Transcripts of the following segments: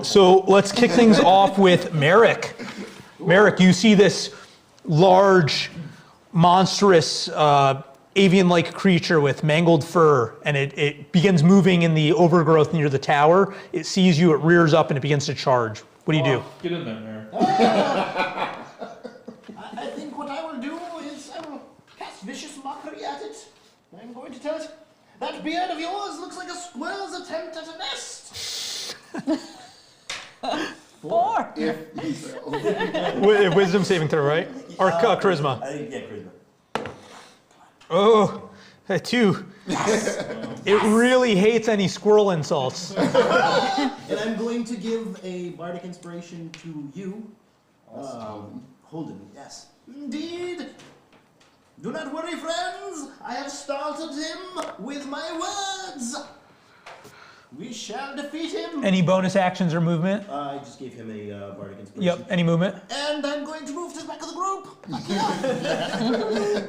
So let's kick things off with Merrick. Merrick, you see this large, monstrous, avian-like creature with mangled fur, and it begins moving in the overgrowth near the tower. It sees you, it rears up, and it begins to charge. What do you do? Get in there, Merrick. I think what I will do is I will cast vicious mockery at it. I'm going to tell it, that beard of yours looks like a squirrel's attempt at a nest. 4. Wisdom saving throw, right? Or charisma? I think, yeah, charisma. Oh, a 2. It really hates any squirrel insults. And I'm going to give a bardic inspiration to you. Holden, yes. Indeed. Do not worry, friends. I have startled him with my words. We shall defeat him. Any bonus actions or movement? I just gave him a bardic inspiration. Yep, any movement? And I'm going to move to the back of the group.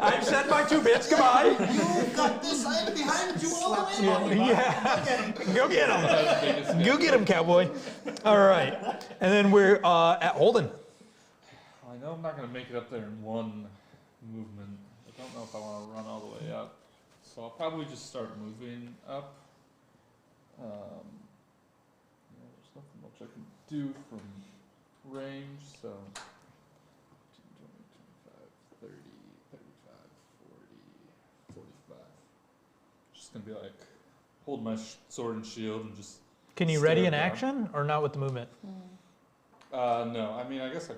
I've said my 2 bits, goodbye. You've got this. I am behind you all the way. Yeah, go get him. Go get him, cowboy. All right, and then we're at Holden. I know I'm not going to make it up there in one movement. I don't know if I want to run all the way up. So I'll probably just start moving up. There's nothing much I can do from range, so 20, 25, 30, 35, 40, 45. Just going to be like, hold my sword and shield and just Can you ready an action or not with the movement? no, I mean, I guess I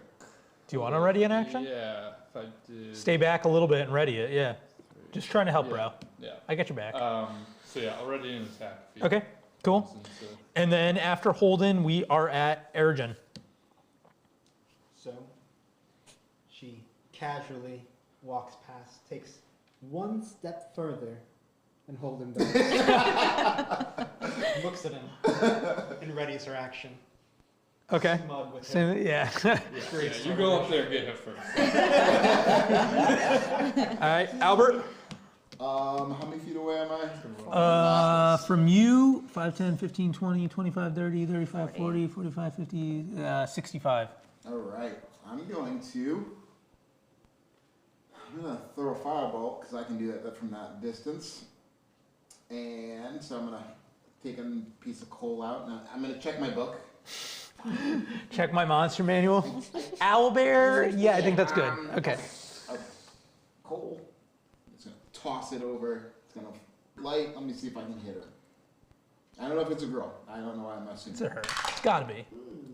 Do you want to ready an action? Yeah, if I did. Stay back a little bit and ready it, yeah. Just trying to help, bro. Yeah. I got your back. So yeah, I'll ready an attack. Okay, cool. And then after Holden, we are at Ergen. So she casually walks past, takes one step further, and Holden does. Looks at him and readies her action. Okay. Smug with So, him. yeah. You go up there and get hit first. All right, Albert. How many feet away am I? From you, 5, 10, 15, 20, 25, 30, 35, 40, 45, 50, 65. All right, I'm going to throw a firebolt because I can do that from that distance. And so I'm going to take a piece of coal out. And I'm going to check my book. Check my monster manual. Owlbear? Yeah, I think that's good. Okay. Coal. It's going to toss it over. It's going to light. Let me see if I can hit her. I don't know if it's a girl. I don't know why I'm assuming. It's a her. It's gotta be.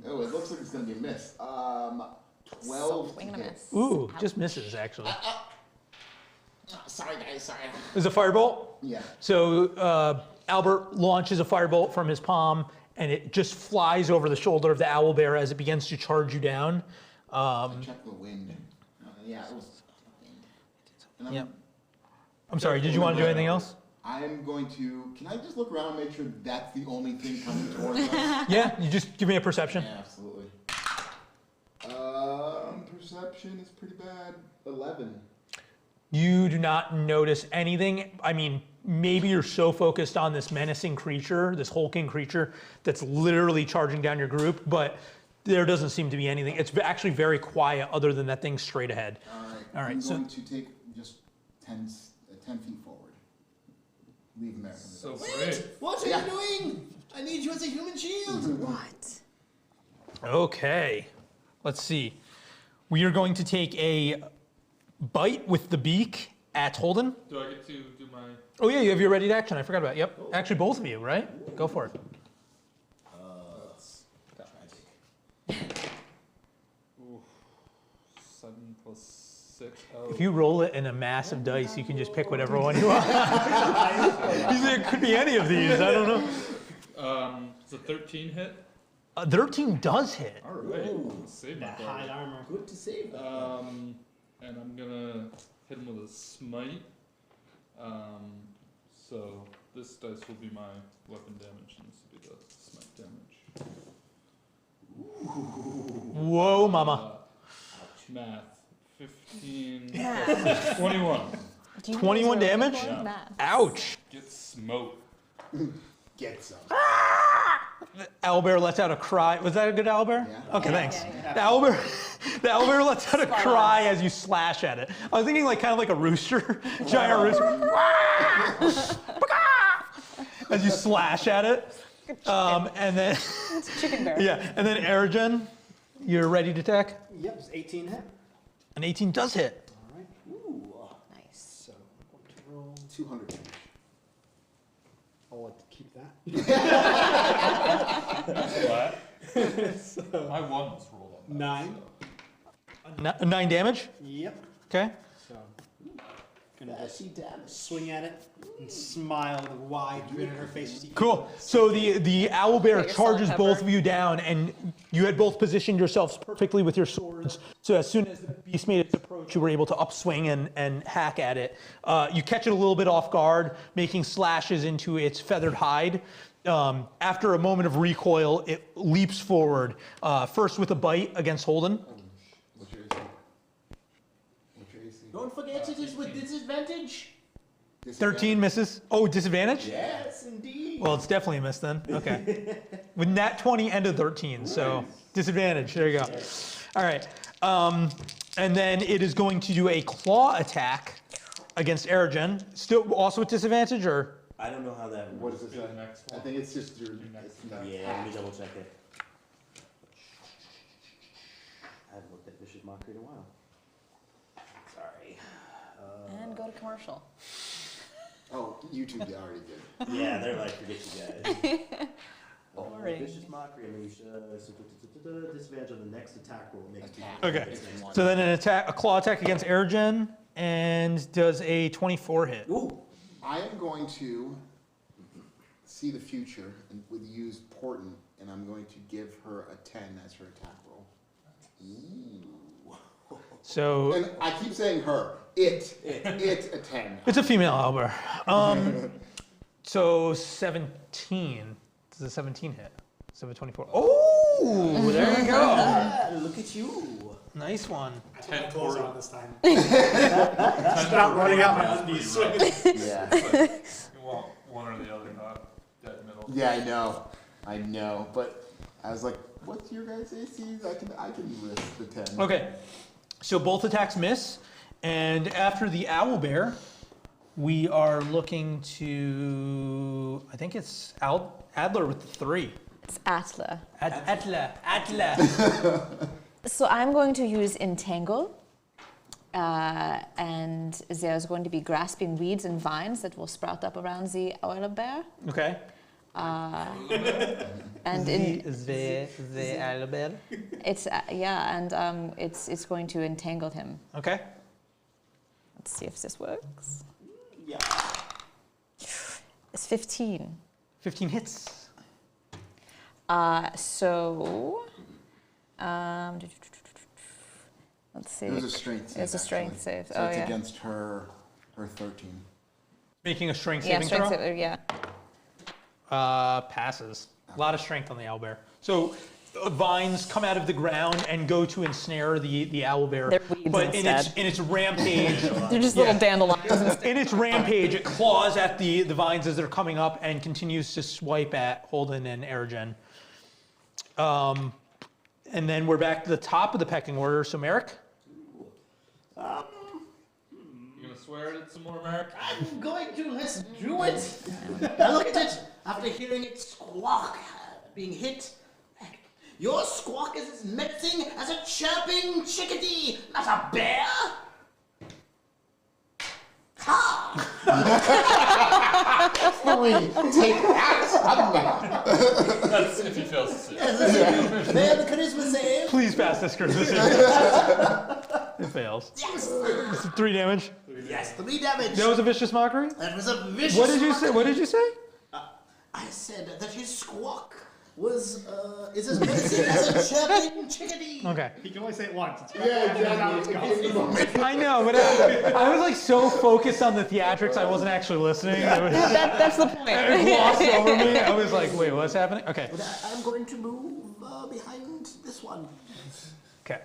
Oh, it looks like it's going to be a miss. 12 to hit. Ooh, just misses, actually. Sorry, guys. Sorry. It was a firebolt? Yeah. So Albert launches a firebolt from his palm, and it just flies over the shoulder of the owlbear as it begins to charge you down. Check the wind. Yeah, it was wind. Yep. I'm sorry, did you want to do anything else? I'm going to, can I just look around and make sure that's the only thing coming towards us? Yeah, you just give me a perception. Yeah, absolutely. Perception is pretty bad. 11. You do not notice anything. I mean, maybe you're so focused on this menacing creature, this hulking creature, that's literally charging down your group, but there doesn't seem to be anything. It's actually very quiet other than that thing straight ahead. All right. I'm going to take just 10 feet forward. Leave America. So great. What are you doing? I need you as a human shield. What? Okay, let's see. We are going to take a bite with the beak at Holden. Do I get to do my... Oh yeah, you have your ready to action. I forgot about it. Yep. Actually, both of you, right? Go for it. Ooh, 7 plus 6. Oh. If you roll it in a massive dice, you can just pick whatever one you want. It could be any of these. I don't know. It's a 13 hit. 13 does hit. All right. Save my High card. armor. Good to save that. And I'm gonna hit him with a smite. So this dice will be my weapon damage, and this will be the smite damage. Whoa, mama. Math. 15. Yeah. 21. 21 damage? Yeah. Ouch. Get smoked. Get some. owlbear lets out a cry. Was that a good owlbear? Yeah. Okay, thanks. yeah. The owlbear lets out a cry as you slash at it. I was thinking like kind of like a rooster, giant rooster. As you slash at it. And then, It's a chicken bear. yeah, and then Erigen, you're ready to attack? Yep, it's 18 hit. An 18 does hit. All right. Nice. So I'm going to roll. 200. I'll let to keep that. Flat. My one was rolled on that. 9. So. 9 damage. Yep. Okay. So gonna just She damage. swing at it and smile with a wide grin on her face. Cool. So the owlbear Get your salt charges and both pepper. of you down, and you had both positioned yourselves perfectly with your swords. So as soon as the beast made its approach, you were able to upswing and hack at it. You catch it a little bit off guard, making slashes into its feathered hide. After a moment of recoil, it leaps forward, first with a bite against Holden. What's your AC? What's your AC? Don't forget it is with disadvantage. 13 misses. Oh, disadvantage? Yes, indeed. Well, it's definitely a miss then. Okay. With nat 20 and a 13, so disadvantage. There you go. All right. And then it is going to do a claw attack against Erigen. Still also with disadvantage, or? I don't know how that What works. is this? Be the next I one. think it's just your. next it's not Yeah, let me half. double check it. I haven't looked at Vicious Mockery in a while. Sorry. And go to commercial. Oh, YouTube they already did. Yeah, they're like, forget you guys. Boring. Vicious Mockery, Alicia. Disadvantage on the next attack roll. Makes Attack. Okay. So then a claw attack against Erigen, and does a 24 hit. Ooh. I am going to see the future and would use Portent, and I'm going to give her a 10 as her attack roll. So And I keep saying her. It a 10. it's a female owlbear. So 17. Does a 17 hit? So a 24. Oh, there you go. Look at you. Nice one. I put my clothes on this time. Stop running out my undies. Yeah. You want one or the other, not dead middle. Yeah, I know. But I was like, what's your guys' ACs? I can risk the 10. Okay. So both attacks miss, and after the owlbear, we are looking to. I think it's Adler with 3. It's Atla. Atla. So I'm going to use Entangle. And there's going to be grasping weeds and vines that will sprout up around the owlbear. Okay. And in The owlbear. it's and it's going to entangle him. Okay. Let's see if this works. Yeah. It's 15. 15 hits. So let's see. It was a strength save. It's a strength actually. save. So Oh it's yeah. against her 13. Making a strength Yeah, saving strength throw. save. Yeah. Passes. A lot of strength on the owlbear. So vines come out of the ground and go to ensnare the owlbear. They're weeds But instead. in its rampage, They're just Yeah. little dandelions. in its rampage, it claws at the vines as they're coming up and continues to swipe at Holden and Erigen. And then we're back to the top of the pecking order. So Merrick. You gonna swear at it some more, Mark? I'm going to. Let's do it. Now look at it. After hearing it squawk, being hit, your squawk is as menacing as a chirping chickadee, not a bear. Ha! Take that! That's if he fails to see. May I have the charisma save? Please pass this charisma save. It fails. Yes. 3 damage. Yes, 3 damage. That was a vicious mockery. That was a vicious. What did you say? mockery. What did you say? I said that his squawk is as menacing as a chirping chickadee. Okay. He can only say it once. It's Yeah, exactly. I know, but I was like so focused on the theatrics, I wasn't actually listening. It was That's the point. it glossed over me. I was like, wait, what's happening? Okay. But I'm going to move behind this one. Okay.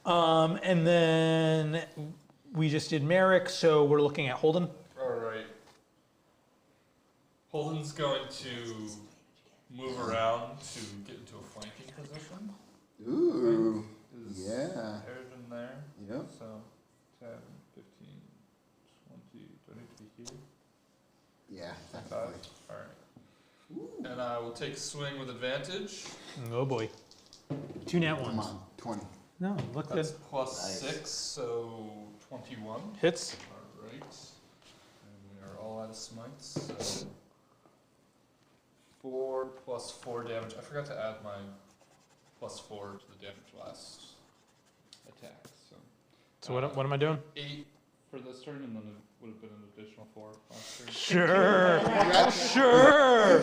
And then we just did Merrick, so we're looking at Holden. All right. Holden's going to move around to get into a flanking position. Ooh. Is Yeah. Eridan there? Yep. So 10, 15, 20. Do I need to be here? Yeah, 5. definitely. Alright. And I will take swing with advantage. Oh boy. 2 nat Come ones. on, 20. No, look That's good. plus Nice. 6, so 21. Hits. Alright. And we are all out of smites. So 4 plus 4 damage. I forgot to add my plus 4 to the damage last attack. So what am I doing? 8 for this turn, and then it would have been an additional 4 last turn. Sure. Sure.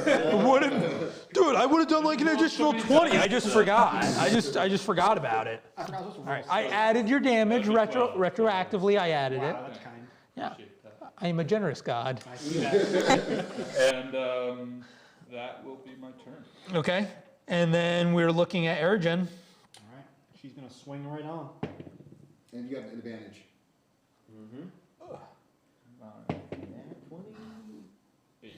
Dude, I would have done like an additional 20. I just forgot. I just forgot about it. I forgot those All right. I added your damage retroactively. I added it. Wow, that's kind. Yeah. Appreciate that. I am a generous god. I see that. And that will be my turn. Okay. And then we're looking at Erigen. All right. She's gonna swing right on. And you have an advantage. Mm-hmm. 9, 20. 8.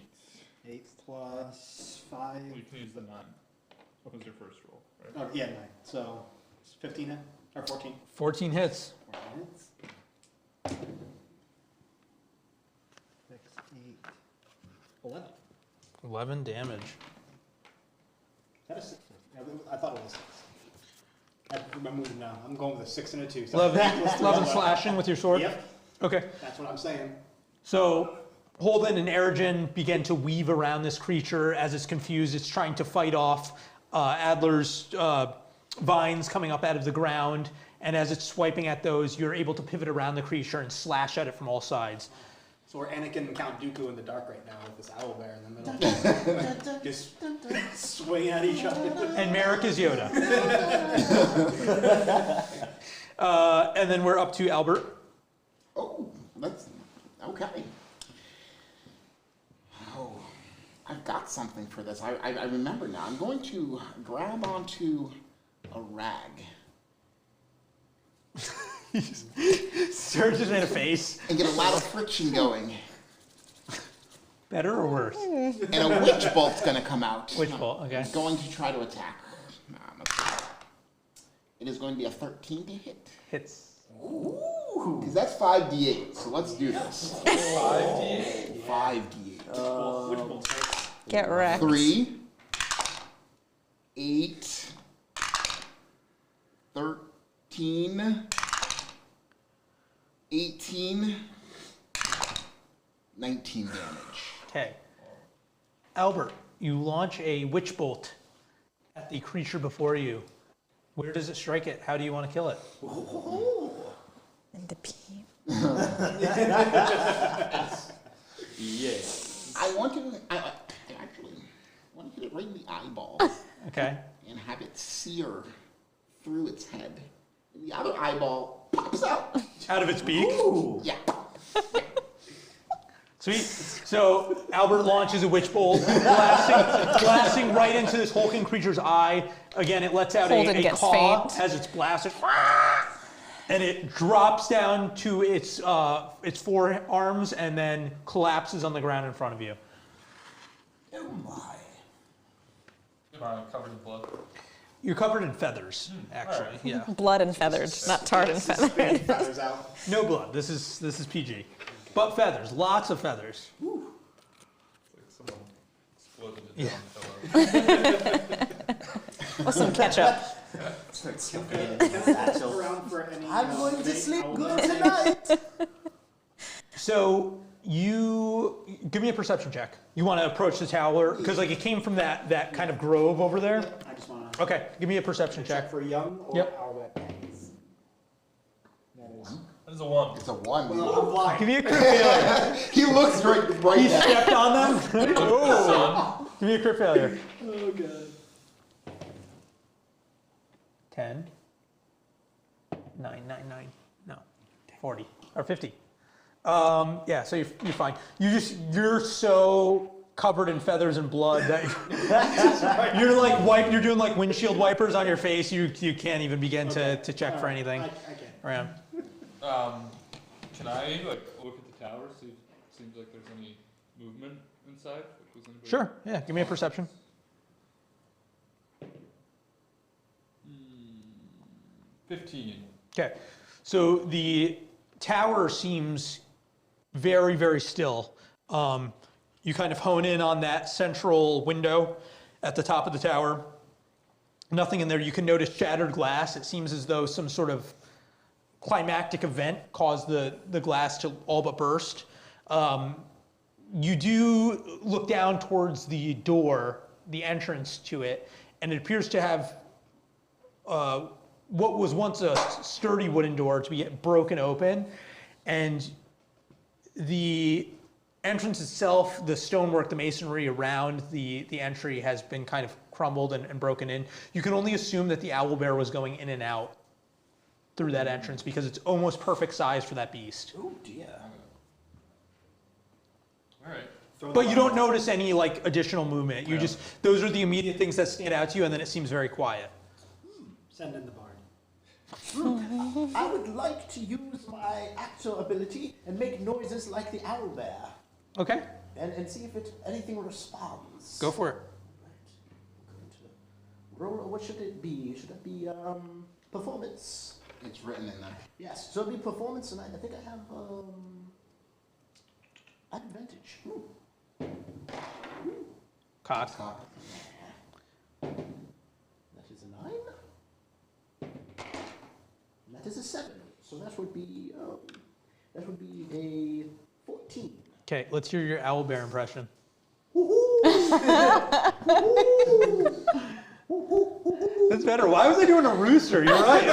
8 plus 5. Well, you can use the 9. What was your first roll, right? Oh, yeah, 9. So it's 15 hit? Or 14. 14 hits. 14 hits. 6, 8, 11. 11 damage. That is 6. I thought it was 6. I'm moving now. I'm going with a 6 and a 2. So 11 slashing with your sword? Yep, Okay. that's what I'm saying. So Holden and Erigen begin to weave around this creature as it's confused. It's trying to fight off Adler's vines coming up out of the ground. And as it's swiping at those, you're able to pivot around the creature and slash at it from all sides. So we're Anakin and Count Dooku in the dark right now with this owl bear in the middle. Just swing at each other. And Merrick is Yoda. And then we're up to Albert. Oh, that's okay. Oh, I've got something for this. I remember now. I'm going to grab onto a rag. Surges in a face. And get a lot of friction going. Better or worse? And a witch bolt's going to come out. Witch bolt, okay. I'm going to try to attack. It is going to be a 13 to hit. Hits. Ooh. Because that's 5d8, so let's do this. 5d8? 5d8. Which bolt? Get wrecked. 3, 8, 13, 18, 19 damage. Okay. Albert, you launch a witch bolt at the creature before you. Where does it strike it? How do you want to kill it? And the pee. Yes. I want to, I actually want to hit it right in the eyeball Okay. and have it sear through its head. And the other eyeball pops out. Out of its beak? Yeah. Sweet. So Albert launches a witch bolt, blasting right into this hulking creature's eye. Again, it lets out Holden a gets caw faint. as it's blasted. And it drops down to its forearms and then collapses on the ground in front of you. Oh my. Am I covered in blood? You're covered in feathers, actually. Alright. Yeah. Blood and feathered, not tarred and feathered. Feathers out. No blood. This is PG. But feathers, lots of feathers. It's like someone exploded it down the With some ketchup. Start slipping in the satchel. Around for any, I'm going to big sleep owl good bear. tonight. So you give me a perception check. You want to approach the tower because like it came from that kind of grove over there. I just want to Okay, give me a perception check. check for young or Yep. owlet eggs. That is. That is a 1. It's a 1. Well, I'm blind. Give me a crit failure. He looks right He at stepped on them. Oh. Son. Give me a crit failure. Oh god. 10, 9, 9, 9, no, 40 or 50. Yeah, so you're fine. You're so covered in feathers and blood that you're doing like windshield wipers on your face. You can't even begin to check for anything I can't. around. Can I like look at the tower? See if it seems like there's any movement inside. Like, was anybody- Sure. Yeah. Give me a perception. 15. Okay, so the tower seems very, very still. You kind of hone in on that central window at the top of the tower. Nothing in there. You can notice shattered glass. It seems as though some sort of climactic event caused the glass to all but burst. You do look down towards the door, the entrance to it, and it appears to have what was once a sturdy wooden door to be broken open. And the entrance itself, the stonework, the masonry around the entry has been kind of crumbled and broken in. You can only assume that the owlbear was going in and out through that entrance because it's almost perfect size for that beast. Oh dear. All right. But you don't notice any like additional movement. You just, those are the immediate things that stand out to you, and then it seems very quiet. Send in the bard. I would like to use my actor ability and make noises like the owlbear. Okay, And see if anything responds. go for it. Roll, what should it be? Should it be performance? It's written in there. Yes, so it'll be performance, and I think I have advantage. Ooh. Cock. Cock. That is a 9. That is a 7. So that would be a 14. Okay, let's hear your owlbear impression. That's better. Why was I doing a rooster? You're right.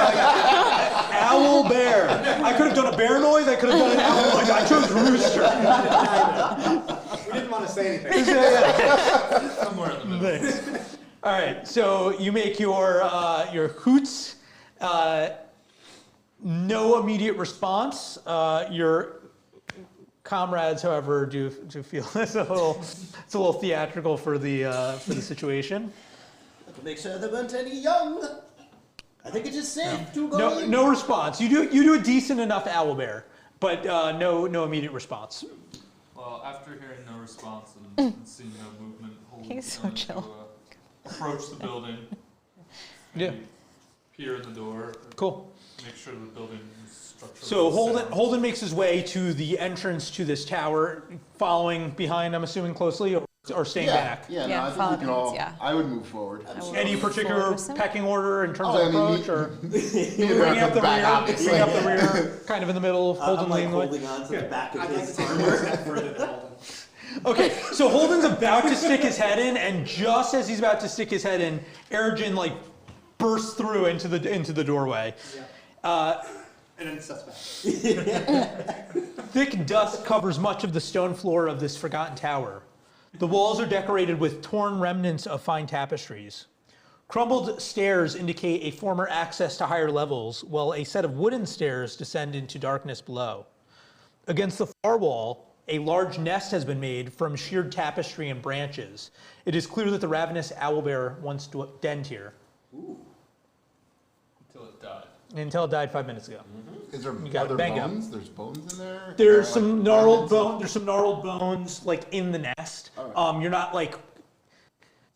Owl bear. I could have done a bear noise. I could have done an owl noise. I chose rooster. We didn't want to say anything. Somewhere in the middle. Thanks. All right. So you make your hoots. No immediate response. Your comrades, however, do feel it's a little theatrical for the situation. To make sure there weren't any young. I think it is safe to go in. No response. You do a decent enough owlbear, but no immediate response. Well, after hearing no response and seeing no movement, Holden's He's so going chill. to approach the building. Yeah. Maybe peer in the door. Cool. Make sure the building is structurally So sound. Holden makes his way to the entrance to this tower, following behind, I'm assuming, closely, or staying back. Yeah, Yeah, no, I think follow we can the all. leads, yeah. I would move forward. I will Any move particular forward with him. pecking order in terms Oh, of I mean, approach, or Either bringing up the back, rear, obviously. bringing up the rear, kind of in the middle, Holden I'm like leading the way? holding on to the back of I'd like to his take armor. one step further than Holden. Okay, so Holden's about to stick his head in, and just as he's about to stick his head in, Ergen like bursts through into the doorway. Yeah. And then suspect. Thick dust covers much of the stone floor of this forgotten tower. The walls are decorated with torn remnants of fine tapestries. Crumbled stairs indicate a former access to higher levels, while a set of wooden stairs descend into darkness below. Against the far wall, a large nest has been made from sheared tapestry and branches. It is clear that the ravenous owlbear once denned here, Until it died. until it died 5 minutes ago. Is there got other bang up. bones? There's bones in there. There's Or, some like, gnarled fragments? bone. There's some gnarled bones like in the nest. Alright. You're not like.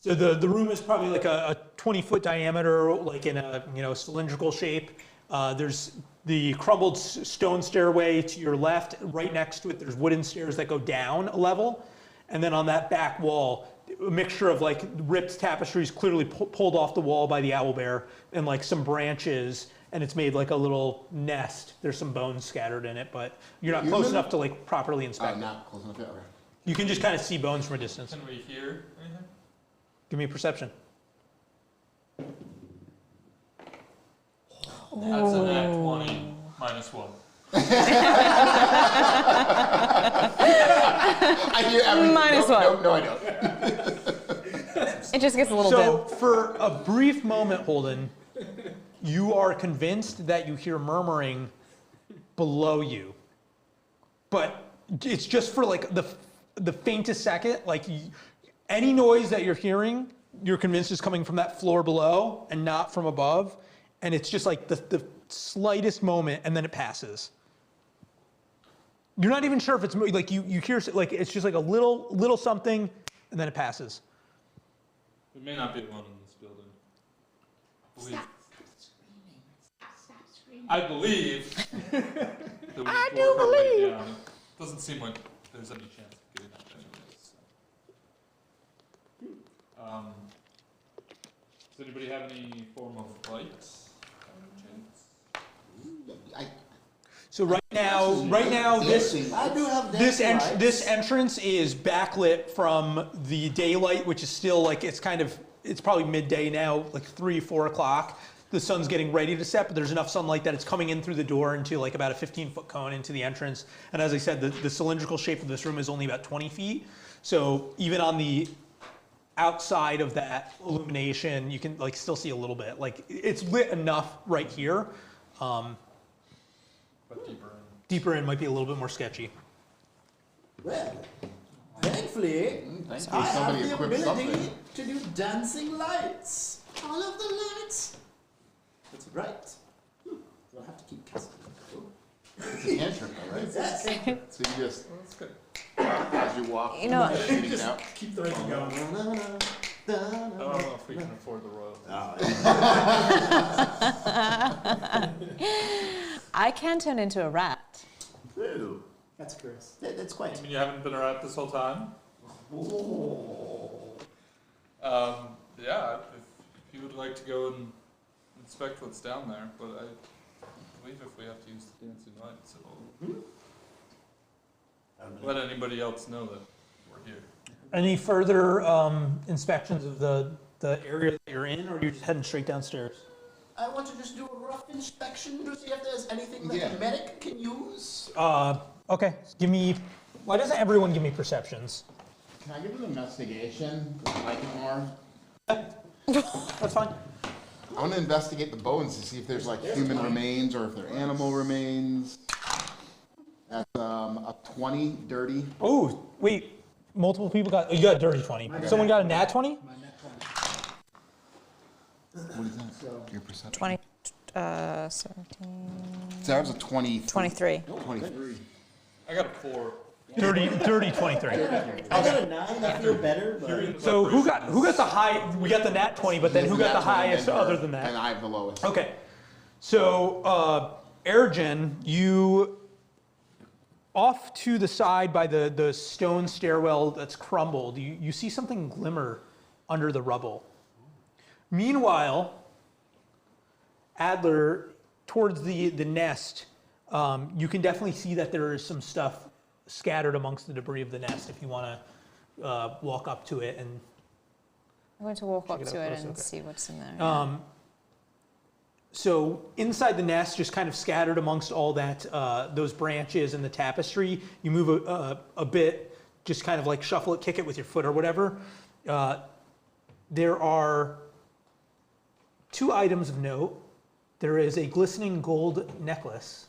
So the room is probably like a 20-foot diameter, like in a cylindrical shape. There's the crumbled stone stairway to your left. Right next to it, there's wooden stairs that go down a level, and then on that back wall, a mixture of like ripped tapestries clearly pulled off the wall by the owlbear, and like some branches. And it's made like a little nest. There's some bones scattered in it, but you're not close Human? enough to like properly inspect it. Not close enough yet. Okay. You can just kind of see bones from a distance. Can we hear anything? Give me a perception. That's an act 20 minus 1. I hear everything. Minus no, one. No, I don't. It just gets a little So dim. for a brief moment, Holden, you are convinced that you hear murmuring below you, but it's just for like the faintest second. Like any noise that you're hearing, you're convinced is coming from that floor below and not from above, and it's just like the slightest moment, and then it passes. You're not even sure if it's like you hear like it's just like a little something, and then it passes. We may not be alone in this building. I believe that we need to work our way down. It doesn't seem like there's any chance of getting up anyways. So. Does anybody have any form of light? By any chance? So right now, this I do have lights. this entrance is backlit from the daylight, which is still like it's probably midday now, like 3-4 o'clock. The sun's getting ready to set, but there's enough sunlight that it's coming in through the door into like about a 15-foot cone into the entrance. And as I said, the cylindrical shape of this room is only about 20 feet. So even on the outside of that illumination, you can like still see a little bit. Like it's lit enough right here. But Deeper in might be a little bit more sketchy. Well, thankfully, I have the ability to do dancing lights. All of the lights. That's right. I'll have to keep casting. It's a cantrip, though, right? Yes. So you just, that's good. as you walk, You know, shooting it out. Keep the rhythm going. I don't know if we can afford the royalties. I can turn into a rat. Ooh, That's Chris. that's quite. I mean, you haven't been around this whole time? Yeah, if you would like to go and inspect what's down there, but I believe if we have to use the dancing lights, it'll let anybody else know that we're here. Any further inspections of the area that you're in, or are you just heading straight downstairs? I want to just do a rough inspection to see if there's anything that a medic can use. Okay. Why doesn't everyone give me perceptions? Can I give it an investigation? I like it more. That's fine. I want to investigate the bones to see if there's like human remains or if they're animal remains. That's a 20, dirty. Oh, wait. Multiple people you got a dirty 20. Someone got a nat 20? My net 20. What is that? Your perception. 20, 17, Sarah's a 20. 23. 23. I got a 4. Dirty 23. I got a 9. I feel better, but So who got the high? We got the nat 20, but then who got the highest other than And that? I have the lowest. Okay. So Ergen, you off to the side by the stone stairwell that's crumbled, you see something glimmer under the rubble. Meanwhile, Adler, towards the nest, you can definitely see that there is some stuff scattered amongst the debris of the nest if you want to walk up to it and I'm going to walk up it out to it close, and okay. see what's in there. So inside the nest, just kind of scattered amongst all that, those branches and the tapestry, you move a bit, just kind of like shuffle it, kick it with your foot or whatever. There are 2 items of note. There is a glistening gold necklace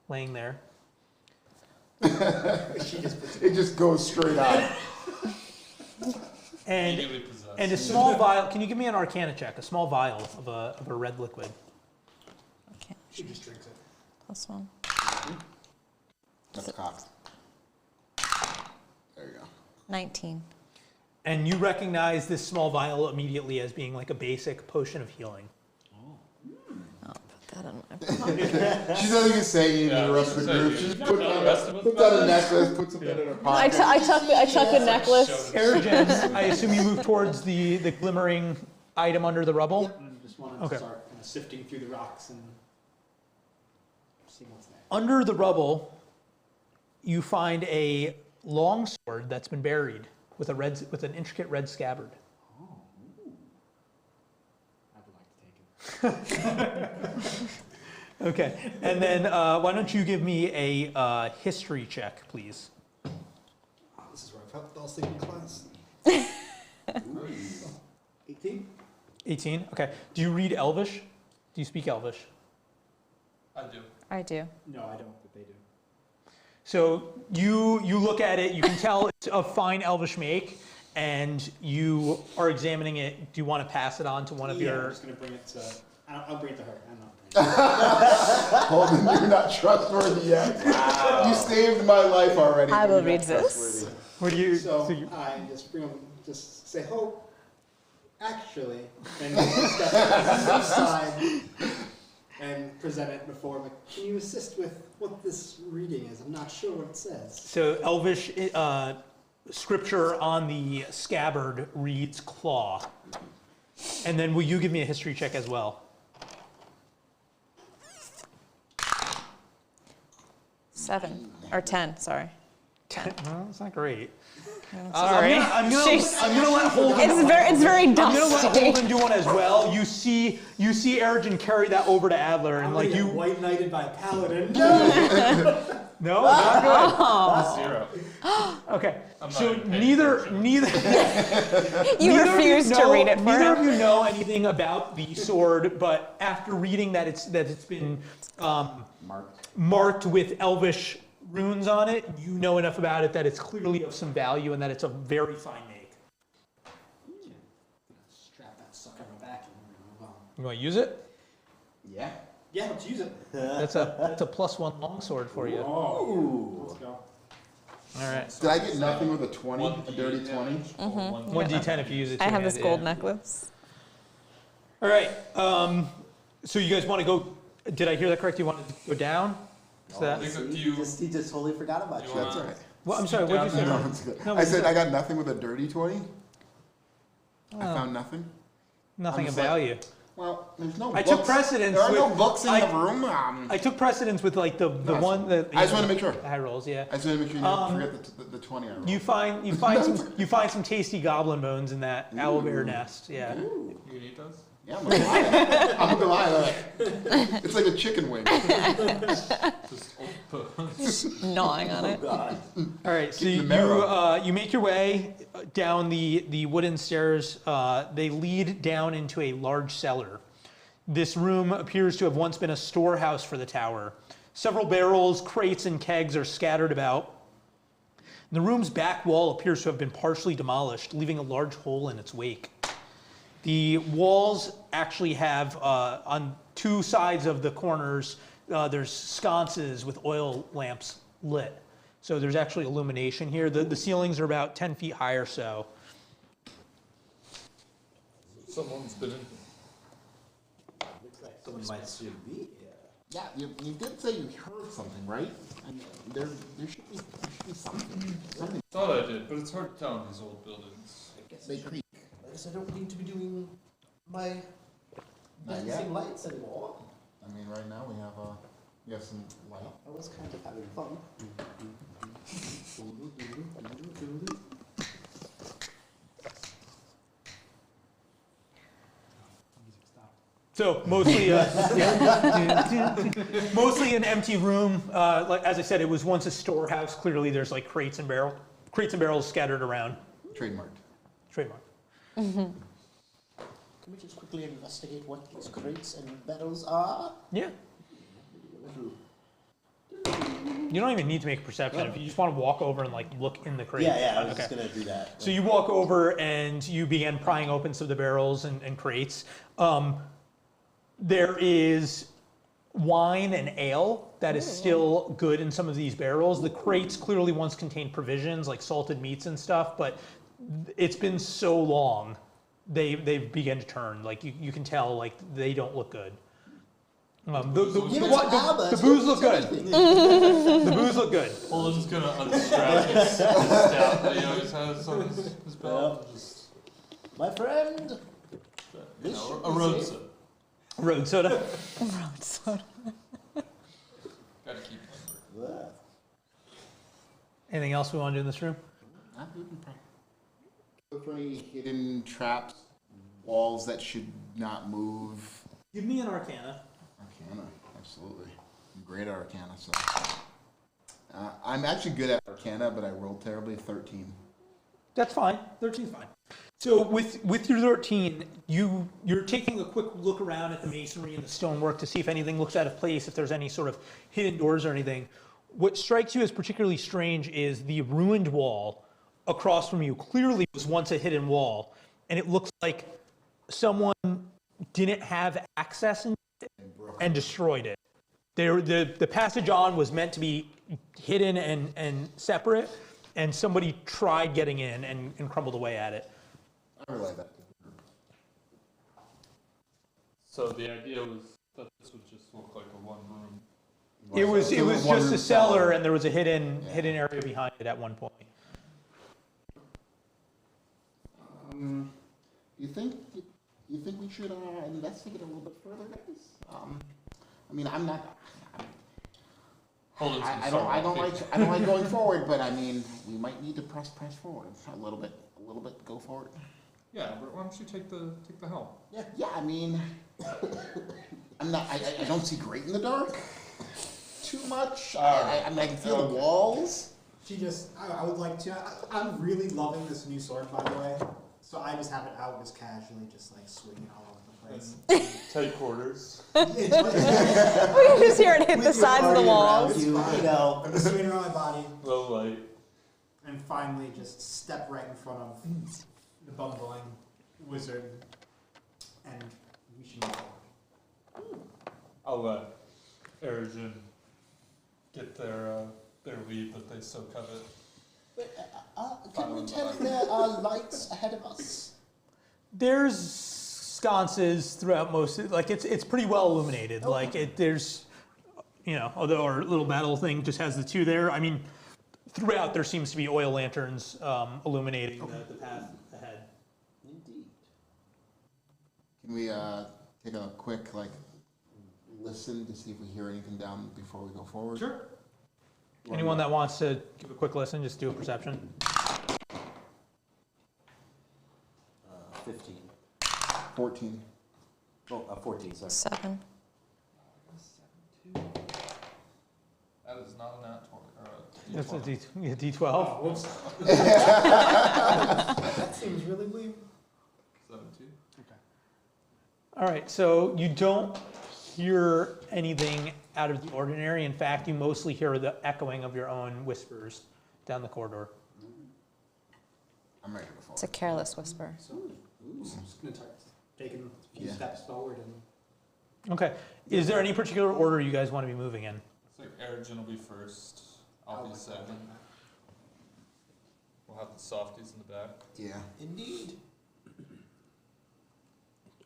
laying there. It just goes straight out. Immediately possessed. And a small vial. Can you give me an Arcana check? A small vial of a red liquid. Okay, She just drinks it. +1. That's cocked. There you go. 19. And you recognize this small vial immediately as being like a basic potion of healing. I'll put that in my pocket. She doesn't even say anything to the rest of the group. She just puts on a necklace, puts something in her pocket. I tuck the necklace. Ergen, I assume you move towards the glimmering item under the rubble? And I just wanted Okay. to start kind of sifting through the rocks and seeing what's there. Under the rubble, you find a long sword that's been buried with an intricate red scabbard. I would like to take it. Okay, and then why don't you give me a history check, please? This is where I felt all sleep in class. 18? 18. Okay. Do you read Elvish? Do you speak Elvish? I do. I do. No, I don't, but they do. So you look at it. You can tell it's of fine Elvish make, and you are examining it. Do you want to pass it on to one of I'm your? just going to bring it to... I'll bring it to her. I'm not bringing it. Holden, you're not trustworthy yet. Wow. You saved my life already. I but will you're not read this. trustworthy. What do you? So so you- I just bring them, just say, "Oh, actually," and step inside and present present it before. Like, can you assist with what this reading is? I'm not sure what it says. So Elvish scripture on the scabbard reads claw. And then will you give me a history check as well? 7 or 10. Sorry. No, it's not great. Sorry. I'm gonna Jeez. let Holden. It's very I'm gonna let dusty. Holden do one as well. You see Erigen carry that over to Adler, and I'm like gonna you. get white knighted by a paladin. No, not 0. good. Okay, I'm not so even paying attention. You neither of refuse to read it for Neither of him. you know anything about the sword, but after reading that it's been marked with Elvish runes on it, you know enough about it that it's clearly of some value and that it's a very fine make. Strap that sucker on my back and move on. You want to use it? Yeah. Yeah, let's use it. That's a +1 longsword for you. All Ooh. Let's go. right, Did I get nothing with a 20? A dirty 20? 1d10 if you use it. I have two-handed, this gold yeah. necklace. All right. So you guys want to go? Did I hear that correct? You want to go down? Is that? He just totally forgot about you. That's all right. Well, I'm sorry. What did you say? down No, it's good. No, I what said is I got nothing with a dirty 20. I Oh. found nothing. Nothing I'm of just like- value. Well, there's no I books. took precedence There are no with- books in I- the room. I took precedence with like the Nice. one that. I just want to make sure. The high rolls, yeah. I just want to make sure you didn't forget the 20 I rolled. You find some tasty goblin bones in that owlbear nest. Yeah. You can eat those? Yeah, I'm gonna lie. I'm gonna lie. It's like a chicken wing. Just old bones. Gnawing on it. God. All right. So Keep the marrow. you make your way down the wooden stairs. They lead down into a large cellar. This room appears to have once been a storehouse for the tower. Several barrels, crates, and kegs are scattered about. The room's back wall appears to have been partially demolished, leaving a large hole in its wake. The walls actually have, on two sides of the corners, there's sconces with oil lamps lit. So there's actually illumination here. The ceilings are about 10 feet high or so. Someone's been in. Looks like someone might still be here. Yeah, you did say you heard something, right? I mean, there should be something. Something. Thought I did, but it's hard to tell in these old buildings. I guess They creak. I guess I don't need to be doing my Not yet. dancing lights anymore. I mean, right now we have some light. I was kind of having fun. So mostly, mostly an empty room. Like as I said, it was once a storehouse. Clearly, there's like crates and barrels scattered around. Trademarked. Trademark. Can we just quickly investigate what these crates and barrels are? Yeah. You don't even need to make a perception. If you just want to walk over and like look in the crate. Yeah, I was Okay. just gonna do that. So you walk over and you begin prying open some of the barrels and crates. There is wine and ale that is still good in some of these barrels. The crates clearly once contained provisions like salted meats and stuff, but it's been so long, they've begun to turn. Like you can tell, like they don't look good. The Give it to Albert. the booze look good. The booze look good. Holden's gonna unstrap his staff that he always has on his belt. And just, My friend, you know, a road sip. Road soda. Road soda. Gotta keep lumber. ugh, Anything else we want to do in this room? Look for any hidden traps, walls that should not move. Give me an Arcana. Arcana, absolutely. I'm great at Arcana, so. I'm actually good at Arcana, but I rolled terribly. 13. That's fine. 13's fine. So with your 13, you're taking a quick look around at the masonry and the stonework to see if anything looks out of place, if there's any sort of hidden doors or anything. What strikes you as particularly strange is the ruined wall across from you clearly was once a hidden wall, and it looks like someone didn't have access into it and destroyed it. The passage on was meant to be hidden and separate, and somebody tried getting in and crumbled away at it. I realize that. So the idea was That this would just look like a one room. It was So just one a room cellar, and there was a hidden Yeah. area behind it at one point. You think we should investigate a little bit further, guys? I mean, I'm not. Holden's gonna I start don't walking. like going forward, but I mean, we might need to press forward a little bit. Go forward. Yeah, Albert, why don't you take the helm? Yeah. I mean, I don't see great in the dark. Too much. I mean, I can feel the walls. I would like to. I'm really loving this new sword, by the way. So I just have it out just casually, just like swinging all over the place. Tight quarters. We can just hear it hit the sides of the walls. You know. I'm just swinging around my body, Low light. and finally just step right in front of the bumbling wizard, and we should move forward. I'll let Ergen get their lead that they so covet. Can we tell if there are lights ahead of us? There's sconces throughout most of, like it's pretty well illuminated. Like there's, although our little battle thing just has the two there. I mean, throughout there seems to be oil lanterns illuminating the path ahead. Indeed. Can we take a quick listen to see if we hear anything down before we go forward? Sure. Anyone that wants to give a quick listen, just do a perception. 15. 14. Oh, 14, sorry. 7. That is not a nat 20 or a That's a D20. D12. Oh, whoops. That seems really weird. 17. All right, so you don't hear anything out of the ordinary. In fact, you mostly hear the echoing of your own whispers down the corridor. I'm ready to go It's a forward. careless whisper. So, I'm just gonna start taking a few Yeah. steps forward and. Okay, is there any particular order you guys want to be moving in? I think Ergen will be first. I'll be second. We'll have the softies in the back. Yeah. Indeed.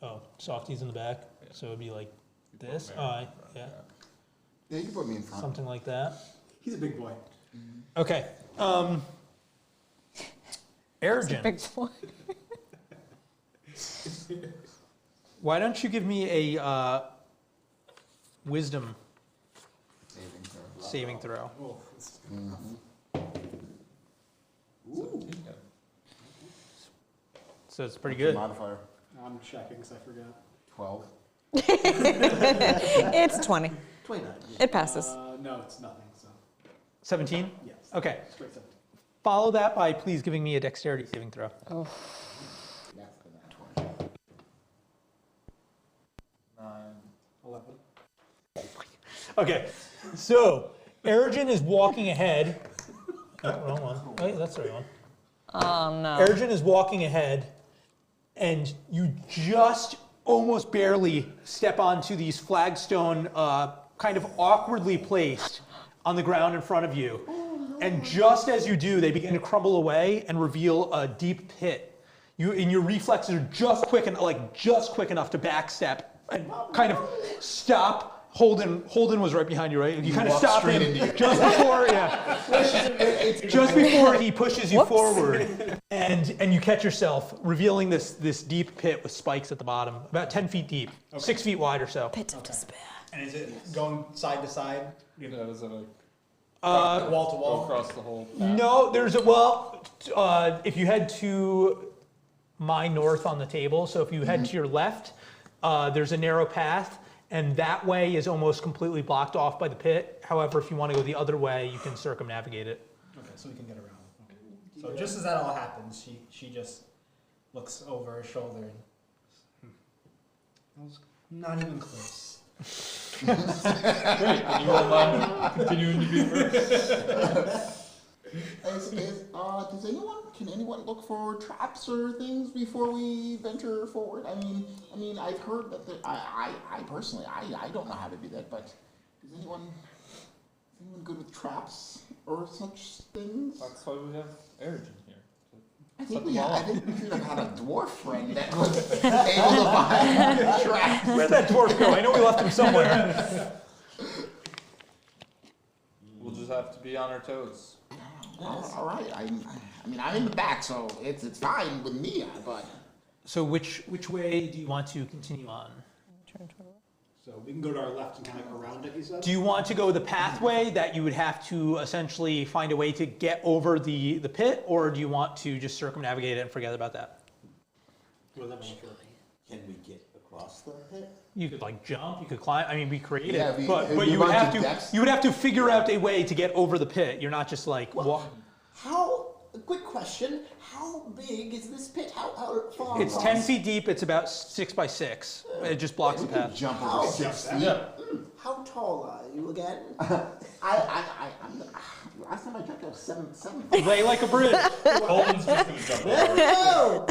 Oh, softies in the back, Yeah. so it'd be like You put this? Mary Oh, in front, yeah. Yeah, you can put me in front. Something like that. He's a big boy. Okay, Ergen, Big boy. why don't you give me a wisdom Saving throw. saving throw? Oh, Ooh. So it's pretty good. Modifier. I'm checking because I forgot. 12. It's 20. 29. It passes. No, it's nothing. So 17? yes. Okay, Straight 17. follow that by please giving me a dexterity saving throw. Oh. That's the nat 20. 9. 11. Okay, so Ergen is walking ahead. Oh, wrong one. Wait, that's the right one. Oh no. Ergen is walking ahead, and you just almost barely step onto these flagstone, kind of awkwardly placed on the ground in front of you. And just as you do, they begin to crumble away and reveal a deep pit. And your reflexes are just quick enough to backstep and kind of stop. Holden was right behind you, right? You kind of walked stop straight him into you. just before, just before he pushes you Whoops. forward, and you catch yourself revealing this deep pit with spikes at the bottom, about 10 feet deep, 6 feet wide or so. Pit of despair. And is it going side to side? Yeah, is it like Wall to go wall? across the whole path? No, if you head to my north on the table, so if you head to your left, there's a narrow path, and that way is almost completely blocked off by the pit. However, if you want to go the other way, you can circumnavigate it. Okay, so we can get around. Okay. So just as that all happens, she just looks over her shoulder and. I was not even close. Great. And you won't mind continuing to be first? Can anyone look for traps or things before we venture forward? I mean, I've heard that I personally, I don't know how to do that, but is anyone good with traps or such things? That's why we have Ergen here. I think we should have had a dwarf friend that was able to buy traps. Where'd that dwarf go? I know we left him somewhere. We'll just have to be on our toes. All right. I mean, I'm in the back, so it's fine with me. But So which way do you want to continue on? So we can go to our left and kind of around it, he said? Do you want to go the pathway that you would have to essentially find a way to get over the pit, or do you want to just circumnavigate it and forget about that? Well, that one's sure. Can we get across the pit? You could like jump, you could climb. I mean, be creative, Yeah, but we you would run have to to depths. you would have to figure out a way to get over the pit. You're not just like walk. How? A quick question. How big is this pit? How far? It's 10 feet deep. It's about 6 by 6. It just blocks the we can path. jump over 6 feet. Yeah. How tall are you again? I'm last time I checked, I was 7 feet. Lay like a bridge. Holden's just gonna jump over it. No.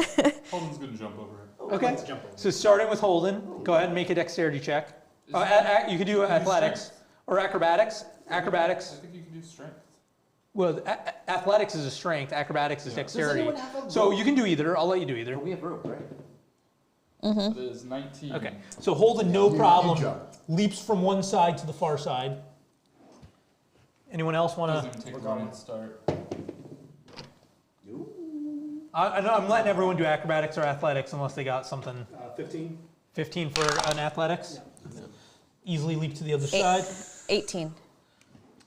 Holden's gonna jump over it. Okay. Let's jump over. So starting with Holden, go ahead and make a dexterity check. You could do athletics or acrobatics. I Acrobatics. think you can do strength. Well, athletics is a strength. Acrobatics is dexterity. anyone have a So rope? you can do either. I'll let you do either. We have rope, right? It is 19. Okay. So Holden, no problem, jump. leaps from one side to the far side. Anyone else want Doesn't to? even take a running start. I know I'm letting everyone do acrobatics or athletics unless they got something. 15? 15 for an athletics. Easily leap to the other side. 18.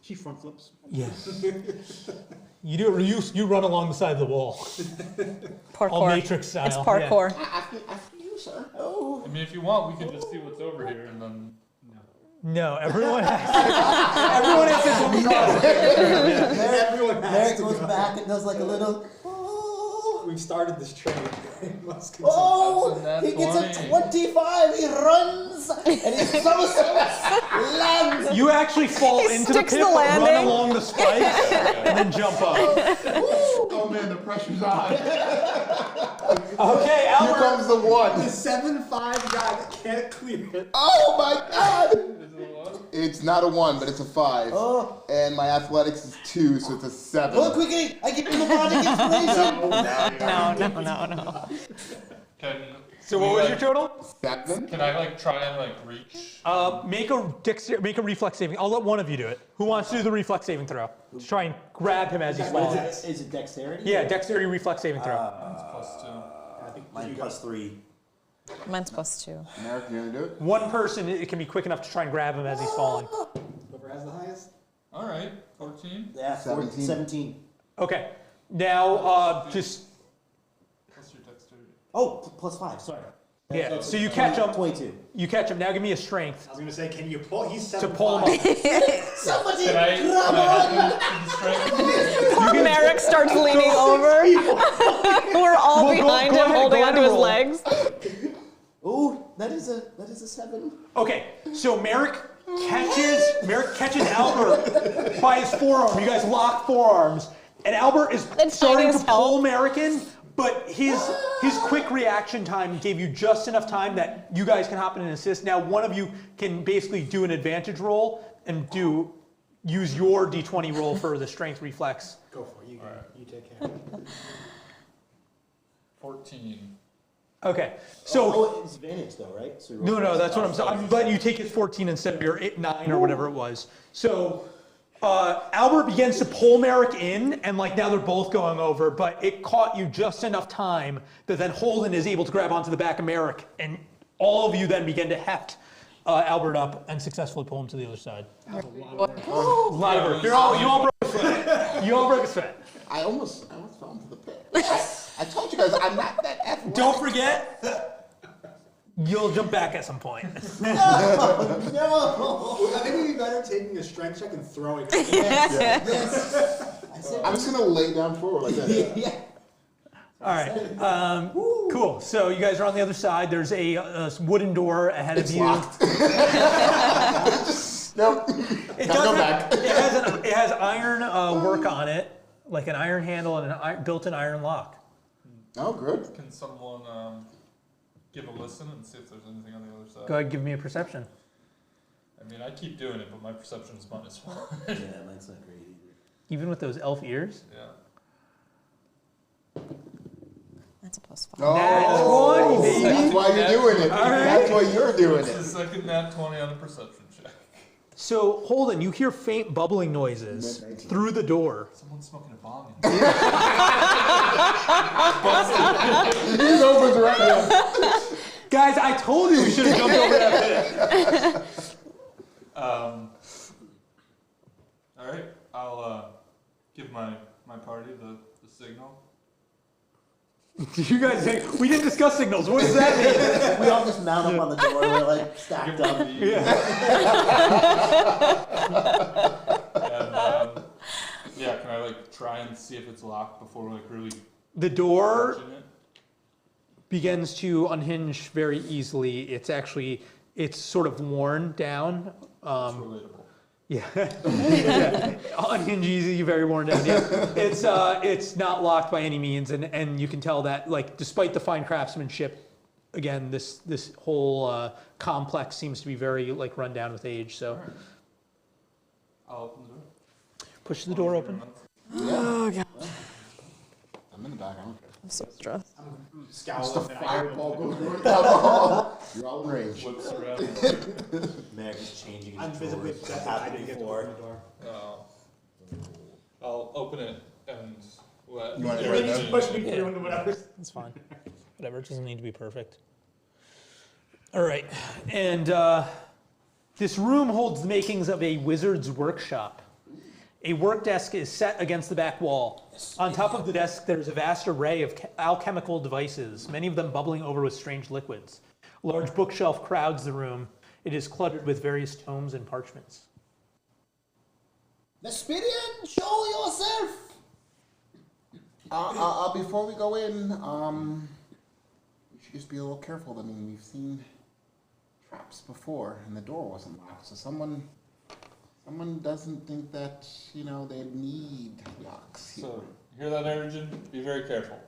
She front flips. Yes. You do it. You run along the side of the wall, Parkour. all Matrix style. It's parkour. After you, sir. Oh. I mean, if you want, we could just see what's over here and then. No, everyone has. Everyone has this one card. Everyone has Merrick to goes go. back and does like a little. Oh. We've started this train. It must continue. Oh, That's a he gets a nat 20. 25. He runs and he somersaults, lands. You actually fall He into the sticks pit, the but run landing. along the spikes, and then jump up. Oh man, the pressure's on. Okay, Here Albert. comes the one. The 7'5" guy that can't clear it. Oh my god! Is it a lot? It's not a 1, but it's a 5. Oh. And my athletics is 2, so it's a 7. Oh, quickly! I give him a bardic inspiration. No. So what was your total? 7? Can I like try and like reach? Make a reflex saving. I'll let one of you do it. Who wants to do the reflex saving throw? To try and grab him as he's falling. Is it dexterity? Yeah, dexterity reflex saving throw. Plus 2. I think Mine you plus 3. Mine's +2. Merrick, you gonna do it? One person, it can be quick enough to try and grab him as he's falling. Whoever has the highest. All right, 14 Yeah, 17. 17. Okay. Now, just plus your dexterity. Oh, plus 5. Sorry. yeah. So you catch him. 22. You catch him. Now give me a strength I was gonna say, can you pull? He's to 7'5". pull him up. Somebody Can I grab on! help him in strength? Poor Merrick starts leaning over. We're all Well, go behind ahead, him, holding go onto ahead his and roll. legs. Oh, that is a 7. Okay. So Merrick catches Albert by his forearm. You guys lock forearms, and Albert is It's starting trying to to pull help. Merrick in, but his quick reaction time gave you just enough time that you guys can hop in and assist. Now one of you can basically do an advantage roll and use your d20 roll for the strength reflex. Go for it. You take care of it. 14. Okay. So Oh, it's advantage though, right? So no, that's what I'm saying. I'm letting you take his 14 instead of your 9 or whatever it was. So Albert begins to pull Merrick in, and like now they're both going over, but it caught you just enough time that then Holden is able to grab onto the back of Merrick, and all of you then begin to heft Albert up and successfully pull him to the other side. A lot of work. You all broke his foot. You all broke his foot. I almost fell into the pit. I told you guys, I'm not that athletic. Don't forget, you'll jump back at some point. No! I think it'd be better taking a strength check and throwing it. Yes. I said, I'm just gonna lay down forward like that. yeah. All right. Cool. So you guys are on the other side. There's a wooden door ahead It's of you. locked. Nope. It Gotta go does back. it has iron work on it, like an iron handle and an built-in iron lock. Oh, good. Can someone give a listen and see if there's anything on the other side? Go ahead, give me a perception. I mean, I keep doing it, but my perception is -1. Yeah, mine's not great either. Even with those elf ears. Yeah. That's a +5. Oh, 20, baby. that's why you're doing it. That's why you're doing It's the it. second nat 20 on a perception check. So, Holden, you hear faint bubbling noises through the door. Someone's smoking a bomb. He opens right now. Guys, I told you we should have jumped over that pit. All right, I'll give my party the signal. You guys think we didn't discuss signals? What does that mean? We all just mount up on the door. We're like stacked up. And, yeah, can I like try and see if it's locked before like really The door touching it? begins to unhinge very easily. It's sort of worn down. It's relatable. Yeah. Yeah. Unhinge easy, very worn down. Yeah. It's not locked by any means, and you can tell that, like, despite the fine craftsmanship, again, this whole complex seems to be very like run down with age. So All right. I'll open the door. push the door open. Oh, God. I'm in the back. I don't care. I'm so stressed. Just a Scowling. fireball goes right down the hall. You're all in range. Whips around. Merrick is changing his I'm visibly drawers. upset That that I happened didn't get to before. open the door. I'll open it and let You want it Eric right now? in. Push me through into whatever. It's fine. Whatever. It doesn't need to be perfect. All right, and this room holds the makings of a wizard's workshop. A work desk is set against the back wall. On top of the desk, there's a vast array of alchemical devices, many of them bubbling over with strange liquids. A large bookshelf crowds the room. It is cluttered with various tomes and parchments. Vesperian, show yourself. Before we go in, we should just be a little careful. I mean, we've seen traps before, and the door wasn't locked. So someone doesn't think that they need locks. So, hear that, Ergen? Be very careful.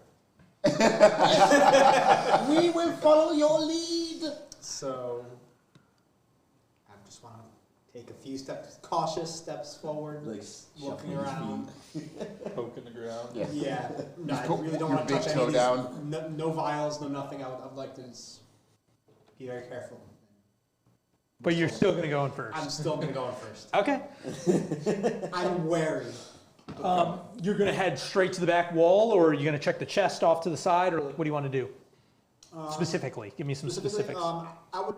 We will follow your lead. So, I just want to take a few cautious steps forward, Like looking shuffling his around. Poking the ground. Yeah. Yeah, no, I Just put really don't your want to big touch toe any down. of these. No vials, no nothing. I'd like to just be very careful. But you're still going to go in first. I'm still going to go in first. Okay. I'm wary. You're going to head straight to the back wall, or are you going to check the chest off to the side, or like, what do you want to do? Specifically, give me some specifics. I would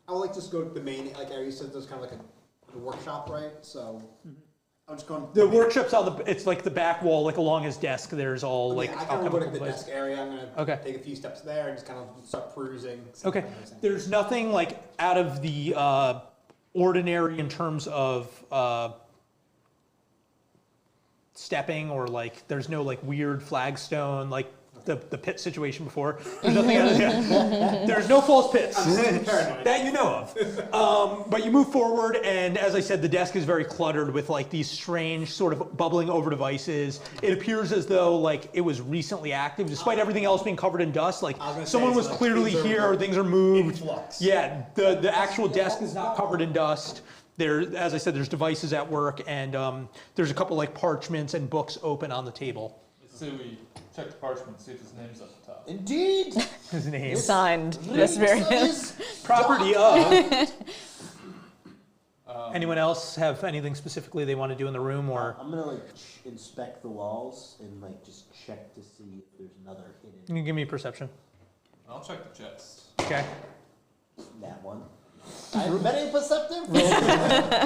like to just go to the main, like area. You said there's kind of like a workshop, right? So I'm just going. The workshop's on it's like the back wall, like along his desk. There's all like I kind of go to alchemical the devices. desk area. I'm gonna Okay. take a few steps there and just kind of start perusing. Okay. There's nothing like out of the ordinary in terms of stepping, or like there's no like weird flagstone like the pit situation before. There's nothing out of There's no false pits that you know of. But you move forward, and as I said, the desk is very cluttered with like these strange sort of bubbling over devices. It appears as though like it was recently active, despite everything else being covered in dust. Like I was gonna say, someone it's was like clearly things are here, things are moved. in flux. Yeah, the actual desk is not covered in dust. There, as I said, there's devices at work, and there's a couple like parchments and books open on the table. Let's say we check the parchment, see if his name's at the top. Indeed. His name, Signed, Vesperian. property of. Anyone else have anything specifically they want to do in the room, or I'm gonna like inspect the walls and like just check to see if there's another you hidden. can give me a perception. I'll check the chest. Okay. That one. I'm very perceptive.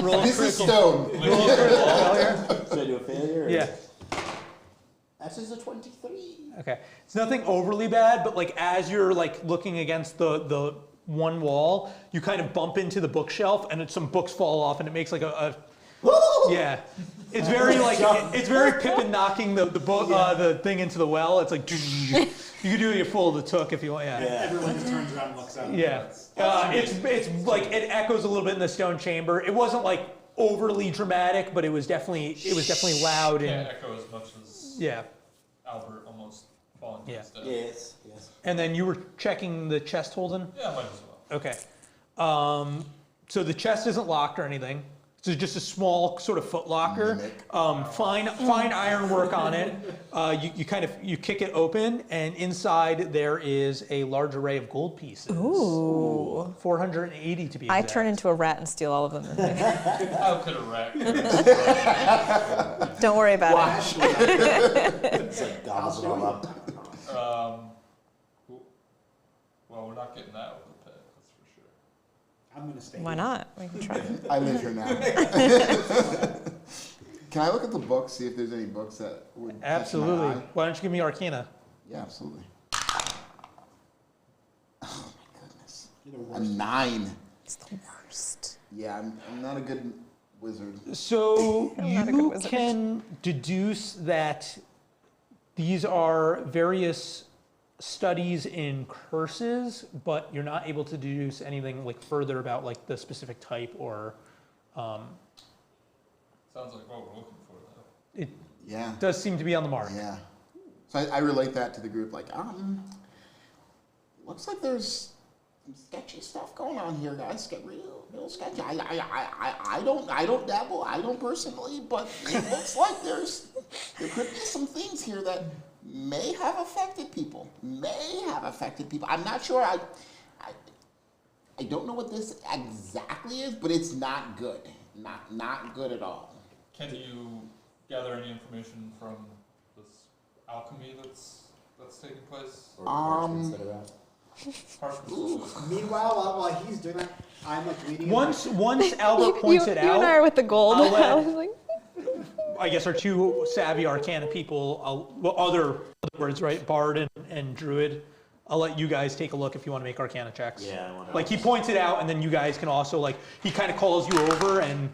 Roll a This is critical. stone. Roll a critical failure. Should I do a failure? or- Yeah. Actually, it's a 23. Okay. It's nothing overly bad, but like as you're like looking against the one wall, you kind of bump into the bookshelf, and some books fall off, and it makes like a Woo! yeah. It's very like it's very Pippin knocking the book the thing into the well. It's like you can do your full of the took if you want. Yeah. Everyone just turns around and looks out. Yeah. It's like it echoes a little bit in the stone chamber. It wasn't like overly dramatic, but it was definitely loud Can't and echo as much as yeah. Albert almost falling to Yeah. his death. Yes, yes. And then you were checking the chest, Holden? Yeah, might as well. Okay. So the chest isn't locked or anything. So just a small sort of footlocker, fine ironwork on it. You kick it open, and inside there is a large array of gold pieces. Ooh. 480 to be exact. I turn into a rat and steal all of them. How could a rat? Don't worry about it. It's like gobbles it all up. Well, we're not getting that with the pet, that's for sure. I'm gonna stay. Why not? We can try. I live here now. Can I look at the books, see if there's any books that would catch my Absolutely. eye? Why don't you give me Arcana? Yeah, absolutely. Oh my goodness. You're the A worst. 9. It's the worst. Yeah, I'm not a good wizard. So I'm not a good you wizard. can deduce that these are various studies in curses, but you're not able to deduce anything like further about like the specific type or. Sounds like what we're looking for, though. It Yeah. does seem to be on the mark. Yeah. So I relate that to the group, like, looks like there's some sketchy stuff going on here, guys. Get real sketchy. I don't dabble, I don't personally, but it looks like there could be some things here that may have affected people. I'm not sure. I don't know what this exactly is, but it's not good. Not good at all. Can you gather any information from this alchemy that's taking place? Or parchments that are out. Parchments. Meanwhile, while he's doing that, I'm like reading. Once Albert points it You and I out, are with the gold. I'll let- I was like, I guess our two savvy Arcana people, other words, right? Bard and Druid. I'll let you guys take a look if you want to make Arcana checks. Yeah, I want to. Like he points it out, and then you guys can also like he kind of calls you over, and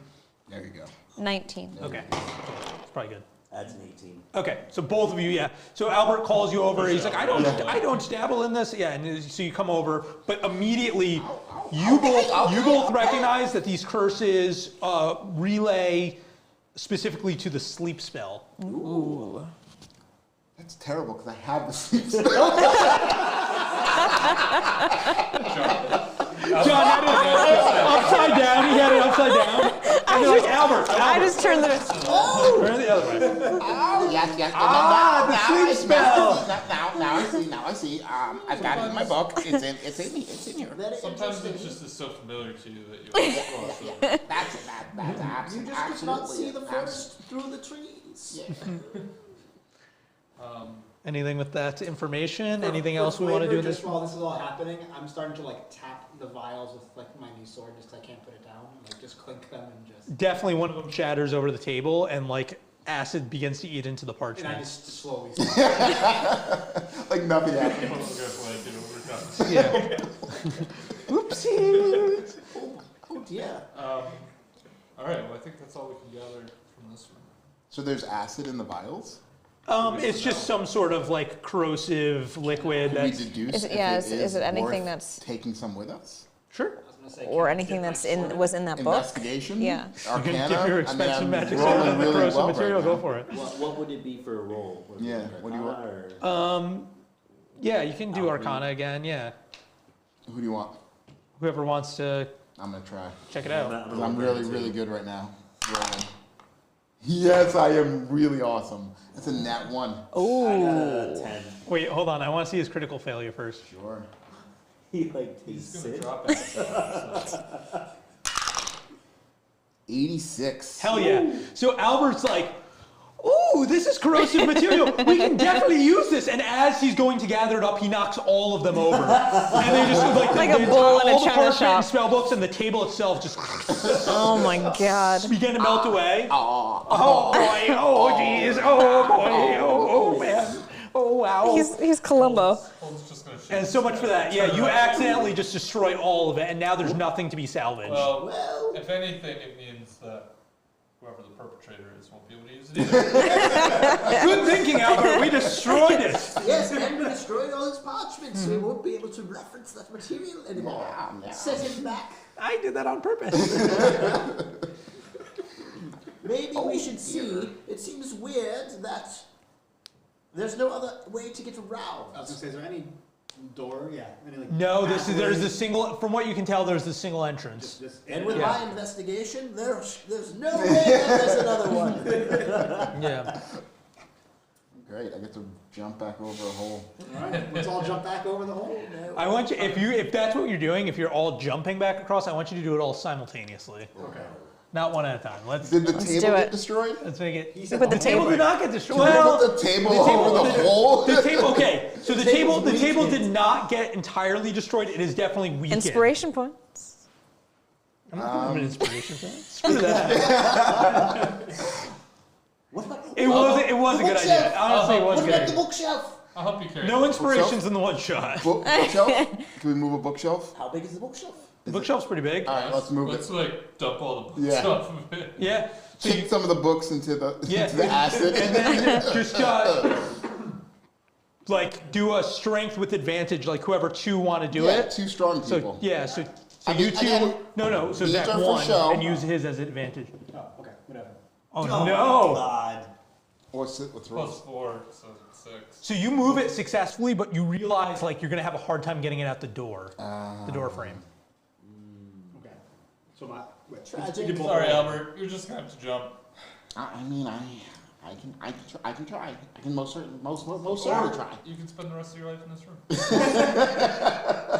There you go. 19. okay, it's probably good. Adds an 18. Okay, so both of you, yeah. So Albert calls you over. He's like, I don't dabble in this. Yeah, and so you come over, but immediately you both recognize that these curses relay specifically to the sleep spell. Ooh. That's terrible because I have the sleep spell. John had it upside down. He had it upside down. And you're like, Albert. I just turned the. Turn the other way. Oh, yes. The sleep spell. Now I see. I've got it in my book. It's in here. Very Sometimes interesting. it's just so familiar to you that you. That's You just could not see the forest through the trees. Anything with that information? For- Anything for else we want to do flavor, in this? Just while this is all happening, I'm starting to like tap the vials with like my new sword just 'cause I can't put it down. Like just clink them and just. Definitely one of them shatters over the table, and like acid begins to eat into the And I parchment. just slowly. like nothing happened. Yeah. Oopsie. Oh dear. All right. Well, I think that's all we can gather from this one. So there's acid in the vials. It's just some sort of like corrosive liquid. Can we That's deduce Is it- if yeah, it is it anything worth that's- taking some with us? sure. I was gonna say, Or can I anything get my that's sword? was in that book. Investigation. Yeah. Arcana. Give your I expensive mean, magic I'm sword rolling and the really corrosive well material. right Go now. for it. What would it be for a roll? Would it be Yeah, like what do you Arcana want? or- Yeah, you can do Arcana again. Yeah. Who do you want? Whoever wants to I'm gonna try. check it I'm out. not- Because gonna I'm look really, at it, really too. good right now. Rolling. Yes, I am really awesome. That's a nat 1. I got a 10. Wait, hold on. I want to see his critical failure first. Sure. He like He's tastes gonna it. drop it. 86. Hell yeah. So Albert's like, ooh, this is corrosive material. We can definitely use this. And as he's going to gather it up, he knocks all of them over. And they just Like a bull in a all the china parchment shop. and spell books and the table itself just Oh my god. begin to melt away. Oh, Oh boy, oh jeez, oh boy, oh man, oh wow. He's Columbo. Holden's just gonna shoot. And so much for that. Yeah, you accidentally just destroy all of it, and now there's nothing to be salvaged. Well, if anything, it means that whoever the perpetrator is won't be able to use it either. Good thinking, Albert. We destroyed it. Yes, and we destroyed all his parchments, so we won't be able to reference that material anymore. Set him back. I did that on purpose. Maybe we should see. It seems weird that there's no other way to get I was around. gonna say, is there any door? Yeah. Any, like, No, there's pathway? the single. From what you can tell, there's the single entrance. Just And with Yeah. my investigation, there's no way that there's another one. Yeah. Great, I get to jump back over a hole. All right, let's all jump back over the hole. I want you, if that's what you're doing, if you're all jumping back across, I want you to do it all simultaneously, Okay. not one at a time. Let's Did the Let's table do get it. destroyed? make it. He said Put the The table did not get destroyed. Did you Well, put the table over the hole? the table. Okay, so the table weakened. did not get entirely destroyed. It is definitely weakened. Inspiration points. I'm not giving him an inspiration point. Screw that. It was a good idea. Honestly, it was a What good about the idea. bookshelf? I'll help you carry No it. inspirations in the one shot. Bookshelf? Can we move a bookshelf? How big is the bookshelf? The bookshelf's pretty big. All right, let's move Let's it. like dump all the books Yeah. off of it. Yeah. So Kick some of the books into the Yeah. into the acid. and then just like do a strength with advantage, like whoever two want to do yeah, it. two strong people. So yeah, so I you mean, two. again, No. So these Zach are for one show. and use his as advantage. Oh, okay, whatever. Oh, Oh no! God. What's Plus rolls? 4, so it's 6. So you move it successfully, but you realize like you're gonna have a hard time getting it out the door, the door frame. Okay. So my wait, Tragic. we did both Sorry, roll. Albert. You're just gonna have to jump. I mean, I can try. I can most certainly try. You can spend the rest of your life in this room.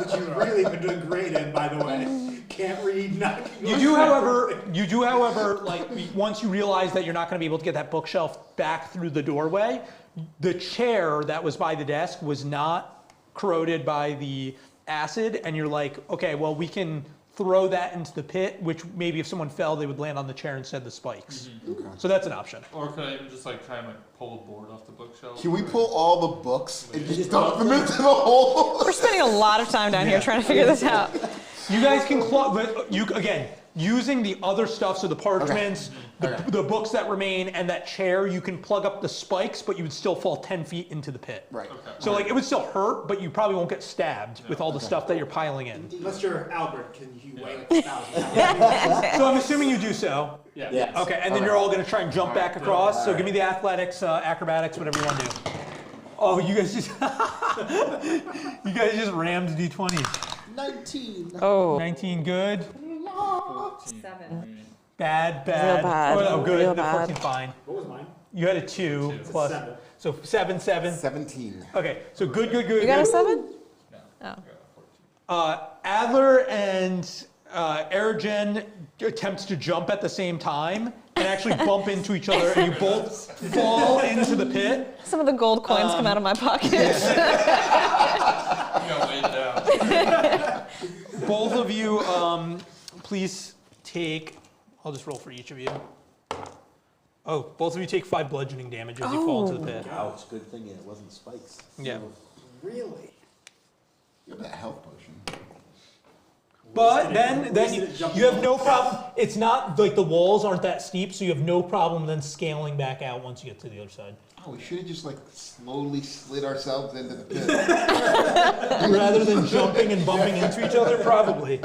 Which you've really been doing great in, by the way. Can't read, not. You do, however, like once you realize that you're not going to be able to get that bookshelf back through the doorway, the chair that was by the desk was not corroded by the acid, and you're like, okay, well, we can throw that into the pit, which maybe if someone fell, they would land on the chair instead of the spikes. Okay. So that's an option. Or could I even just like try and like pull a board off the bookshelf? Can we pull all the books and just dump them into the hole? We're spending a lot of time down here trying to figure this out. You guys can but you again using the other stuff, so the parchments, the books that remain, and that chair. You can plug up the spikes, but you would still fall 10 feet into the pit. Right. Okay. So like it would still hurt, but you probably won't get stabbed with all the stuff that you're piling in. Unless you're Albert, can you weigh like 1,000 pounds? So I'm assuming you do so. Yeah. Yes. Okay, and then you're all going to try and jump back across. So give me the athletics, acrobatics, whatever you want to do. Oh, you guys just you guys just rammed d20. 19. Oh. 19 good, 14. 7. bad. bad, Oh no, good. real No, bad. 14 fine. What was mine? You had a 2 Two. plus. 7. So 7. 17. Okay, so good. You got a 7? No. Oh. I got a 14. Adler and Erigen attempts to jump at the same time and actually bump into each other, and you both fall into the pit. Some of the gold coins come out of my pockets. You got weighed down. Both of you, please take. I'll just roll for each of you. Oh, both of you take 5 bludgeoning damage as you fall into the pit. Ouch, good thing it wasn't spikes. Yeah. Really? You have that health potion. But then you have no problem. It's not like the walls aren't that steep, so you have no problem then scaling back out once you get to the other side. Oh, we should have just like slowly slid ourselves into the pit. Rather than jumping and bumping into each other, probably.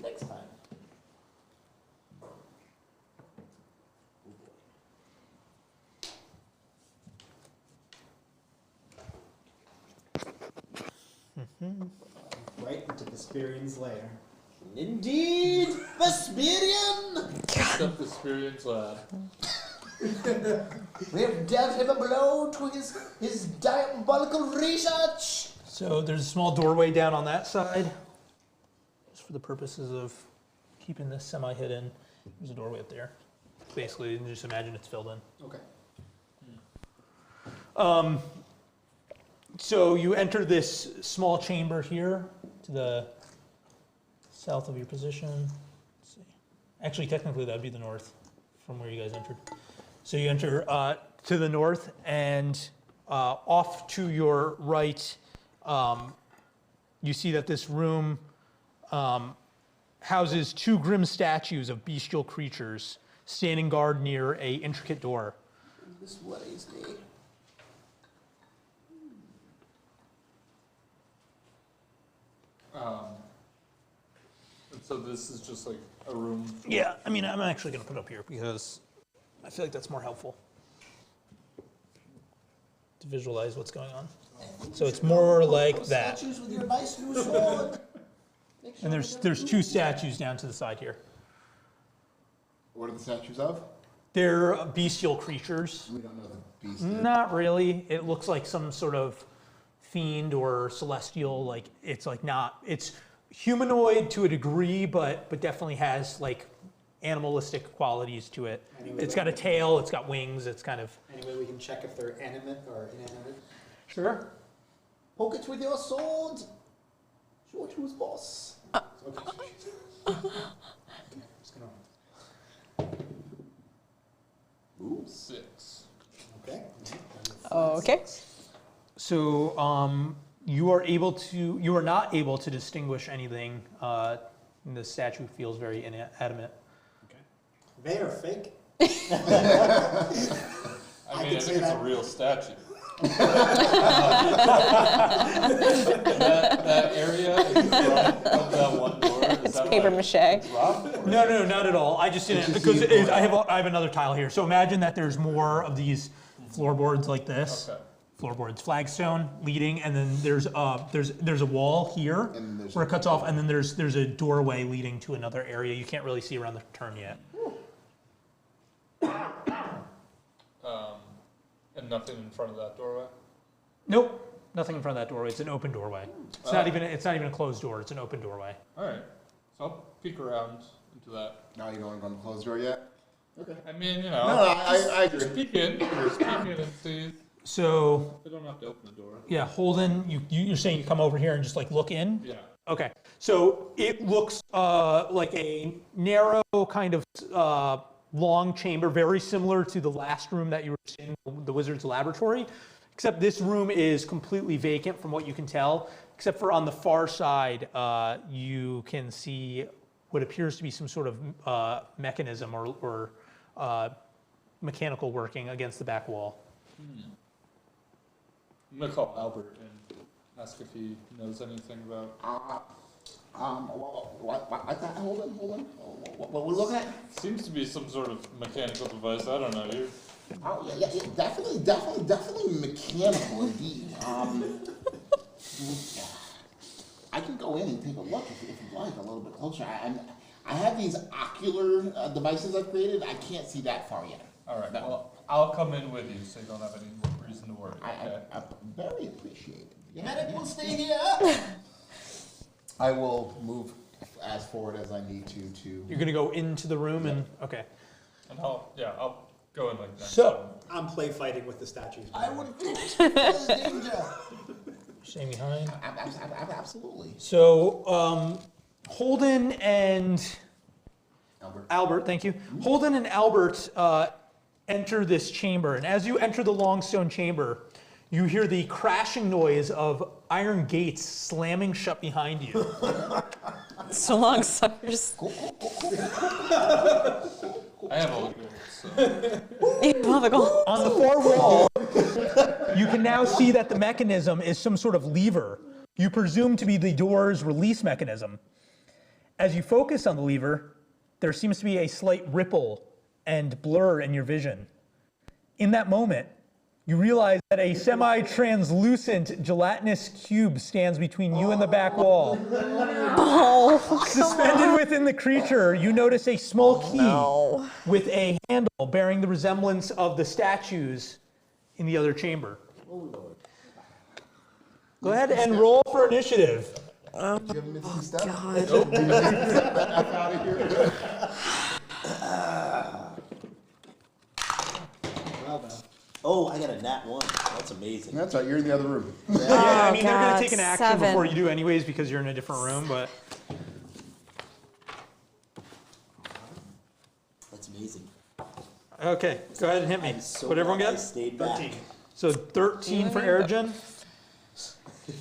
Next time. Right into Vesperian's lair. Indeed, Vesperian! Except the Spirian's lab. We have dealt him a blow to his diabolical research. So there's a small doorway down on that side, just for the purposes of keeping this semi-hidden. There's a doorway up there. Basically, and just imagine it's filled in. Okay. So you enter this small chamber here to the south of your position. Let's see. Actually, technically, that would be the north from where you guys entered. So you enter to the north, and off to your right, you see that this room houses 2 grim statues of bestial creatures standing guard near a intricate door. This worries me. And so this is just like a room. Yeah, I mean, I'm actually going to put it up here because I feel like that's more helpful to visualize what's going on. So it's more like that. Statues with your nice new sword. And there's two statues down to the side here. What are the statues of? They're bestial creatures. We don't know the beast. Not really. It looks like some sort of fiend or celestial. Like it's like not. It's humanoid to a degree, but definitely has like animalistic qualities to it. Anyway, It's got a tail. It's got wings. It's kind of. Anyway, we can check if they're animate or inanimate. Sure. Poke it with your sword. Show it who's boss. Okay. Just gonna. Ooh. 6. Okay. Okay. So you are not able to distinguish anything. The statue feels very inanimate. Okay. They are fake. I I mean, could I say think it's a that. real statue. that area in front of that one door, is that Paper like mache. rock? No, not at all. I just didn't because I have another tile here. So imagine that there's more of these floorboards like this. Okay. Floorboards, flagstone leading, and then there's a wall here And there's where it cuts off, and then there's a doorway leading to another area. You can't really see around the turn yet. And nothing in front of that doorway? Nope, nothing in front of that doorway. It's an open doorway. It's not even a closed door. It's an open doorway. Alright. So I'll peek around into that. Now you don't want to go in the closed door yet? I mean, you No, know. I agree. Just peek in. Just peek in and see. So I don't have to open the door. yeah, Holden, you're saying you come over here and just like look in. Yeah. Okay, so it looks like a narrow kind of long chamber, very similar to the last room that you were in, the wizard's laboratory, except this room is completely vacant from what you can tell, except for on the far side, you can see what appears to be some sort of mechanism or mechanical working against the back wall. I'm gonna call Albert and ask if he knows anything about. What's that? Hold on. What we're looking at? Seems to be some sort of mechanical device. I don't know. You're Oh, yeah, definitely mechanical indeed. I can go in and take a look if you'd like a little bit closer. I have these ocular devices I've created. I can't see that far yet. all right. Well, I'll come in with you, so you don't have any reason to worry. Okay. I very appreciate it. Yeah, Medic yeah. will stay here. I will move as forward as I need to. You're gonna go into the room and, okay. And I'll go in like next So- time. I'm play fighting with the statues. I would think there's danger. Staying behind. Absolutely. So, Holden and Albert. thank you. Holden and Albert enter this chamber, and as you enter the long stone chamber, you hear the crashing noise of iron gates slamming shut behind you. So long, suckers. I have all the gold, so. Well, the goal. On the far wall, you can now see that the mechanism is some sort of lever. You presume to be the door's release mechanism. As you focus on the lever, there seems to be a slight ripple and blur in your vision. In that moment, you realize that a semi-translucent gelatinous cube stands between you and the back wall. Suspended within the creature, you notice a small key with a handle bearing the resemblance of the statues in the other chamber. Go ahead and roll for initiative. Do you have a missing step? God. Nope. Get the F out of here. Well done. Oh, I got a nat 1. That's amazing. That's right. You're in the other room. Yeah, I mean, they're God, going to take an action 7. before you do anyways because you're in a different room, but That's amazing. okay, go ahead and hit me. I'm so What everyone glad I get? stayed back. 13. So 13 for Ergen.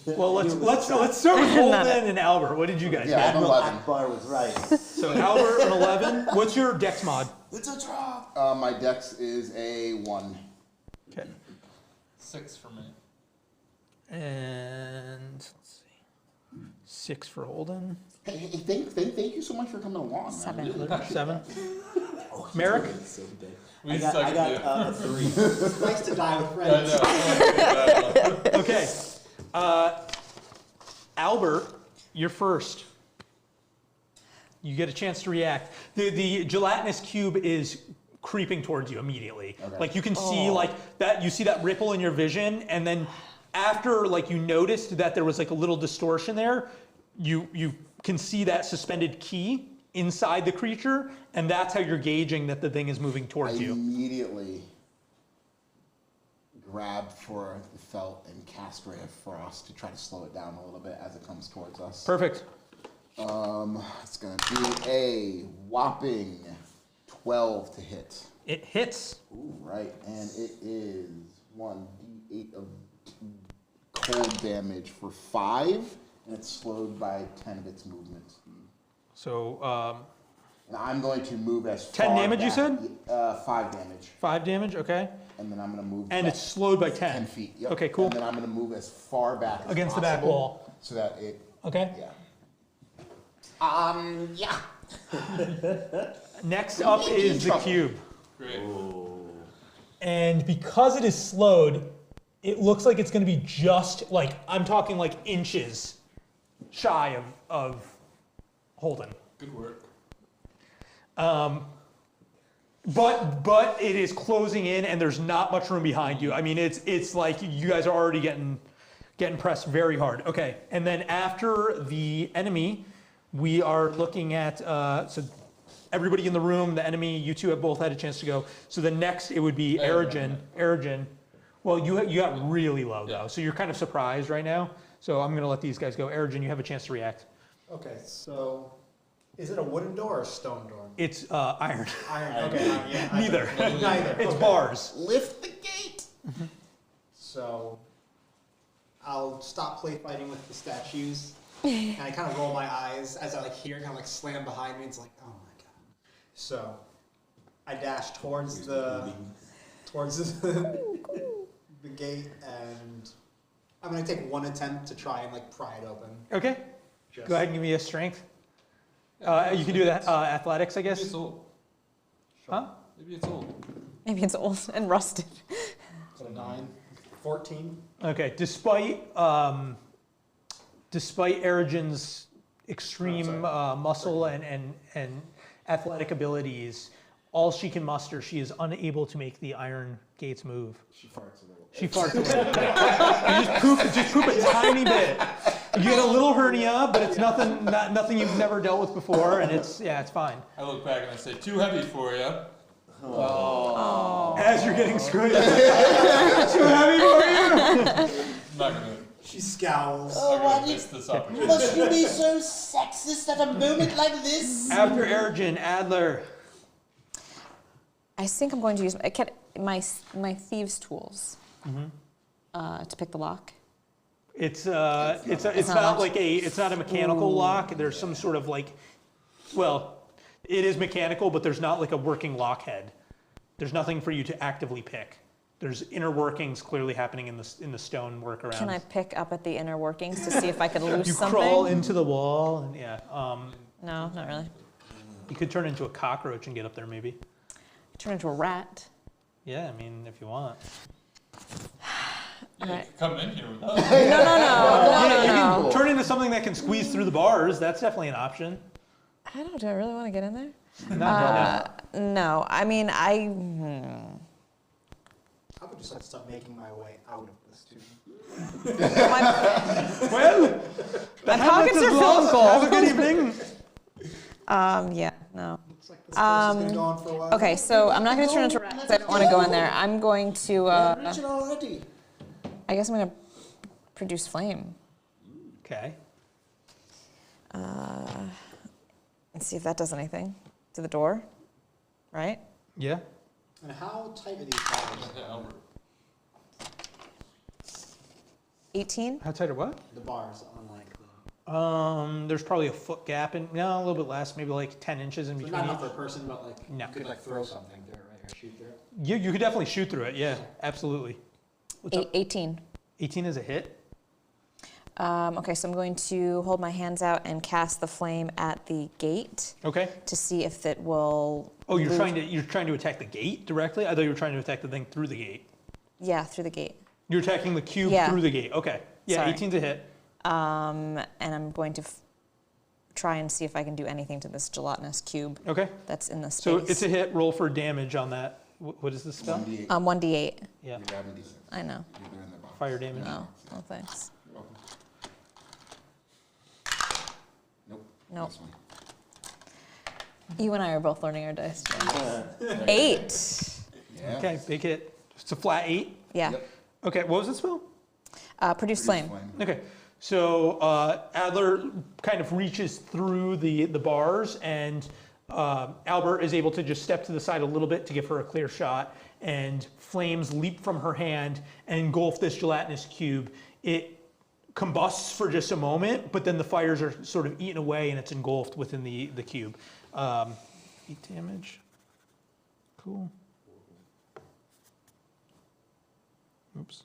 Well, let's start with Holden and Albert. What did you guys Yeah. get? Admiral 11. Akbar was right. So Albert an 11. What's your dex mod? It's a drop. My dex is a 1. Okay. 6 for me. And let's see. 6 for Holden. Hey, thank you so much for coming along. Man. 7. Really appreciate it. 7. Oh, Merrick? so big. We I got suck at a 3. It's nice to die with Yeah, I friends. know. Okay. Albert, you're first. You get a chance to react. The gelatinous cube is creeping towards you immediately. Okay. Like you can see like that. You see that ripple in your vision, and then after like you noticed that there was like a little distortion there, you can see that suspended key inside the creature, and that's how you're gauging that the thing is moving I towards you. immediately grab for the felt and cast Ray of Frost to try to slow it down a little bit as it comes towards us. Perfect. It's gonna be a whopping 12 to hit. It hits. Ooh, right, and it is 1d8 of cold damage for 5, and it's slowed by 10 of its movement speed. So And I'm going to move as 10 far damage, you back- said? 5 damage, 5 damage. Okay. and then I'm gonna move. And back it's slowed by 10. 10 feet. Yep. Okay, cool. And then I'm gonna move as far back as Against the back possible wall. so that it. Okay. Yeah. Yeah. Next up is the cube. Great. And because it is slowed, it looks like it's going to be just like, I'm talking like inches shy of Holden. Good work. But it is closing in, and there's not much room behind you. I mean, it's like you guys are already getting pressed very hard. Okay, and then after the enemy, we are looking at so everybody in the room, the enemy. You two have both had a chance to go. So the next it would be Erigin. Erigin. Well, you got really low though, so you're kind of surprised right now. So I'm gonna let these guys go. Erigin, you have a chance to react. Okay, so is it a wooden door or a stone door? It's iron. Iron. Okay, yeah. Neither. Neither. It's okay. bars. Lift the gate. So I'll stop play fighting with the statues, and I kind of roll my eyes as I like hear kind of like slam behind me. It's like, oh my god. So I dash towards the gate, and I'm gonna take one attempt to try and like pry it open. Okay. Just- Go ahead and give me a strength. You can do that. Athletics, I Maybe guess. it's old. Huh? Maybe it's old. Maybe it's old and rusted. So 9, 14. Okay. Despite Erigin's extreme muscle and athletic abilities, all she can muster, she is unable to make the iron gates move. She farts a little. She farts a little. You just poop a tiny bit. You get a little hernia, but it's nothing you've never dealt with before, and it's fine. I look back and I say, too heavy for you. As you're getting screwed. Too heavy for you. I'm not gonna. She scowls. I'm gonna miss this opportunity. Must you be so sexist at a moment like this? After Erigin, Adler. I think I'm going to use my thieves' tools to pick the lock. It's not not much. it's not a mechanical lock. There's some sort of like, well, it is mechanical, but there's not like a working lock head. There's nothing for you to actively pick. There's inner workings clearly happening in the stone workaround. Can I pick up at the inner workings to see if I could loose You something? crawl into the wall, and No, not really. you could turn into a cockroach and get up there maybe. Turn into a rat. Yeah, I mean if you want. Yeah, Alright. come in here with us. Yeah, you can turn into something that can squeeze through the bars. That's definitely an option. I don't know. Do I really want to get in there? No. No. I mean, I would just like to start making my way out of this too. Well, my pockets are filled with have a gold. good evening. Yeah, no. Looks like this person's been going for a while. Okay, so I'm not going to turn into a rat because I don't want to go in there. I'm going to, Richard already. I guess I'm going to produce flame. Okay. And see if that does anything to the door, right? Yeah. And how tight are these bars? Yeah, Albert. 18? How tight or what? The bars on like the. There's probably a foot gap in, no, a little bit less, maybe like 10 inches in So between not enough each. for a person, but like No. you could like throw something through it, right? Or shoot through it. You could definitely shoot through it, yeah, absolutely. What's up? 18. 18 is a hit. Okay, so I'm going to hold my hands out and cast the flame at the gate Okay. to see if it will. Oh, you're move- trying to attack the gate directly? I thought you were trying to attack the thing through the gate. Yeah, through the gate. You're attacking the cube Yeah. through the gate. Okay. Yeah, Sorry. 18's a hit. And I'm going to try and see if I can do anything to this gelatinous cube Okay. that's in the space. So it's a hit. Roll for damage on that. What is this spell? 1d8. 1d8. Yeah. You grab a d6. I know. They're in the box. Fire damage. No, no thanks. You're welcome. Nope. Nope. This one. You and I are both learning our dice. James. 8. Yeah. Okay, big hit. It's a flat 8. Yeah. Yep. Okay, what was the spell? Produce flame. Okay, so Adler kind of reaches through the bars, and Albert is able to just step to the side a little bit to give her a clear shot, and flames leap from her hand and engulf this gelatinous cube. It combusts for just a moment, but then the fires are sort of eaten away and it's engulfed within the cube. 8 damage. Cool. Oops.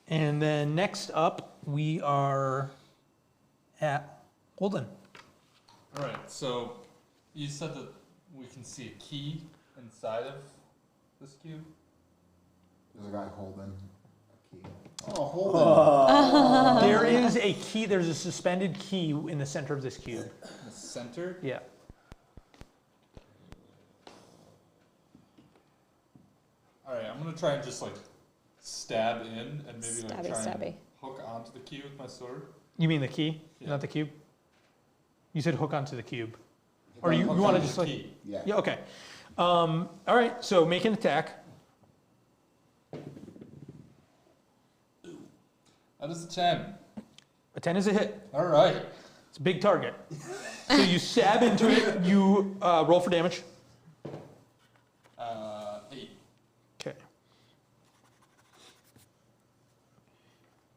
And then next up, we are at Holden. All right, so you said that we can see a key inside of this cube. There's a guy holding a key. Oh, Holden. There is a key, there's a suspended key in the center of this cube. In the center. Yeah. All right, I'm gonna try and just like stab in and maybe like Stabby, try stabby. and hook onto the key with my sword. You mean the key, Yeah. not the cube? You said hook onto the cube. Or Hook you want onto to the just like, key. Yeah. yeah, okay. All right, so make an attack. That is a 10. A 10 is a hit. All right. It's a big target. So you stab into it, you roll for damage. 8. Okay.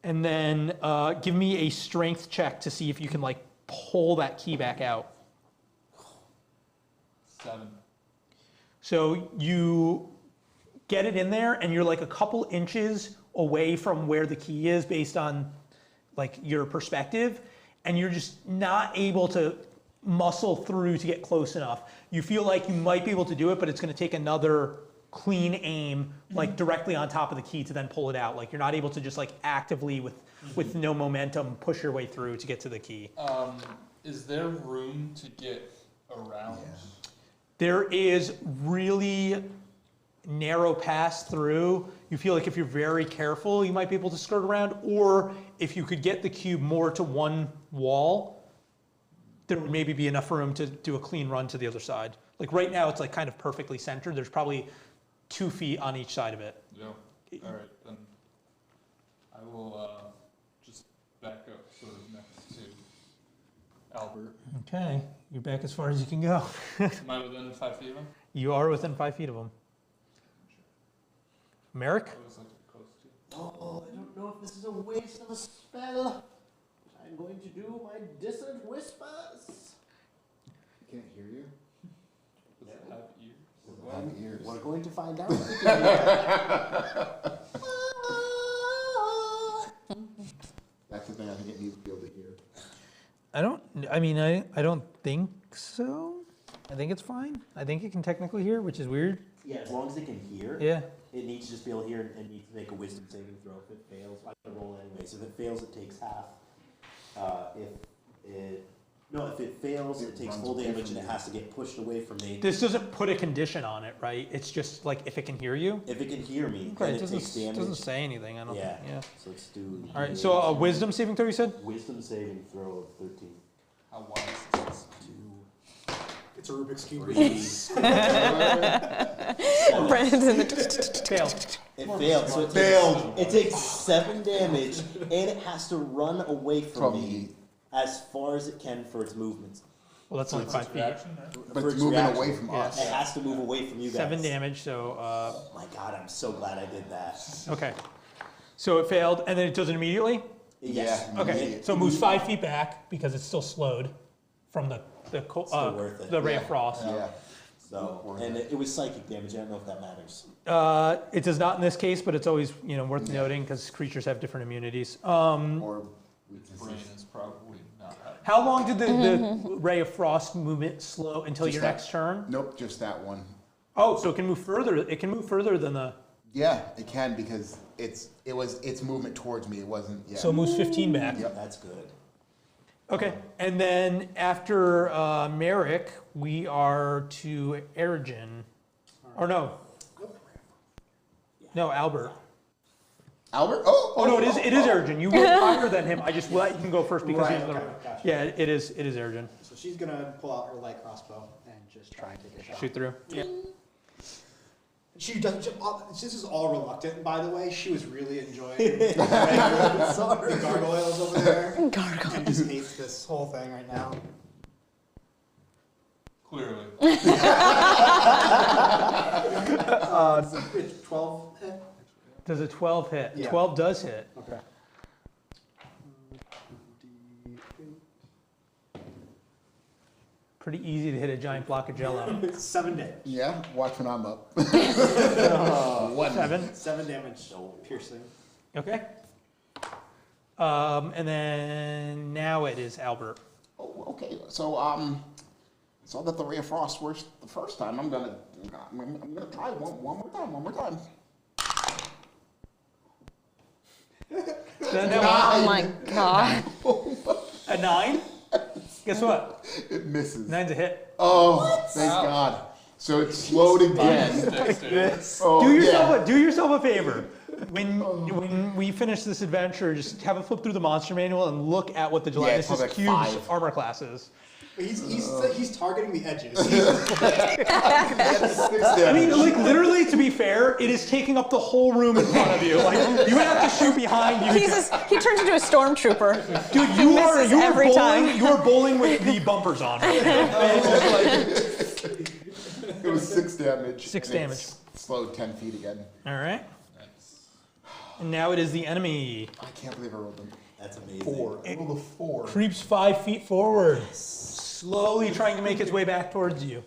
And then give me a strength check to see if you can like pull that key back out. 7. So you get it in there and you're like a couple inches away from where the key is based on like your perspective, and you're just not able to muscle through to get close enough. You feel like you might be able to do it, but it's going to take another clean aim like directly on top of the key to then pull it out. Like you're not able to just like actively with no momentum push your way through to get to the key. Is there room to get around? There is really narrow pass through. You feel like if you're very careful, you might be able to skirt around, or if you could get the cube more to one wall, there would maybe be enough room to do a clean run to the other side. Like right now, it's like kind of perfectly centered. There's probably 2 feet on each side of it. Yeah. All right, then I will just back up sort of next to Albert. Okay, you're back as far as you can go. Am I within 5 feet of him? You are within 5 feet of him. Merrick? I was like close to. Oh, I don't know if this is a waste of a spell. I'm going to do my dissonant whispers. Can't hear you. Does it have ears? Have ears. We're going to find out. That's the thing. I think it needs to be able to hear. I don't think so. I think it's fine. I think it can technically hear, which is weird. Yeah, as long as it can hear, Yeah. it needs to just be able to hear and needs to make a wisdom saving throw. If it fails, I'm gonna roll anyways. If it fails, it takes half. If it fails, it takes runs full away damage from and it you. has to get pushed away from me. This doesn't put a condition on it, right? It's just like if it can hear you. If it can hear me, Okay, then it it takes damage. doesn't say anything. I don't Yeah. think. Yeah. So let's do. All right. So a wisdom saving throw, you said? Wisdom saving throw of 13. How wide is this? 2, It's a Rubik's Cube. 3. Brandon. Failed. It failed. So it takes 7 damage, and it has to run away from me as far as it can for its movements. Well, that's only 5 feet. Reaction, right? But For it's its moving reaction. away from us. It has to move away from you guys. 7 damage. So Oh my god, I'm so glad I did that. okay. So it failed, and then it does it immediately. Yes. Yeah. Okay. So it moves 5 feet back because it's still slowed from the Still worth it. the ray of Yeah. frost. Yeah. So, and it was psychic damage. I don't know if that matters. It does not in this case, but it's always worth noting because creatures have different immunities. Or Brain is probably not having. How long did the ray of frost movement slow until Just your that. next turn? nope, just that one. Oh, so it can move further. It can move further than the. Yeah, it can because its movement towards me. It wasn't. Yeah. So it moves 15 back. Yep. That's good. Okay, and then after Merrick, we are to Ergen. Or no. No, Albert. Albert. Oh no, it is Ergen. You were higher than him. I just let you can go first because Right, he's the. okay, gotcha. Yeah, it is Ergen. So she's gonna pull out her light crossbow and just try and take a shot. Shoot through. Yeah. She doesn't. This is all reluctant, by the way. She was really enjoying Sorry. the gargoyles over there, Gargoyle. and just hates this whole thing right now. Clearly. It's 12 hit. Does a 12 hit? Yeah. 12 does hit. Okay. Pretty easy to hit a giant block of jello. 7 damage. Yeah. Watch when I'm up. 7. 7 damage piercing. Okay. And then now it is Albert. Oh, okay. So saw that the ray of frost worked the first time. I'm gonna try one more time. Then Oh my god. a 9. Guess what? It misses. 9's a hit. Oh, thank God. So it slowed again. Dexterity. Oh, Do yourself a favor. When we finish this adventure, just have a flip through the monster manual and look at what the it's Gelatinous like Cube's 5. armor class is. He's targeting the edges. I mean, like literally, to be fair, it is taking up the whole room in front of you. Like you would have to shoot behind you. He turns into a stormtrooper. Dude, you are misses every bowling. time. You are bowling with the bumpers on. Right now. It's just It was 6 damage. 6 and damage. it's slowed 10 feet again. like, all right. Nice. And now it is the enemy. I can't believe I rolled them. That's amazing. 4. I rolled a 4. Creeps 5 feet forward, slowly trying to make its way back towards you.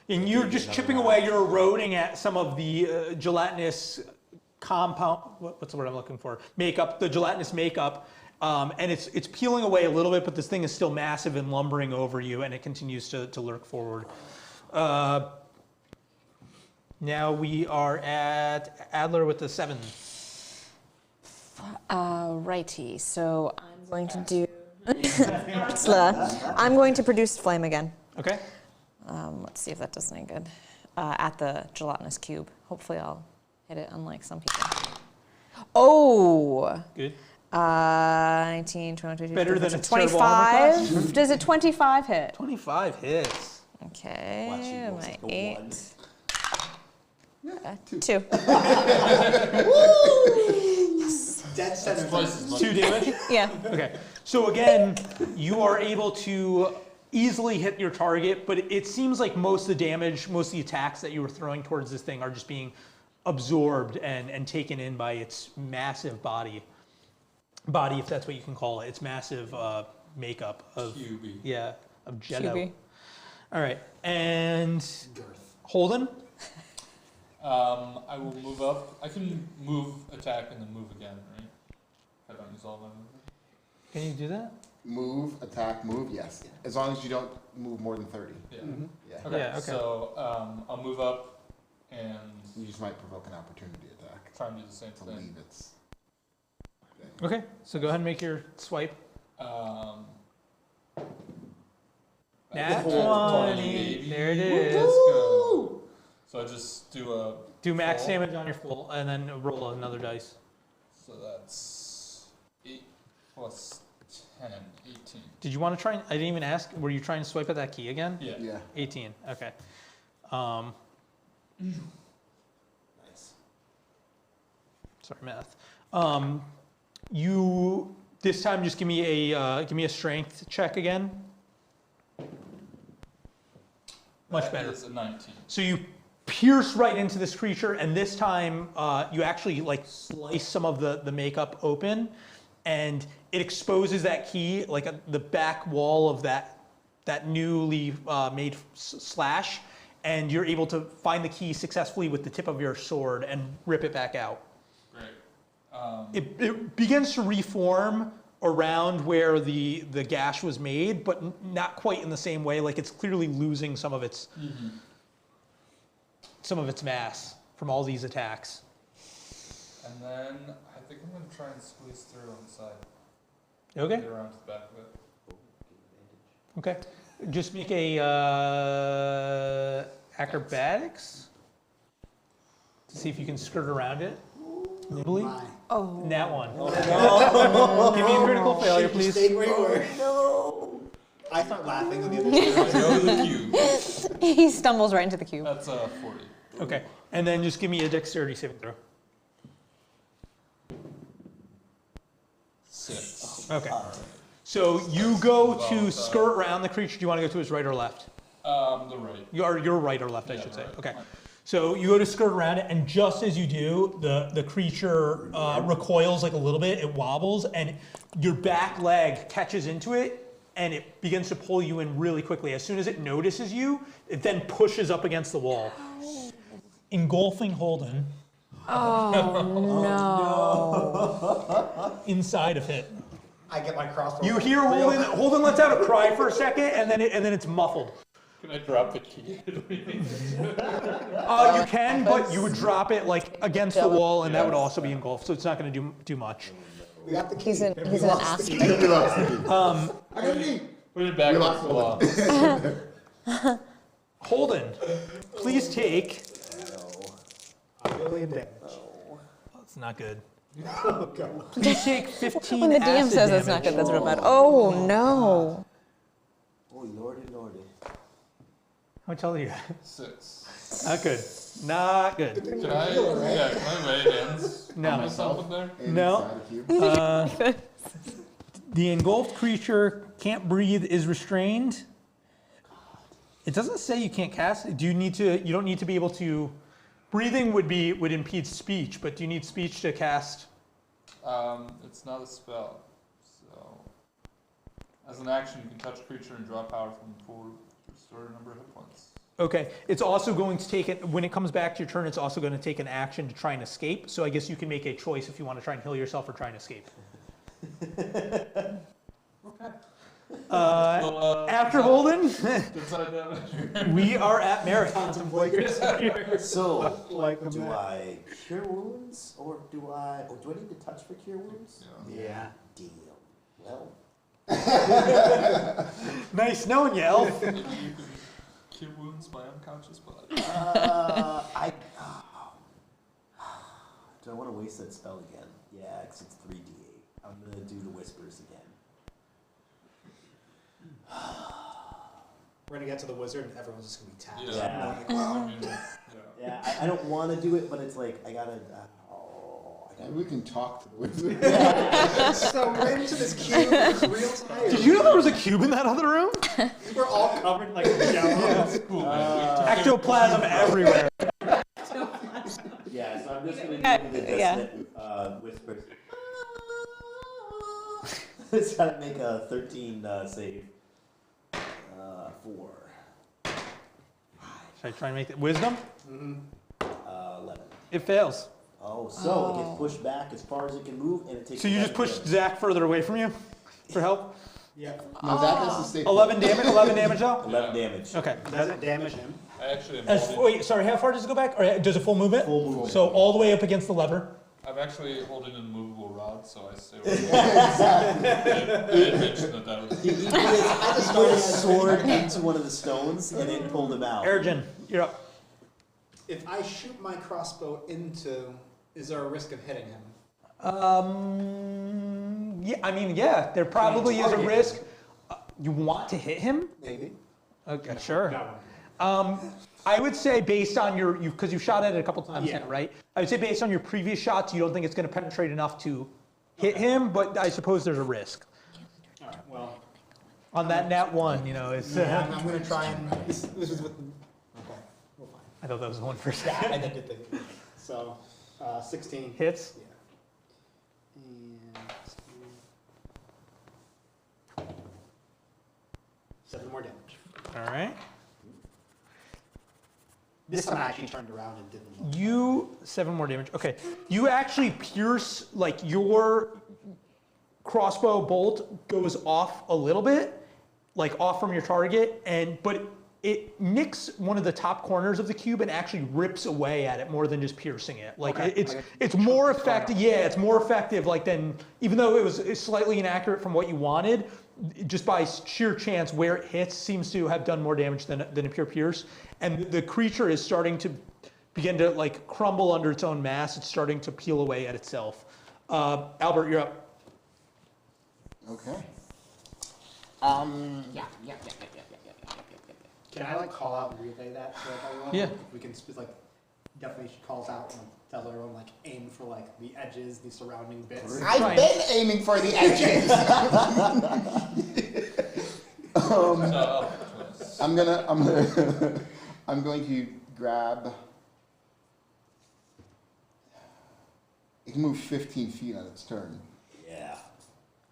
And you're just chipping away. You're eroding at some of the gelatinous compound. What's the word I'm looking for? Makeup. The gelatinous makeup. And it's peeling away a little bit, but this thing is still massive and lumbering over you, and it continues to lurk forward. Now we are at Adler with the 7. Righty. So I'm going to do. I'm going to produce flame again. Okay. Let's see if that does any good. At the gelatinous cube. Hopefully I'll hit it, unlike some people. Oh! Good. 19, 20, Better than its terrible armor 25. Does a 25 hit? 25 hits. Okay, Watch you roll my like a 8. 1. 2. Dead center. Twice as much. 2 damage. Yeah. Okay. So again, you are able to easily hit your target, but it seems like most of the damage, most of the attacks that you were throwing towards this thing are just being absorbed and taken in by its massive body, if that's what you can call it. Its massive makeup of QB. yeah, of Jetto. QB. All right, and Holden. I will move up. I can move, attack, and then move again, right? I don't use all my movement. Can you do that? Move, attack, move, yes. As long as you don't move more than 30. Yeah. Yeah. Okay. Yeah, okay. So I'll move up and You just might provoke an opportunity attack try and do the same to thing. leave its. Okay, so go ahead and make your swipe. Nat 20. There it is. Let's go. So I just do a. Do max full. damage on your full, and then roll another dice. So that's 8 plus 10, 18. Did you want to try? I didn't even ask. Were you trying to swipe at that key again? Yeah. Yeah. 18. Okay. Nice. Sorry, math. You this time just give me a strength check again. Much better. That is a 19. So you pierce right into this creature, and this time you actually like slice some of the makeup open, and it exposes that key, like the back wall of that newly made slash, and you're able to find the key successfully with the tip of your sword and rip it back out. Great. It begins to reform around where the gash was made, but not quite in the same way. Like it's clearly losing some of its mass from all these attacks. And then I think I'm going to try and squeeze through on the side. Okay. Get around to the back of it. Okay. Just make a acrobatics to see if you can skirt around it. Nibbly. Oh. Nat one. Give me a critical failure, please. Stay where you were. No. I start laughing on the other side. Go to the cube. He stumbles right into the cube. That's 40. Okay. And then just give me a dexterity saving throw. 6. Okay. So you go to skirt around the creature. Do you want to go to his right or left? The right. Your right or left, I Yeah, should say. right. Okay. So you go to skirt around it, and just as you do, the creature recoils like a little bit. It wobbles, and your back leg catches into it, and it begins to pull you in really quickly. As soon as it notices you, it then pushes up against the wall, engulfing Holden Oh, inside of it. I get my crossbow. You hear Holden lets out a cry for a second, and then it's muffled. Can I drop the key? You can, but you would drop it like against the wall, and that would also be engulfed. So it's not going to do much. We got the key. he's an ass. We lost the key. I got the key. Put it back We against lost the wall. Holden, please take. A million damage. That's not good. Oh, God. Please take 15 When the DM acid says that's not damage. good, that's real bad. Oh no. Oh, lordy, lordy. How much health are you? 6. Not good. Not good. Can I? Yeah. Can I lay hands on No. myself in there? No. Inside the cube. The engulfed creature can't breathe, is restrained. It doesn't say you can't cast it. Do you need to? You don't need to be able to. Breathing would impede speech, but do you need speech to cast? It's not a spell. So, as an action, you can touch a creature and draw power from the pool to restore a number of hit points. Okay. It's also going to take it when it comes back to your turn. It's also going to take an action to try and escape. So I guess you can make a choice if you want to try and heal yourself or try and escape. Okay. After Holden, Inside damage. we are at Merrick. So, Like do I cure wounds, or do I need to touch for cure wounds? Yeah. Deal. Well, Nice knowing you, Elf. You can cure wounds by unconscious body. do I want to waste that spell again? Yeah, because it's 3d8. I'm gonna do the whispers again. We're gonna get to the wizard and everyone's just gonna be tapped. Yeah. Yeah. I mean, yeah. Yeah, I don't want to do it, but it's like I gotta. Maybe we can talk to the wizard. So we're into this cube real time. Did you know there was a cube in that other room? We're all covered like pajamas. Cool, man. Ectoplasm everywhere. Yeah, so I'm just gonna do the Yeah. dissonant whispers. It's gotta make a 13 save. 4. Should I try and make it wisdom? 11. It fails. Oh, so it gets pushed back as far as it can move, and it takes. So you just 11 push damage. Zach further away from you for help? Yeah. No, that has to stay. 11 damage? 11 damage though? 11 damage. Okay. Does it damage him? I actually am holding, Wait, sorry, how far does it go back? Or does it full movement? Full movement. So all the way up against the lever? I'm actually holding an immovable rod, so I stay where I did mention that was. He put his sword into one of the stones, and it pulled him out. Ergen, you're up. If I shoot my crossbow into, is there a risk of hitting him? Yeah, I mean, yeah, there probably is a Target. risk. You want to hit him? Maybe. Okay, sure. No. I would say based on your, because you shot at it a couple times Yeah. now, right? I would say based on your previous shots, you don't think it's going to penetrate enough to hit him, but I suppose there's a risk. All right. Well, On that nat one, you know, it's. yeah, I'm gonna try and. This is with. Okay. We're fine. I thought that was the one for a Yeah, second. I did think. So, 16. Hits. Yeah. And 7 more damage. All right. This time I actually turned around and did them. You 7 more damage. Okay, you actually pierce like your crossbow bolt goes off a little bit, like off from your target, but it nicks one of the top corners of the cube and actually rips away at it more than just piercing it. Like Okay. it's more effective. Yeah, it's more effective. Like than even though it's slightly inaccurate from what you wanted, just by sheer chance where it hits seems to have done more damage than a pure pierce. And the creature is starting to begin to like crumble under its own mass. It's starting to peel away at itself. Albert, you're up. Okay. Yeah. Can I like call out and relay that to like everyone? Yeah. If we can like definitely she calls out and tell everyone like aim for like the edges, the surrounding bits. I've been aiming for the edges. I'm going to grab. It can move 15 feet on its turn. Yeah.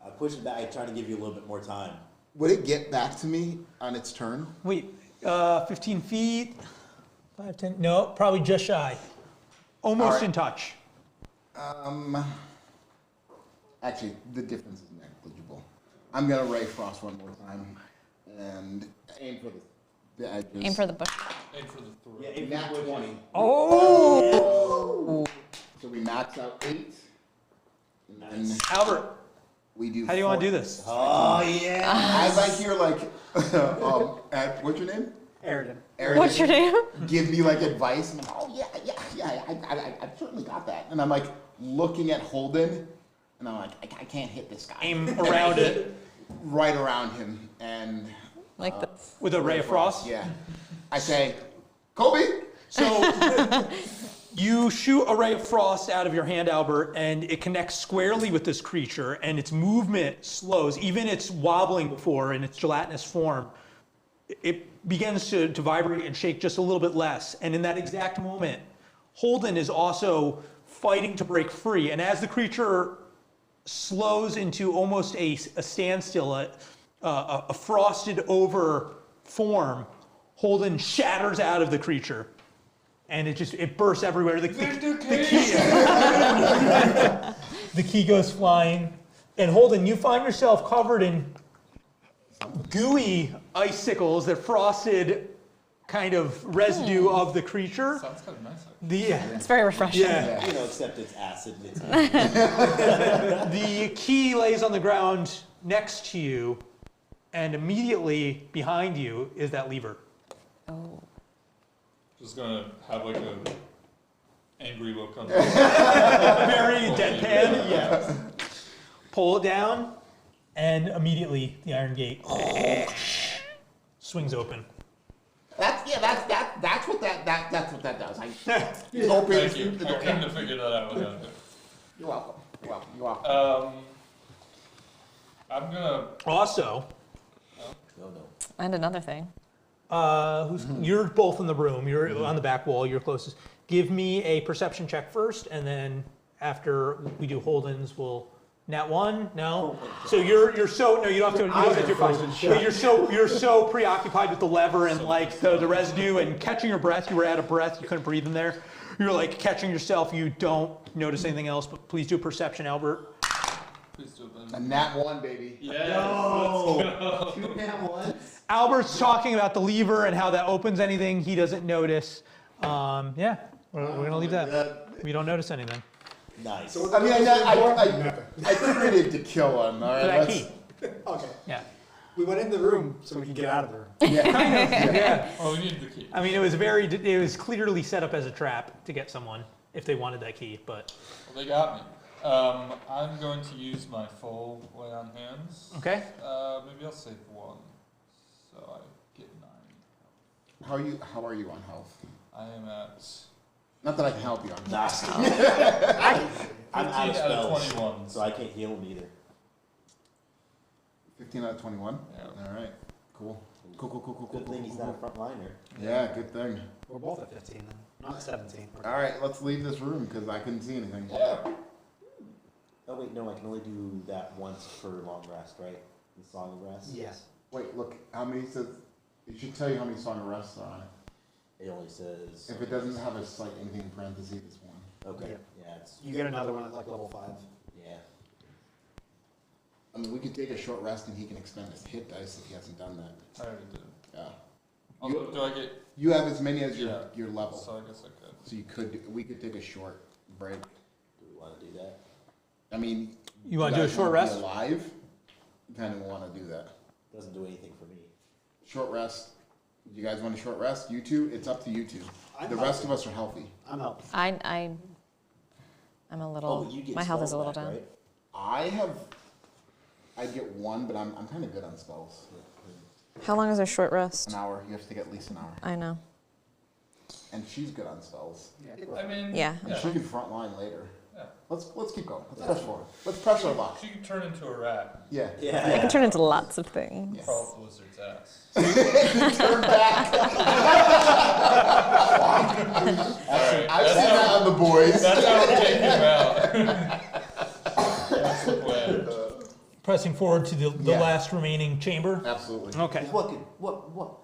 I push it back. I try to give you a little bit more time. Would it get back to me on its turn? Wait, 15 feet, 5, 10, no, probably just shy. Almost All right. in touch. Actually, the difference is negligible. I'm gonna Ray Frost one more time and aim for the edges. Aim for the bush. Aim for the throat. Yeah, if Nat you push 20. it. Oh! So we max out 8. And then Albert, we do. how do you want to do 4. this? Oh, yeah. As I hear like, what's your name? Aridin. Aaron, What's your name? give me like advice. I'm like, oh yeah, I certainly got that. And I'm like looking at Holden, and I'm like, I can't hit this guy. Aim around it Right around him, and Like this. with a ray of frost. yeah, I say, Kobe. So you shoot a ray of frost out of your hand, Albert, and it connects squarely with this creature, and its movement slows. Even its wobbling before in its gelatinous form, it begins to vibrate and shake just a little bit less. And in that exact moment, Holden is also fighting to break free. And as the creature slows into almost a standstill, a frosted over form, Holden shatters out of the creature. And it bursts everywhere. The key goes flying. And Holden, you find yourself covered in gooey icicles, that frosted kind of residue of the creature. Sounds kind of nice. It's very refreshing. Yeah. You know, except it's acid. It's The key lays on the ground next to you, and immediately behind you is that lever. Oh. Just gonna have like a angry look on. Very deadpan. Yeah. Pull it down, and immediately the iron gate swings open. That's what that does. I Thank opens you. the I door. couldn't have figured that out without it. You're welcome. I'm gonna. Also, no. And another thing. you're both in the room. You're on the back wall. You're closest. Give me a perception check first, and then after we do Holden's, we'll nat 1. No. So you're so no. You don't have to. You don't have to but you're so preoccupied with the lever and like the residue and catching your breath. You were out of breath. You couldn't breathe in there. You're like catching yourself. You don't notice anything else. But please do perception, Albert. Please do it A then. nat 1, baby. Yes. No. 2 nat 1s. Albert's talking about the lever and how that opens anything he doesn't notice. Yeah, we're gonna leave that. We don't notice anything. Nice. I mean, I created to kill him. All right, For that let's- key. Okay. Yeah. We went in the room so we can get out of the room. Yeah. Oh, we need the key. I mean, it was clearly set up as a trap to get someone if they wanted that key, but Well, they got me. I'm going to use my full lay on hands. okay. Maybe I'll save 1, so I get 9. How are you on health? I am at Not that I can help you on health. Nice. I'm out 15 of out spells, of 21. so I can't heal him either. 15 out of 21? Yeah. All right. Cool. Cool. Good thing he's not a front liner. Yeah, good thing. We're both at 15 then, not 17. All right, let's leave this room because I couldn't see anything. Yeah. Oh wait, no, I can only do that once per long rest, right? The song of rest. Yes. Wait, look, how many says? It should tell you how many song of rests are on it. It only says. If it doesn't have a like anything in parentheses, it's 1. Okay. Yeah. Yeah. It's. You get another one at like level 5. Yeah. I mean, we could take a short rest and he can expend his hit dice if he hasn't done that. I already did. Yeah. Do I get? You have as many as Yeah. your level. So I guess I could. So we could take a short break. Do we want to do that? I mean, You want to do a guys short wanna be rest? Alive? You kind of want to do that. Doesn't do anything for me. Short rest. You guys want a short rest? You two? It's up to you two. The rest of us are healthy. I'm healthy. I'm a little. You get My health is a spell little back, down. right? I get 1, but I'm kind of good on spells. How long is our short An rest? hour. You have to take at least an hour. I know. And she's good on spells. I mean. Yeah. And she can front line later. Yeah. Let's keep going. Let's press forward. Let's press our luck. She can turn into a rat. Yeah. I can turn into lots of things. Yes. Crawl up the wizard's ass. Turn back. Alright. I've seen that on the boys. That's how we're taking him out. That's the plan. Pressing forward to the Yeah. last remaining chamber. Absolutely. Okay. What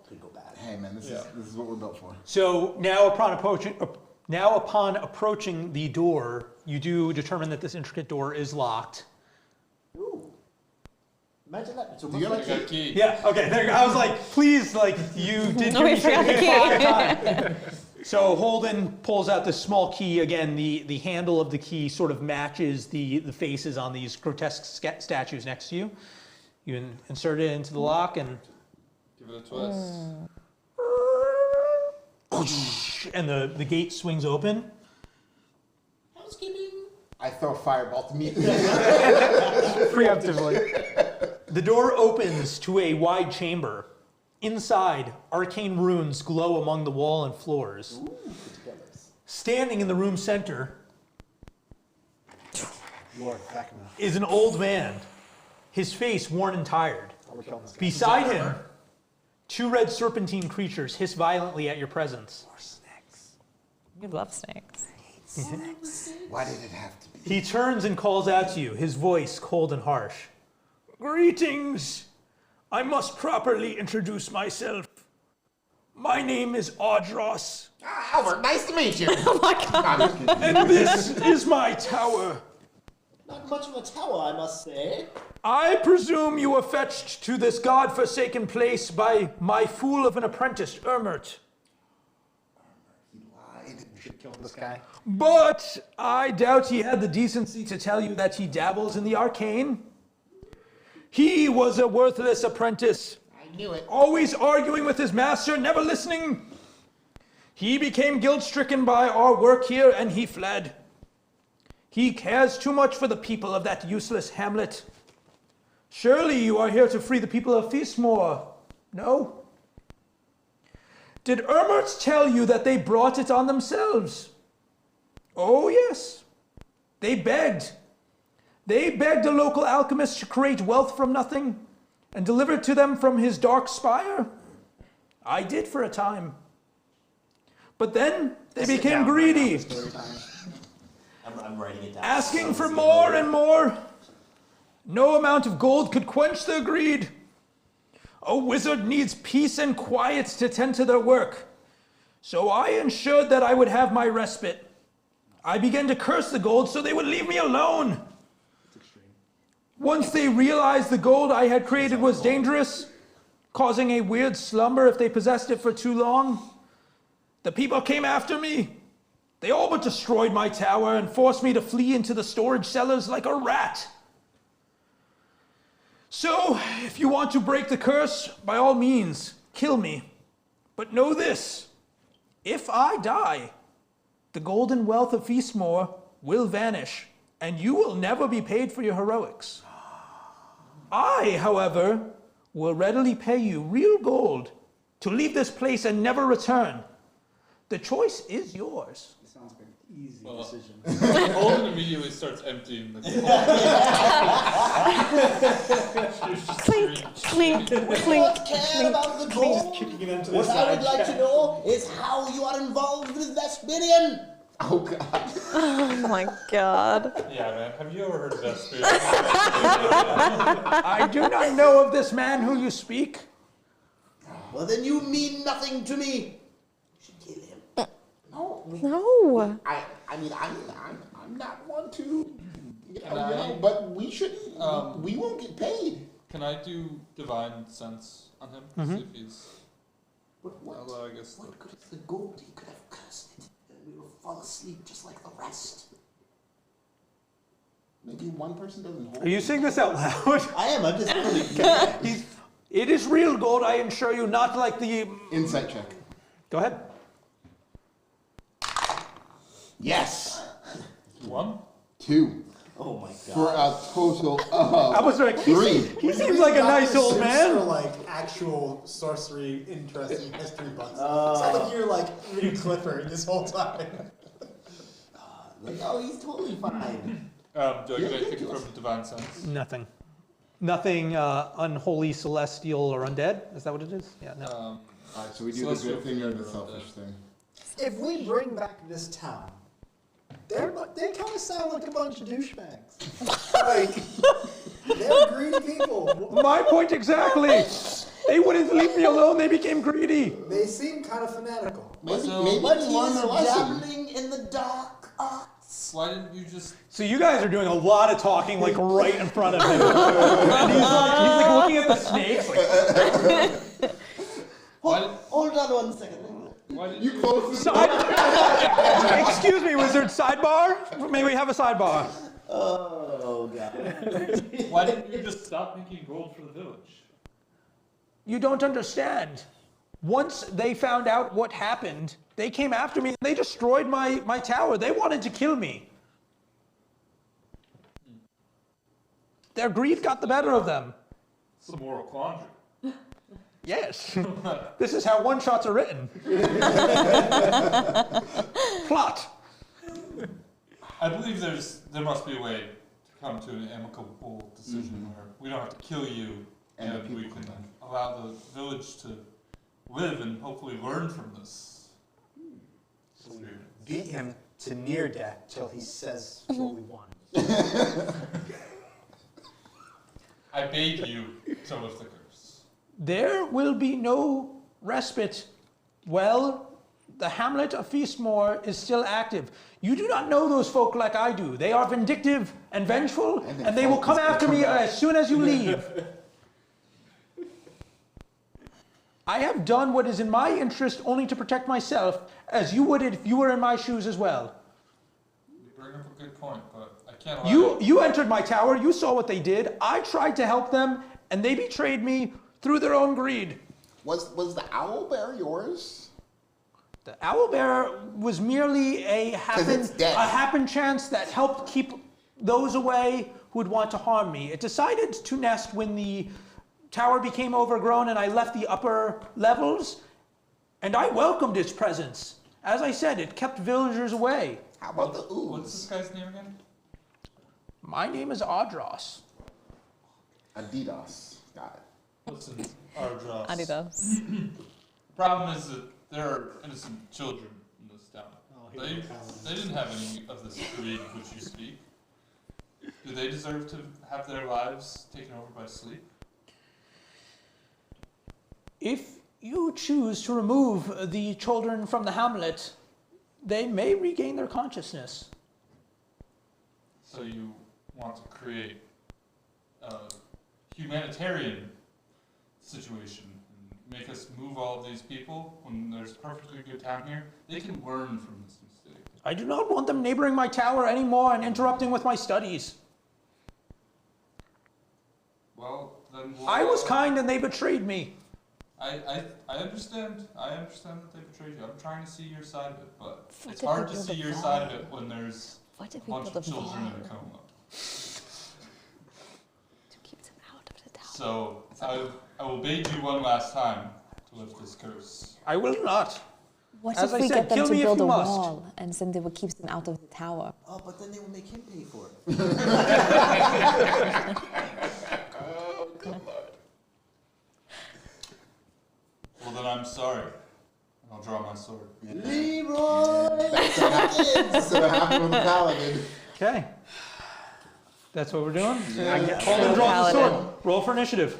could go bad? Hey man, this Yeah. is what we're built for. So now upon approaching the door, you do determine that this intricate door is locked. Ooh. Imagine that. So Do you I have got a key. Yeah. Okay. There. I was like, please, like you did. No, we forgot the key. So Holden pulls out this small key. Again, the handle of the key sort of matches the faces on these grotesque statues next to you. You insert it into the lock and Give it a twist. and the gate swings open. housekeeping. I throw a fireball to meet Preemptively. The door opens to a wide chamber. Inside, arcane runes glow among the wall and floors. Ooh, good together. Standing in the room center Lord, back him up. is an old man, his face worn and tired. Oh, we're killing this guy. Beside him, 2 red serpentine creatures hiss violently at your presence. You love snakes. Why did it have to be? He turns and calls out to you, his voice cold and harsh. Greetings. I must properly introduce myself. My name is Audros, Albert, nice to meet you. Oh my god. I'm just kidding. and this is my tower. Not much of a tower, I must say. I presume you were fetched to this god-forsaken place by my fool of an apprentice, Ermert. He lied. We should kill this guy. But I doubt he had the decency to tell you that he dabbles in the arcane. He was a worthless apprentice, I knew it. always arguing with his master, never listening. He became guilt-stricken by our work here, and he fled. He cares too much for the people of that useless hamlet. Surely you are here to free the people of Feastmore, no? Did Ermert tell you that they brought it on themselves? Oh, yes. They begged. They begged a local alchemist to create wealth from nothing and deliver it to them from his dark spire. I did for a time. But then they Sit became down. greedy, Story time. I'm writing it down. asking for more and more. No amount of gold could quench their greed. A wizard needs peace and quiet to tend to their work. So I ensured that I would have my respite. I began to curse the gold so they would leave me alone. Once they realized the gold I had created was dangerous, causing a weird slumber if they possessed it for too long, the people came after me. They all but destroyed my tower and forced me to flee into the storage cellars like a rat. So, if you want to break the curse, by all means, kill me. But know this, if I die, the golden wealth of Feastmore will vanish, and you will never be paid for your heroics. I, however, will readily pay you real gold to leave this place and never return. The choice is yours. It sounds like an easy Well, decision. Holden immediately starts emptying the gold. Clink, clink, Not clink. care about the gold. Kicking it into What the I would side. like to know is how you are involved with Vesperian. Oh god. Oh my god. Yeah, man. Have you ever heard of that spirit? I do not know of this man who you speak. Well, then you mean nothing to me. You should No. I mean, I'm not one to, but we shouldn't. We won't get paid. Can I do divine sense on him? See if he's. Although I guess. What good is the gold? He could have cursed it, and we will fall asleep just like the rest. Maybe one person doesn't hold. Are you saying this out loud? I am. I'm just really It is real gold, I assure you, not like the... Insight check. Go ahead. Yes. 1. 2. Oh my For god. a total of I was like, 3. he seems like a nice old For man. like actual sorcery, interesting history bucks. It's not like you're like reading Clifford this whole time. Like, oh, he's totally fine. Do I get anything from divine sense? Nothing. Nothing unholy, celestial, or undead? Is that what it is? Yeah, no. Alright, so we do the good thing or the selfish thing. If we bring back this town, they kind of sound like a bunch of douchebags. Like, they're greedy people. My point exactly. They wouldn't leave me alone. They became greedy. They seem kind of fanatical. Maybe, So- maybe But we he learn is a lesson. dabbling in the dark arts. Why didn't you just? So you guys are doing a lot of talking like right in front of him. And he's like looking at the snakes like, Hold on 1 second. Why did You close the excuse me, wizard, sidebar? May we have a sidebar? Oh god. Why didn't you just stop making gold for the village? You don't understand. Once they found out what happened, they came after me and they destroyed my tower. They wanted to kill me. Their greed got the better of them. It's a moral quandary. Yes. This is how one-shots are written. Plot. I believe there must be a way to come to an amicable decision where we don't have to kill you and we can allow the village to live and hopefully learn from this. Beat him to near death till he says what we want. I bade you to lift the curse. There will be no respite. Well, the hamlet of Feastmore is still active. You do not know those folk like I do. They are vindictive and vengeful, and they will come after me as soon as you leave. I have done what is in my interest only to protect myself, as you would if you were in my shoes as well. You bring up a good point, but I can't allow You entered my tower, you saw what they did. I tried to help them, and they betrayed me through their own greed. Was the owl bear yours? The owlbear was merely a it's dead. happen chance that helped keep those away who would want to harm me. It decided to nest when the tower became overgrown and I left the upper levels, and I welcomed its presence. As I said, it kept villagers away. How about the What's this ooze? guy's name again? My name is Audros. Adidas. Got it. Listen, Ardros. Adidas. The problem is that there are innocent children in this town. Oh, They didn't have any of this greed of which you speak. Do they deserve to have their lives taken over by sleep? If you choose to remove the children from the hamlet, they may regain their consciousness. So you want to create a humanitarian situation and make us move all of these people when there's a perfectly good town here? They can learn from this mistake. I do not want them neighboring my tower anymore and interrupting with my studies. Well, then I was kind and they betrayed me. I understand. I understand that they betrayed you. I'm trying to see your side of it, but What it's if hard we to build see a your wall? side of it when there's What a if we bunch build of a wall children in a coma. to keep them out of the tower? So I will beg you one last time to lift this curse. I will not. What As if I we said, get them kill to me if build you a must. wall and then they will keep them out of the tower? Oh, but then they will make him pay for it. Well, then I'm sorry. I'll draw my sword. Leroy! So half of the paladin. Okay. That's what we're doing? Yeah. Holden draws the Paladin. sword. Roll for initiative.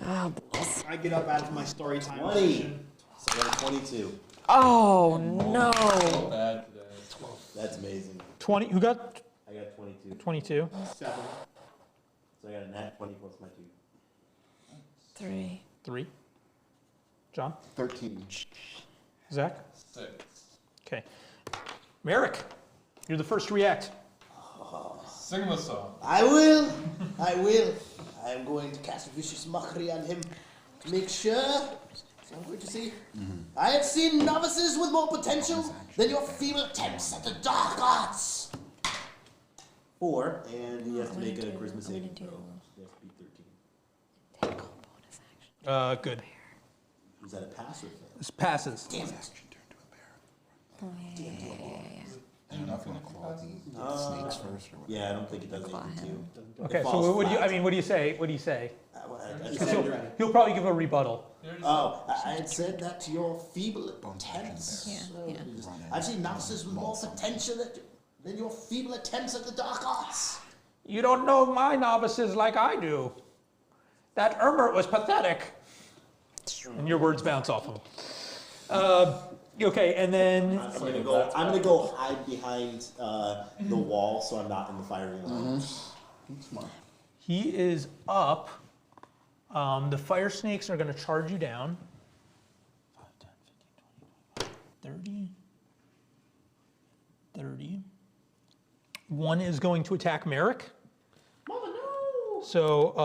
Oh, boys. I get up out of my story time 20. position. So I got a 22. Oh no! So bad today. That's amazing. 20. Who got I got 22. 22? 7. So I got a nat 20 plus my 2. 3. 3. John? 13. Zach? 6. Okay. Merrick, you're the first to react. Sing the song. I will. I will. I am going to cast vicious mockery on him to make sure. So I'm going to see. I have seen novices with more potential than your feeble attempts at the dark arts. 4, and he has to make a charisma saving throw. He has to beat 13. Good. Was that a pass or fail? This passes. Damn it. I don't know if you want to claw the snakes first or what. Yeah, I don't think it does anything to you. Okay, It so falls what do you? flat. I mean, what do you say? What do you say? I Because said- he'll probably give a rebuttal. I had said that to your feeble attempts. Yeah, So yeah. I've seen novices with more potential than your feeble attempts at the dark arts. You don't know my novices like I do. That Ermert was pathetic. And your words bounce off of him. Okay, and then I'm gonna go hide behind the wall so I'm not in the firing line. Smart. he is up. The fire snakes are going to charge you down. 5, 10, 15, 20, 30. One is going to attack Merrick. Mama, no! So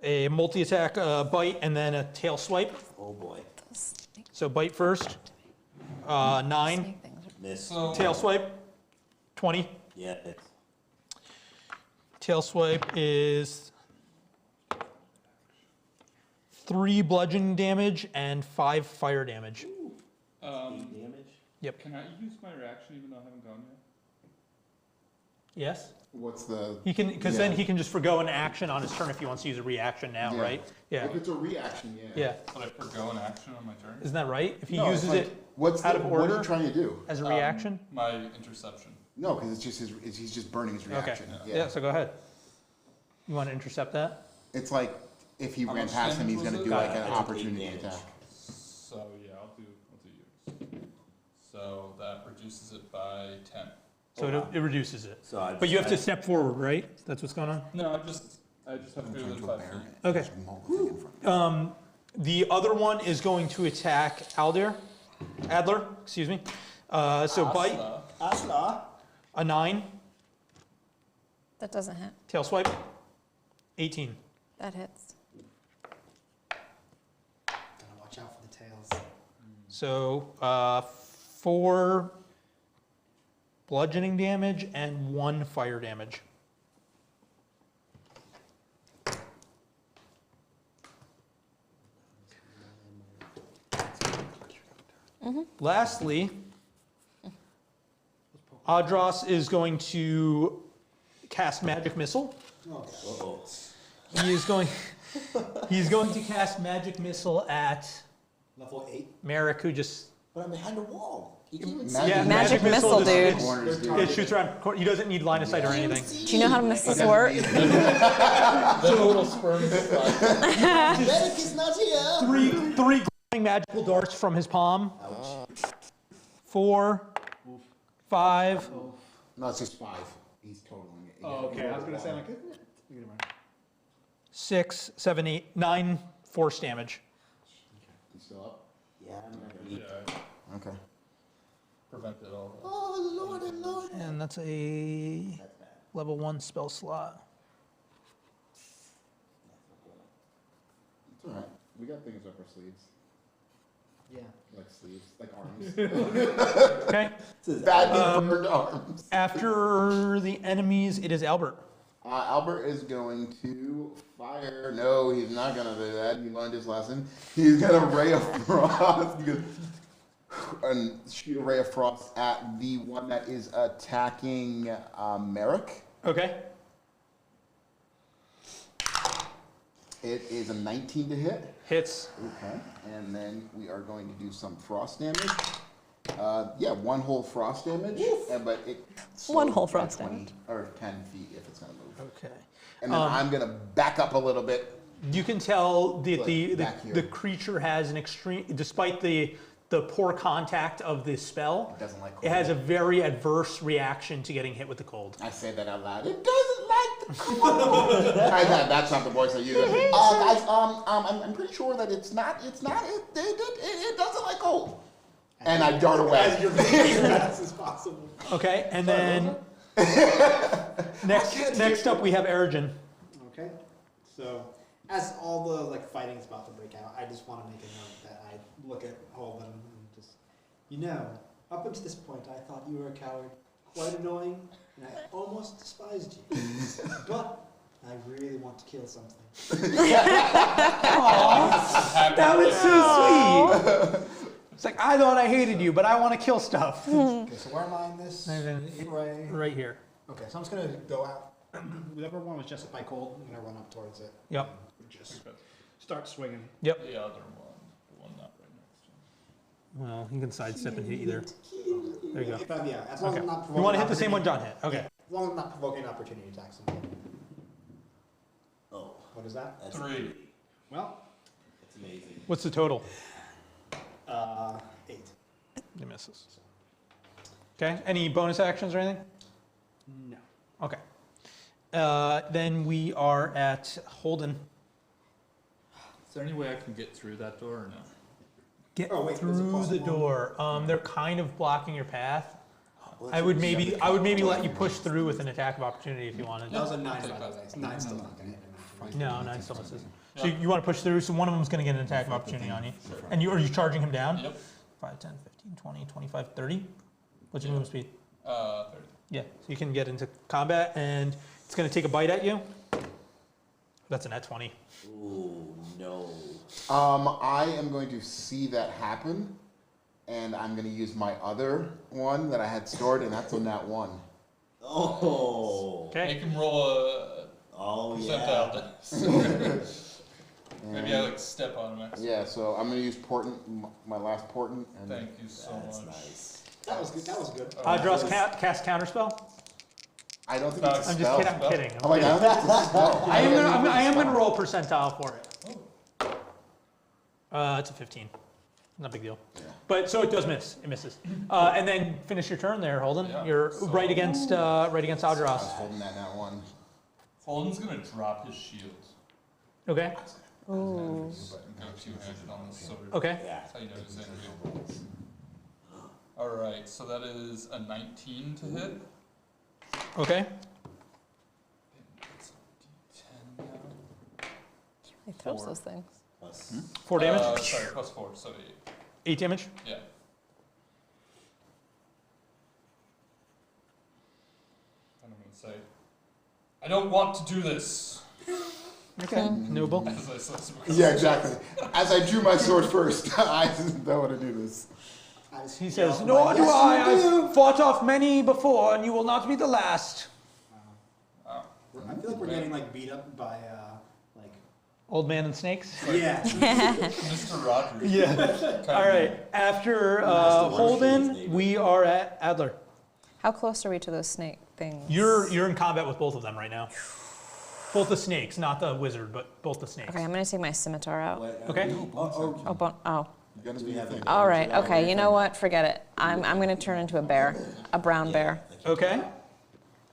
a multi-attack bite and then a tail swipe. Oh boy. So bite first. 9. Miss. So Tail swipe. 20. Yeah, it's. Tail swipe is 3 bludgeoning damage and 5 fire damage. Damage. Yep. can I use my reaction even though I haven't gone yet? Yes. What's the? He can, because then Yeah. he can just forgo an action on his turn if he wants to use a reaction now, Yeah. right? Yeah. If it's a reaction, yeah. Yeah. But I forgo an action on my turn? Isn't that right? If he No, it's uses like, it what's out the, of What are order you trying to do? as a reaction. My interception. No, because it's just he's just burning his Okay. reaction. Yeah. So go ahead. You want to intercept that? It's like if he How ran much past him, he's damage going to was do it? like an I took 8 opportunity damage. attack. So yeah, I'll do yours. So that reduces it by 10. So it reduces it. So I But you have to step forward, right? That's what's going on? No, I just have greater than 5 feet. Okay. The other one is going to attack Adler, excuse me. So bite, Asla. a 9, That doesn't hit. tail swipe, 18. That hits. Gotta watch out for the tails. So 4 bludgeoning damage and 1 fire damage. Lastly, Adros is going to cast Magic Missile. Uh-oh. He is going to cast Magic Missile at Level 8. Merrick, who just But I'm behind a wall. You can't even see. Magic- yeah, Magic missile, just- dude. Corners, dude. It shoots around. He doesn't need line of sight or anything. Do you know how to miss this work? The little sperm is like, Medic is not here. 3 glowing magical darts from his palm. 4, 5, No, it's just 5. He's totaling it. Oh, okay. I was gonna say like. 6, 7, 8, 9 force damage. He's still up. Yeah, I'm not gonna eat. yeah, Okay. prevented all that. Oh, Lord and Lord. And that's a That's bad. level 1 spell slot. It's all right. We got things up our sleeves, Yeah. like sleeves, like arms. Okay. Badly burned arms. After the enemies, it is Albert. Albert is going to fire. No, he's not going to do that. He learned his lesson. He's going to ray of frost. And shoot a ray of frost at the one that is attacking Merrick. Okay. It is a 19 to hit. Hits. Okay. And then we are going to do some frost damage. Yeah, 1 whole frost damage. But it One whole slows by frost damage. Or 10 feet if it's going to move. Okay. And then I'm going to back up a little bit You can tell that Like back here. the creature has an extreme, despite the poor contact of the spell, It doesn't like it cold. has a very adverse reaction to getting hit with the cold. I say that out loud. It doesn't like the cold. That's not the voice I use. Guys, I'm pretty sure that it doesn't like cold. And I dart away. As you're making as fast as possible. Okay, and then next up we have Erigen. Okay. So, as all the like fighting's about to break out, I just want to make a note that I look at Holden and just, up until this point, I thought you were a coward, quite annoying, and I almost despised you. But I really want to kill something. That was so sweet. It's like, I thought I hated you, but I want to kill stuff. Okay, so where am I in this? Right. Right here. Okay, so I'm just gonna go out. Whatever one was just by cold, I'm gonna run up towards it. Yep. Just start swinging. Yep. The other one, the one not right next to him. Well, you can sidestep and hit either. There you go. If I'm, as long as Okay. I'm not You provoking want to hit the same one opportunity- John hit. Okay. As long as I'm not provoking opportunity attacks. Oh, What is that? that's 3. Well, That's amazing. What's the total? 8. It misses. Okay. Any bonus actions or anything? No. Okay. Then we are at Holden. Is there any way I can get through that door or no? Get Oh, wait, is it through the possible? door. They're kind of blocking your path. Well, I would shut maybe the let you push through with an attack of opportunity if you wanted. That was a 9, I'll take by the that. way. 9's still not gonna hit me. No, 9 still misses. So you want to push through, so one of them's going to get an attack of opportunity on you. And are you charging him down? Yep. 5, 10, 15, 20, 25, 30? What's your movement speed? 30. Yeah, so you can get into combat, and it's going to take a bite at you. That's a net 20. Ooh, no. I am going to see that happen, and I'm going to use my other one that I had stored, and that's on that one. Oh. Okay. Make him roll a Oh, percentile yeah. dice. Maybe I like step on him. Actually. Yeah, so I'm going to use portent, my last portent. And Thank you so That's much. nice. That was good. That was good. Draws cast counterspell. I don't think it's a I'm spell. just kidding. I'm kidding. I'm like, I don't think it's a spell. I am gonna roll percentile for it. It's a 15. Not a big deal. Yeah. But so it does miss. It misses. And then finish your turn there, Holden. Yeah. You're So- right against I was Aldros. holding that one. Holden's gonna drop his shield. Okay. Ooh. Go two-handed on this sword. Okay. That's how you know he's angry. Alright, so that is a 19 to hit. Okay. It's a D10 now. He throws 4. those things. Plus, 4 damage. Sorry, plus 4, so 8. 8 damage. Yeah. And I'm gonna say, I don't want to do this. Okay. Noble. As I slice him across Yeah, the exactly. As I drew my sword first, I don't want to do this. He says, "Nor do I. I've fought off many before, and you will not be the last." Wow. I feel like we're getting like beat up by like. Old man and snakes. Yeah. Mr. Rogers. Yeah. Kind All of right. After Master One Holden, Shades we are at Adler. How close are we to those snake things? You're in combat with both of them right now. Both the snakes, not the wizard, but both the snakes. Okay, I'm gonna take my scimitar out. Okay. Oh. You're gonna we do have your thing. it? All right. Okay. You know what? Forget it. I'm gonna turn into a bear, a brown bear, Okay.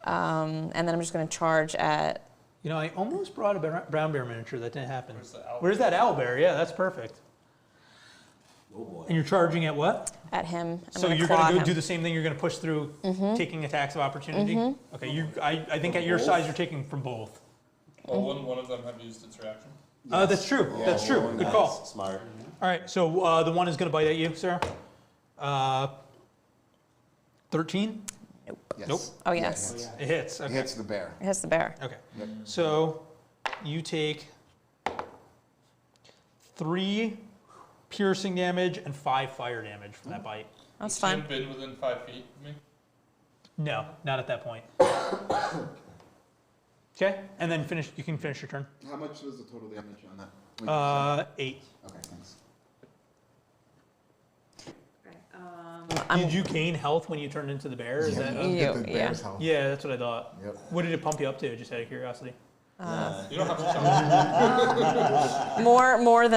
and then I'm just gonna charge at. You know, I almost brought a brown bear miniature. That didn't happen. Where's the owl? Where's that owl bear? Yeah, that's perfect. Oh boy. And you're charging at what? At him. I'm So you're claw gonna go him. do the same thing. You're gonna push through, taking attacks of opportunity. Okay. I think at your size, you're taking from both. Well, wouldn't one of them have used its reaction? That's true. Yeah, That's true. well, Good Nice. call. Smart. All right. So the one is gonna bite at you, Sarah. 13. Yes. Nope. Oh Yeah, yes. it hits. It hits. It Okay. hits the bear. It hits the bear. Okay. Yep. So you take 3 piercing damage and 5 fire damage from that bite. That's Would you fine. have been within 5 feet of me? No, not at that point. Okay, and then you can finish your turn. How much was the total damage on that? 8. Okay, thanks. Did you gain health when you turned into the bear? Is that, Get the Yeah. bear's health. yeah, that's what I thought. Yep. What did it pump you up to, just out of curiosity? You don't have to tell me. More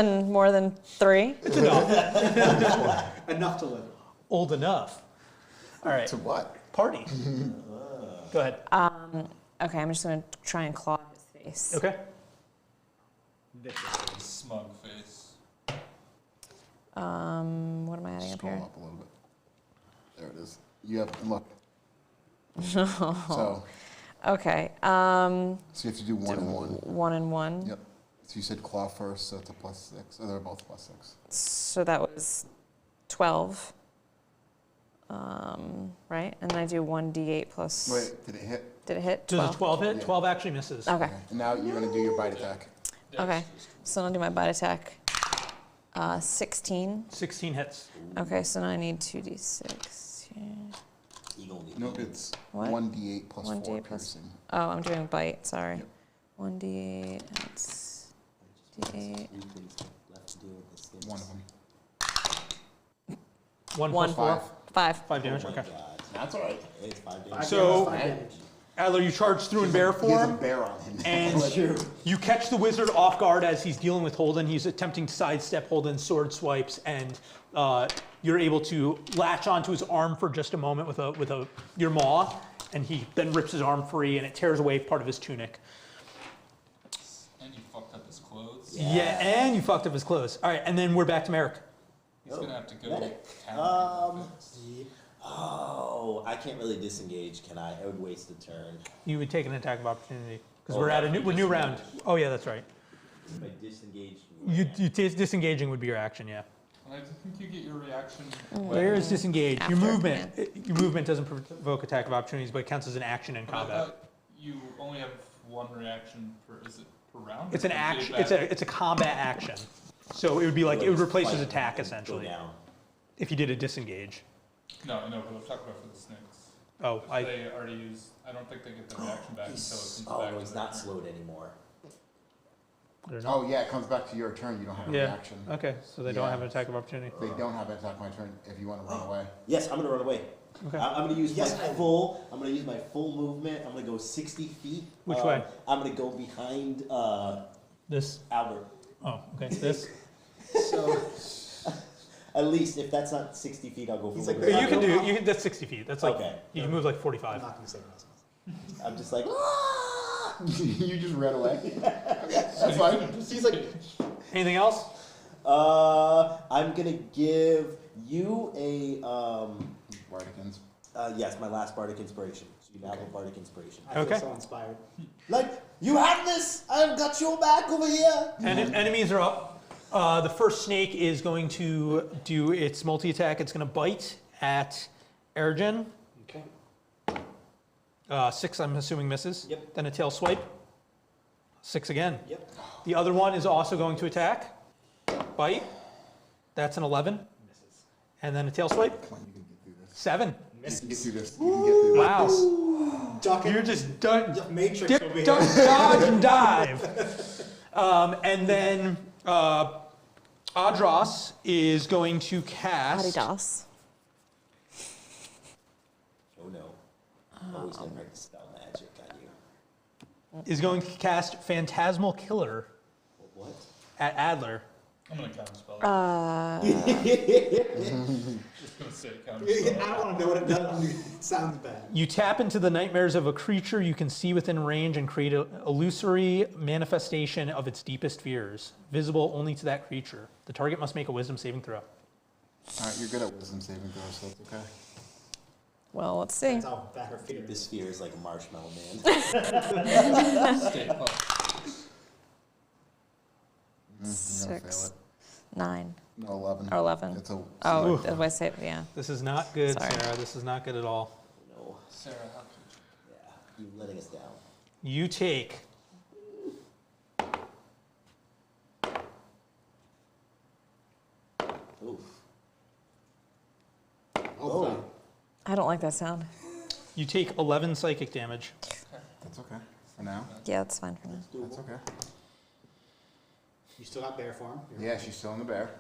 than 3. It's enough. Enough to live. Old enough. All right. To what? Party. Go ahead. Okay, I'm just gonna try and claw his face. Okay. Smug face. What am I adding up Scroll here? up a little bit. There it is. You have, look. So Okay. you have to do 1 and 1. 1 and 1. Yep. So you said claw first, so it's a +6. Oh, they're both +6. So that was 12. Right? And then I do 1d8 plus. Wait, did it hit? Did it hit? Does a 12 hit? Yeah. 12 actually misses. Okay. And now you're gonna do your bite attack. Okay. So I'll do my bite attack. 16. 16 hits. Okay, so now I need 2d6 here. You gonna need No, it's What? 1d8 plus 1d8 4 plus- piercing. Oh, I'm doing bite, sorry. Yep. 1d8, that's d8. 3 things left to do with the skin. One of them. 1 One. plus 4. 5. 5 damage. Oh my Okay. God. That's all right. It's 5 damage. So, 5 damage. Adler, you charge through in bear He has a form, bear on him. and you catch the wizard off guard as he's dealing with Holden. He's attempting to sidestep Holden's sword swipes, and you're able to latch onto his arm for just a moment with your maw, and he then rips his arm free, and it tears away part of his tunic. And you fucked up his clothes. Yeah, and you fucked up his clothes. All right, and then we're back to Merrick. He's gonna have to go Medic. town. Oh, I can't really disengage, can I? I would waste a turn. You would take an attack of opportunity because Oh, we're at a yeah, new round. Oh yeah, that's right. If I disengage. Disengaging would be your action, yeah. And I think you get your reaction. Where is disengage? Your After, movement. Your movement doesn't provoke attack of opportunities, but it counts as an action in I combat. thought you only have 1 reaction per. Is it per round? It's or an per action. day It's a combat action. So it would be like it would replace his attack Go essentially down. if you did a disengage. No, I know, but I'm talking about for the snakes. Oh, If they already use. I don't think they get their reaction back until it comes Oh, back. no, to he's their not turn. slowed anymore. they're not. Oh yeah, it comes back to your turn. You don't have a Yeah. reaction. Okay, so they don't Yeah. have an attack of opportunity. They don't have an attack my turn if you want to run away. Yes, I'm gonna run away. Okay. I'm gonna use Yes, my I- full. I'm gonna use my full movement. I'm gonna go 60 feet. Which way? I'm gonna go behind This. Albert. Oh, okay. This. So, At least if that's not 60 feet, I'll go for He's a like, little You bit. can do. You can. That's 60 feet. That's like Okay. you can move like I'm 45. not going to say what I'm just like. You just ran away. That's fine. He's like, Anything else? I'm gonna give you a Bardicans. yes, my last bardic inspiration. So you now have a bardic inspiration. I feel Okay. so inspired. Like you have this. I've got your back over here. And enemies are up. The first snake is going to do its multi-attack. It's going to bite at Ergen. Okay. 6, I'm assuming, misses. Yep. Then a tail swipe. 6 again. Yep. The other one is also going to attack. Bite. That's an 11. Misses. And then a tail swipe. Come on, you can get through this. 7. You can get Misses. through this. You can get through this. Wow. Ducking. You're just done. Matrix Dip, over here. dodge, and dive. And then Adros is going to cast. Adidas. Oh no. Always gonna practice spell magic on you. Is going to cast Phantasmal Killer What? at Adler. I'm gonna counterspell. Just gonna say I counterspell. don't want to know what it does. It sounds bad. You tap into the nightmares of a creature you can see within range and create an illusory manifestation of its deepest fears, visible only to that creature. The target must make a wisdom saving throw. All right, you're good at wisdom saving throws, so it's okay. Well, let's see. That's how bad her fear This is. sphere is like a marshmallow man. Stay put. You're gonna fail 6, it. 9, No, 11. or 11. It's a. Oh, Oof. did I say, yeah. This is not good, Sorry. Sarah. This is not good at all. No. Sarah, how could you? Yeah. You letting us down. You take Oof. Oh, God. I don't like that sound. 11 psychic damage. That's okay. For now. Yeah, that's fine for now. That's okay. You still got bear form. You're Yeah, she's still in the bear.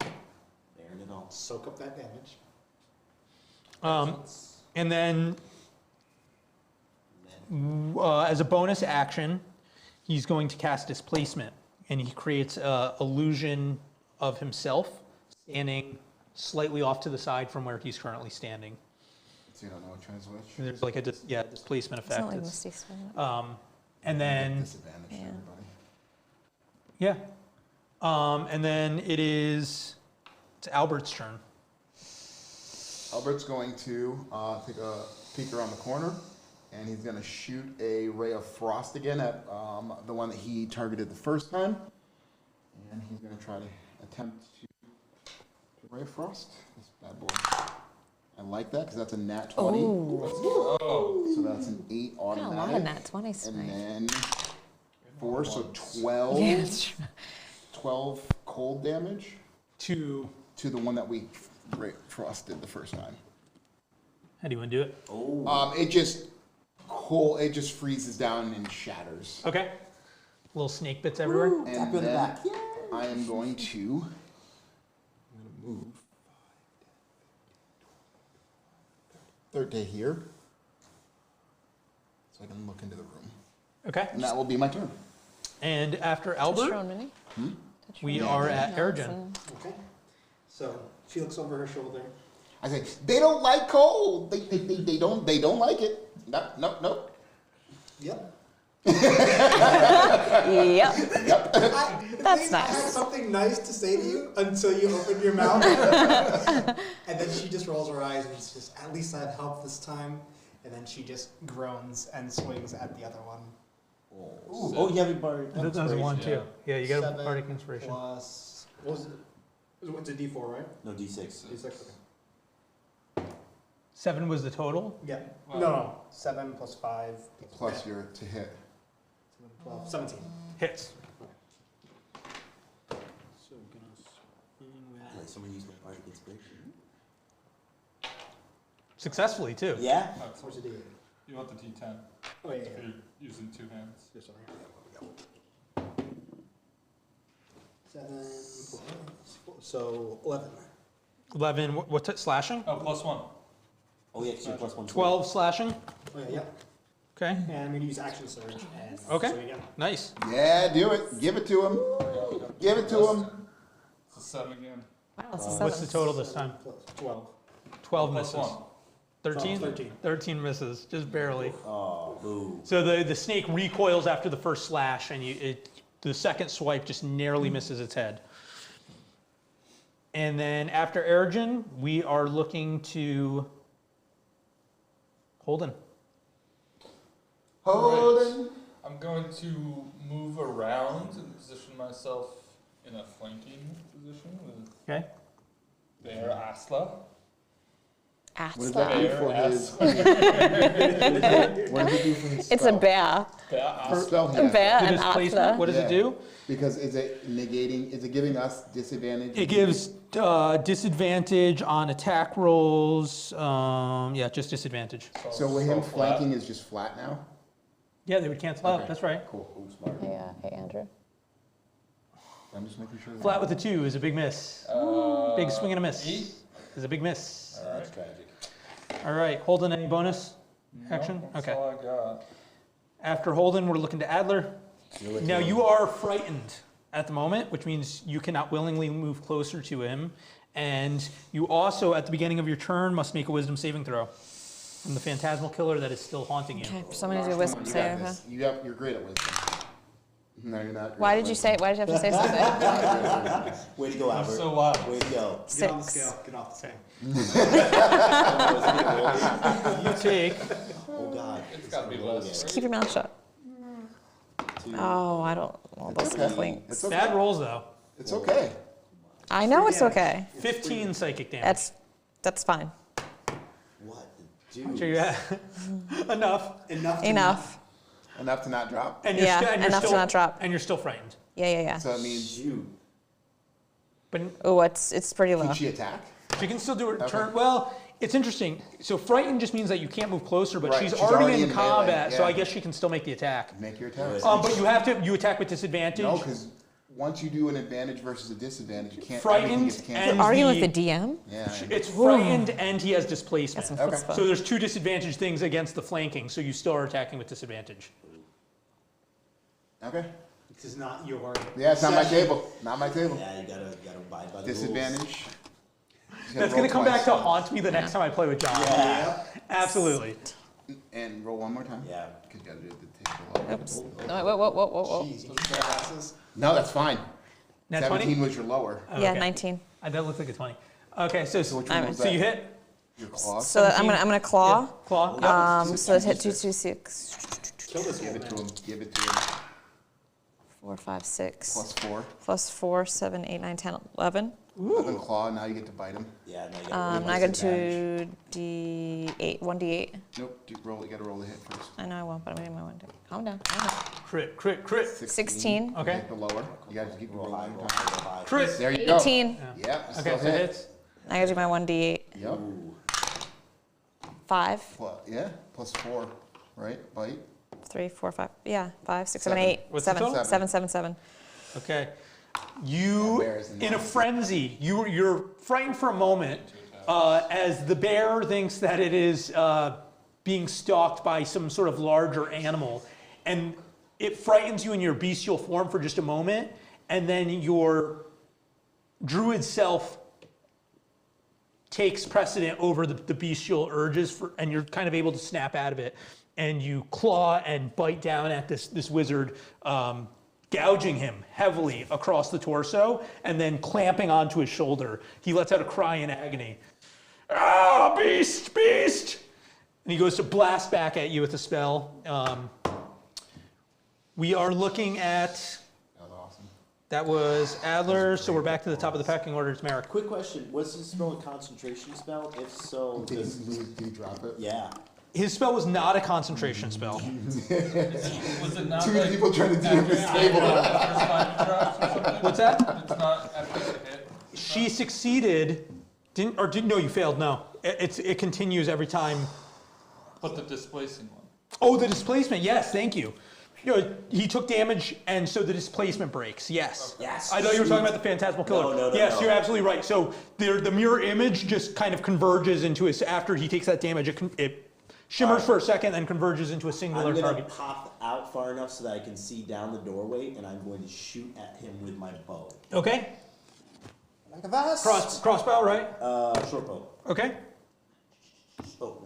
Bearing it all. Soak up that damage. And then, as a bonus action, he's going to cast displacement, and he creates a illusion of himself standing slightly off to the side from where he's currently standing. So you don't know which one is which? There's like a displacement It's effect. not like It's- Misty Spin. and then Disadvantage to Yeah. everybody. and then it's Albert's turn. Albert's going to take a peek around the corner, and he's going to shoot a ray of frost again at the one that he targeted the first time. And he's going to try to attempt to ray of frost. This bad boy. I like that because that's a nat 20. Oh, So that's an 8 Got a lot of automatic. nat 20s And tonight. then 4, so 12. Yeah, that's true. 12 cold damage To to the one that we frosted the first time. how do you want to do it? It just it just freezes down and shatters. Okay. Little snake bits everywhere. And Tap you in the then back. I am going to move third day here, so I can look into the room, Okay. and that will be my turn. And after Touch Albert, your own mini. Touch we your own are mini. at No, Ergen. it's Okay. So she looks over her shoulder. I say they don't like cold. They don't like it. No. Yep. Yep. That's I had nice. something nice to say to you until you opened your mouth. And then she just rolls her eyes and it's just, at least I've helped this time. And then she just groans and swings at the other one. Oh, you have your bardic That doesn't inspiration. want to. Yeah, you got a 7 bardic inspiration. Plus, what was it? It's a D4, right? No, D6. D6, okay. 7 was the total. Yeah. Wow. No. 7 plus 5. Plus your to hit. 12, 17. Hits. So we're gonna swing with. Let someone use my bardic inspiration. Successfully, too. Yeah. that's Where's what the D8? you want the D10 Oh, yeah, if yeah. you're using 2 hands. This one here. 7 plus, so 11. 11, what's it, slashing? Oh, +1. Oh, yeah, 'cause you're plus 1. 12 slashing. Oh, yeah, yeah. Okay. And I'm gonna use action surge and Okay. swing again. Nice. Yeah, do it. Give it to him. Give it to him. It's a 7 again. Wow, it's a What's the 7. total this time? Plus 12. 12 Plus misses. 1. 13? 13. 13 misses, just barely. Oh, boo. So the snake recoils after the first slash, and the second swipe just narrowly misses its head. And then after Ergen, we are looking to Holden. Holden. I'm going to move around and position myself in a flanking position with Okay. Bear Asla. What does that do Bear for his? Asla. What does it do for his It's a spell? bear. Bear The Asla. spell he A has. bear The and displacement, Atla. what does it Yeah. do? Because is it negating? Is it giving us disadvantage? It gives disadvantage on attack rolls. Yeah, just disadvantage. So with him flat. flanking is just flat now. Yeah, they would cancel out. Okay. That's right. Cool. Ooh, smart. Hey, Andrew. I'm just making sure. Flat with a 2 is a big miss. Big swing and a miss 8. is a big miss. That's tragic. All right, Holden, any bonus action? Nope, that's Okay. all I got. After Holden, we're looking to Adler. Now you are frightened at the moment, which means you cannot willingly move closer to him. And you also, at the beginning of your turn, must make a wisdom saving throw from the phantasmal killer that is still haunting you. Okay, somebody do a Come wisdom on, you save. got Huh? this. You're great at wisdom. No, you're not. Great Why at did you wisdom. say? Why did you have to say something? Way to go, I'm Albert. so wild. Way to go. Get on the 6. scale. Get off the scale. You take Oh, God. It's gotta be less. Keep your mouth shut. 2. Oh, I don't. Well, those okay. flinks. It's okay. bad rolls though. It's okay. I know it's okay. 15 psychic damage. That's fine. What? Dude. Sure you have enough. Enough. to Enough. Enough to not drop. And Yeah, and enough to still, not drop. And you're still frightened. Yeah. So it means Dude. But Oh, it's pretty low. could she attack? she can still do her Okay. turn. Well, it's interesting. So frightened just means that you can't move closer, but Right, she's she's already already in in melee, combat, so yeah. I guess she can still make the attack. Make your attack. But you attack with disadvantage. No, because once you do an advantage versus a disadvantage, you can't. Frightened everything gets canceled. and- Arguing with the- the DM? Yeah. It's frightened and he has displacement. That's some Okay. chutzpah. So there's 2 disadvantage things against the flanking, so you still are attacking with disadvantage. Okay. This is not your. Yeah, it's not my table. Not my table. Yeah, you gotta abide by the Disadvantage. rules. That's going to come back to haunt me the next time I play with John. Yeah. Absolutely. And roll one more time. Yeah. Because you gotta do the table. Oops. No, whoa. Jeez, you keep your glasses. No, that's fine. Nat 17 20? was your lower. Yeah, Okay. 19. That looks like a 20. Okay, so Which one was so that? you hit Your claw. So I'm gonna claw. yeah, claw. Yep. So let's hit 2, 2, 6. Kill this Give one. it to him. Give it to him. 4, 5, 6. Plus 4. Plus 4, 7, 8, 9, 10, 11. 11 claw. Now you get to bite him. Yeah, no, you gotta Now I got to D8, 1D8. Nope. Roll. You gotta roll the hit first. I know I won't, but I'm getting my 1D. Calm down. Calm down. Crit. 16. Okay. Hit the lower. You gotta keep roll high, rolling. roll high, roll high. Crit. There you go. 18. Yep. Okay, Still so it hit. hits. I gotta do my 1D8. Yep. Ooh. 5, Yeah. Plus 4. Right. Bite. 3, 4, 5. Yeah, 5, 6, 7, Seven. 8. What's the 7, total? 7, 7, 7. Okay. You, That bear is in a nasty. frenzy, you're frightened for a moment as the bear thinks that it is being stalked by some sort of larger animal. And it frightens you in your bestial form for just a moment. And then your druid self takes precedent over the bestial urges, and you're kind of able to snap out of it. And you claw and bite down at this wizard, gouging him heavily across the torso and then clamping onto his shoulder. He lets out a cry in agony. Ah, beast! And he goes to blast back at you with a spell. We are looking at, That was awesome. that was Adler, so we're back to the top of the pecking order. It's Merrick. Quick question: was this spell a concentration spell? If so, does Did he drop it? yeah? His spell was not a concentration spell. Was it not Too many like people trying to do after this you table. hit the first 5 drops or something? What's that? It's not after you hit. She succeeded, no, you failed, no. It continues every time. But the displacing one. Oh, the displacement, yes, thank you. He took damage, and so the displacement breaks, yes. Yes. I thought you were talking about the Phantasmal Killer. No, yes, no. you're absolutely right. So the mirror image just kind of converges into his, after he takes that damage, it shimmers for a second, then converges into a singular I'm gonna target. pop out far enough so that I can see down the doorway, and I'm going to shoot at him with my bow. Okay, Like a vase. crossbow, right? Short bow. Okay. Oh,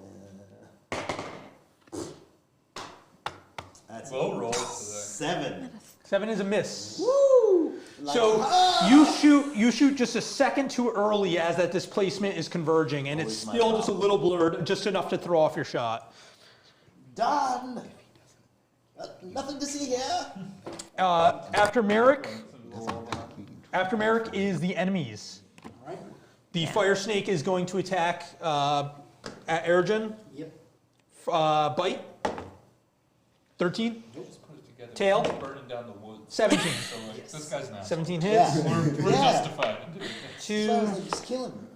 that's Low rolls today. 7. 7 is a miss. Woo! So you shoot just a second too early as that displacement is converging, and it's Always my still just a problem. little blurred, just enough to throw off your shot. Done. Nothing to see here. After Merrick is the enemies. The fire snake is going to attack at Ergen. Yep. Bite. 13. Just put it together. Tail. Burning down the woods. 17. So like, this guy's not. 17 hits. We're Yeah. justified in doing this. 2, Just kill him.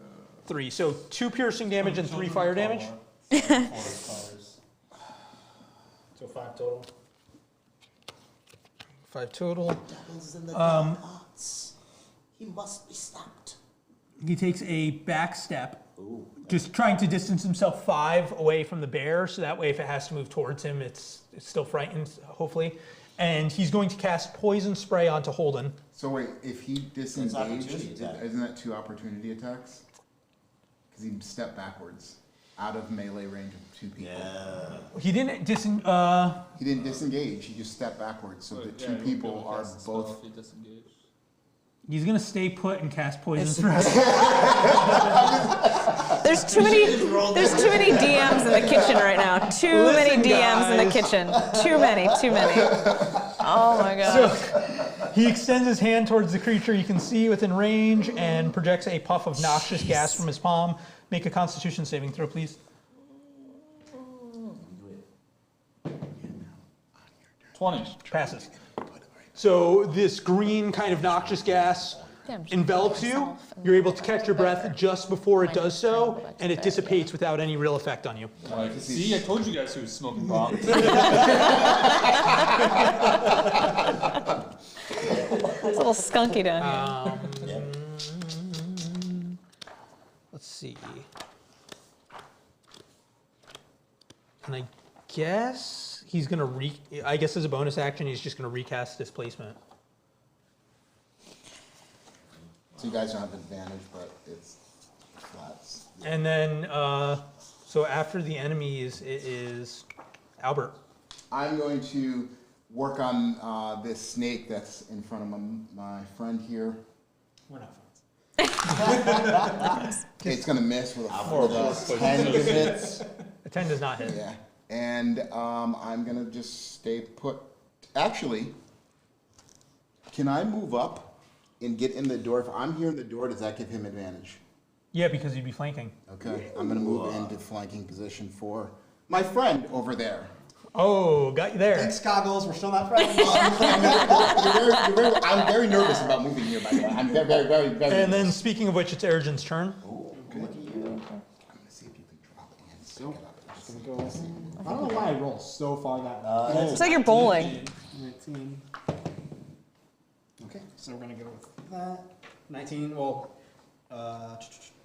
3. So 2 piercing damage and 3 fire damage. 4 fires. So 5 total. 5 total. Devils in the dark arts. He must be stopped. He takes a back step, Ooh. just trying to distance himself 5 away from the bear, so that way if it has to move towards him, it's still frightened, hopefully. And he's going to cast Poison Spray onto Holden. So wait, if he disengaged, opportunity attack. isn't that 2 opportunity attacks? Because he stepped backwards, out of melee range of 2 people. Yeah. He didn't He didn't disengage. He just stepped backwards. So the 2 people are both. If he disengaged. he's gonna stay put and cast Poison Spray. There's too many DMs in the kitchen right now. Too many DMs in the kitchen. Too many. Oh my god. He extends his hand towards the creature you can see within range and projects a puff of noxious gas from his palm. Make a Constitution saving throw, please. 20. Passes. So this green kind of noxious gas envelops you. You're able to catch your breath just before it does so, and it dissipates without any real effect on you. Like, see, I told you guys he was smoking bomb. It's a little skunky down here. Let's see. And I guess he's gonna I guess as a bonus action, he's just gonna recast displacement. So you guys don't have advantage, but it's flats. And then, so after the enemies, it is Albert. I'm going to work on this snake that's in front of my friend here. We're not friends. It's going to miss with a 10 hits. A 10 does not hit. Yeah. And I'm going to just stay put. Actually, can I move up and get in the door? If I'm here in the door, does that give him advantage? Yeah, because you'd be flanking. Okay. I'm going to move into flanking position for my friend over there. Oh, got you there. Thanks, Goggles. We're still not friends. I'm very nervous about moving here, by the way. I'm very. And then, speaking of which, it's Ergin's turn. Ooh, okay. Look at you. I'm going to see if you can drop it and stick it up. Just gonna go. I don't know why I roll so far that way. It's like you're bowling. 19. Okay, so we're gonna go with that. 19. Well,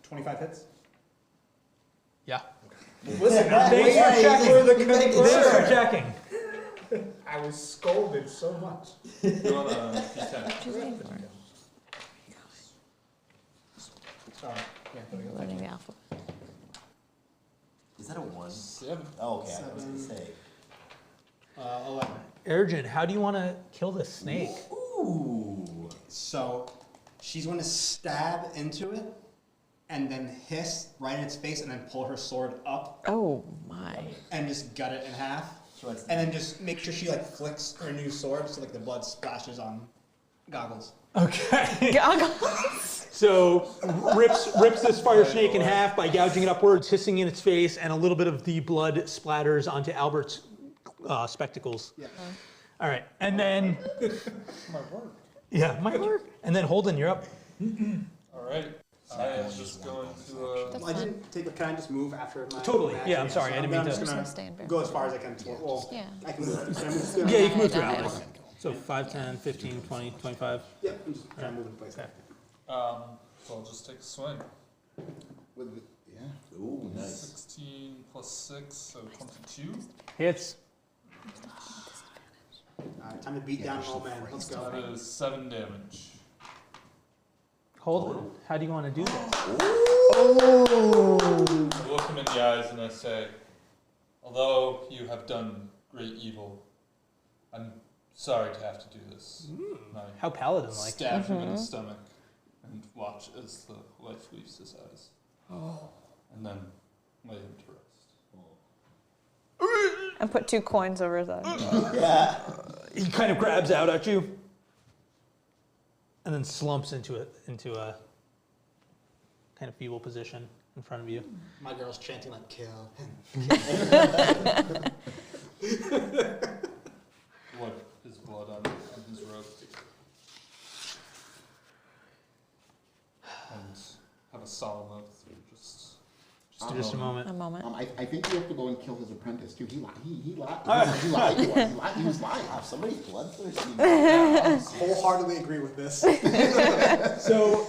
25 hits. Yeah. Listen, Thanks for checking. Thanks for checking. I was scolded so much. You want a D10? Sorry. Yeah, there we go. Learning the alphabet. Is that a 1? 7. Oh, okay, I was gonna say. 11. Ergin, how do you want to kill this snake? Ooh. So she's going to stab into it and then hiss right in its face and then pull her sword up Oh my. and just gut it in half. So it's And then just make sure she like flicks her new sword so like the blood splashes on Goggles. Okay. Goggles. So rips this fire snake in half by gouging it upwards, hissing in its face, and a little bit of the blood splatters onto Albert's spectacles. Yeah. All right, and then My work. yeah, my work. And then Holden, you're up. All right. I am just going to. That's I fine. didn't take. Can I just move after my? Totally. my Yeah, I'm action? sorry, I So didn't then mean I'm to- just Just gonna stand back. go as far as I can. Well, Yeah. I can move. Can I move? Yeah, you can move through Yeah, Albert. So 5, 10, 15, 20, 25. Yeah, I'm just trying to move in place. Okay. So I'll just take a swing. With the, yeah. Ooh, nice. 16 plus 6, so 22. Hits. Alright, time to beat down an old man. Let's go. That is 7 damage. Holden, how do you want to do this? I look him in the eyes and I say, although you have done great evil, I'm sorry to have to do this. And I How paladin-like. stab him in the stomach and watch as the life leaves his eyes. And then lay him to rest. And put 2 coins over his eyes. Yeah. He kind of grabs out at you, and then slumps into a kind of feeble position in front of you. My girl's chanting like kill. Wipe his blood on his robe. And have a solemn oath. Just a moment. A moment. I think you have to go and kill his apprentice too. He lied to us. He was lying. Wow, somebody's bloodthirsty. Wholeheartedly agree with this. So,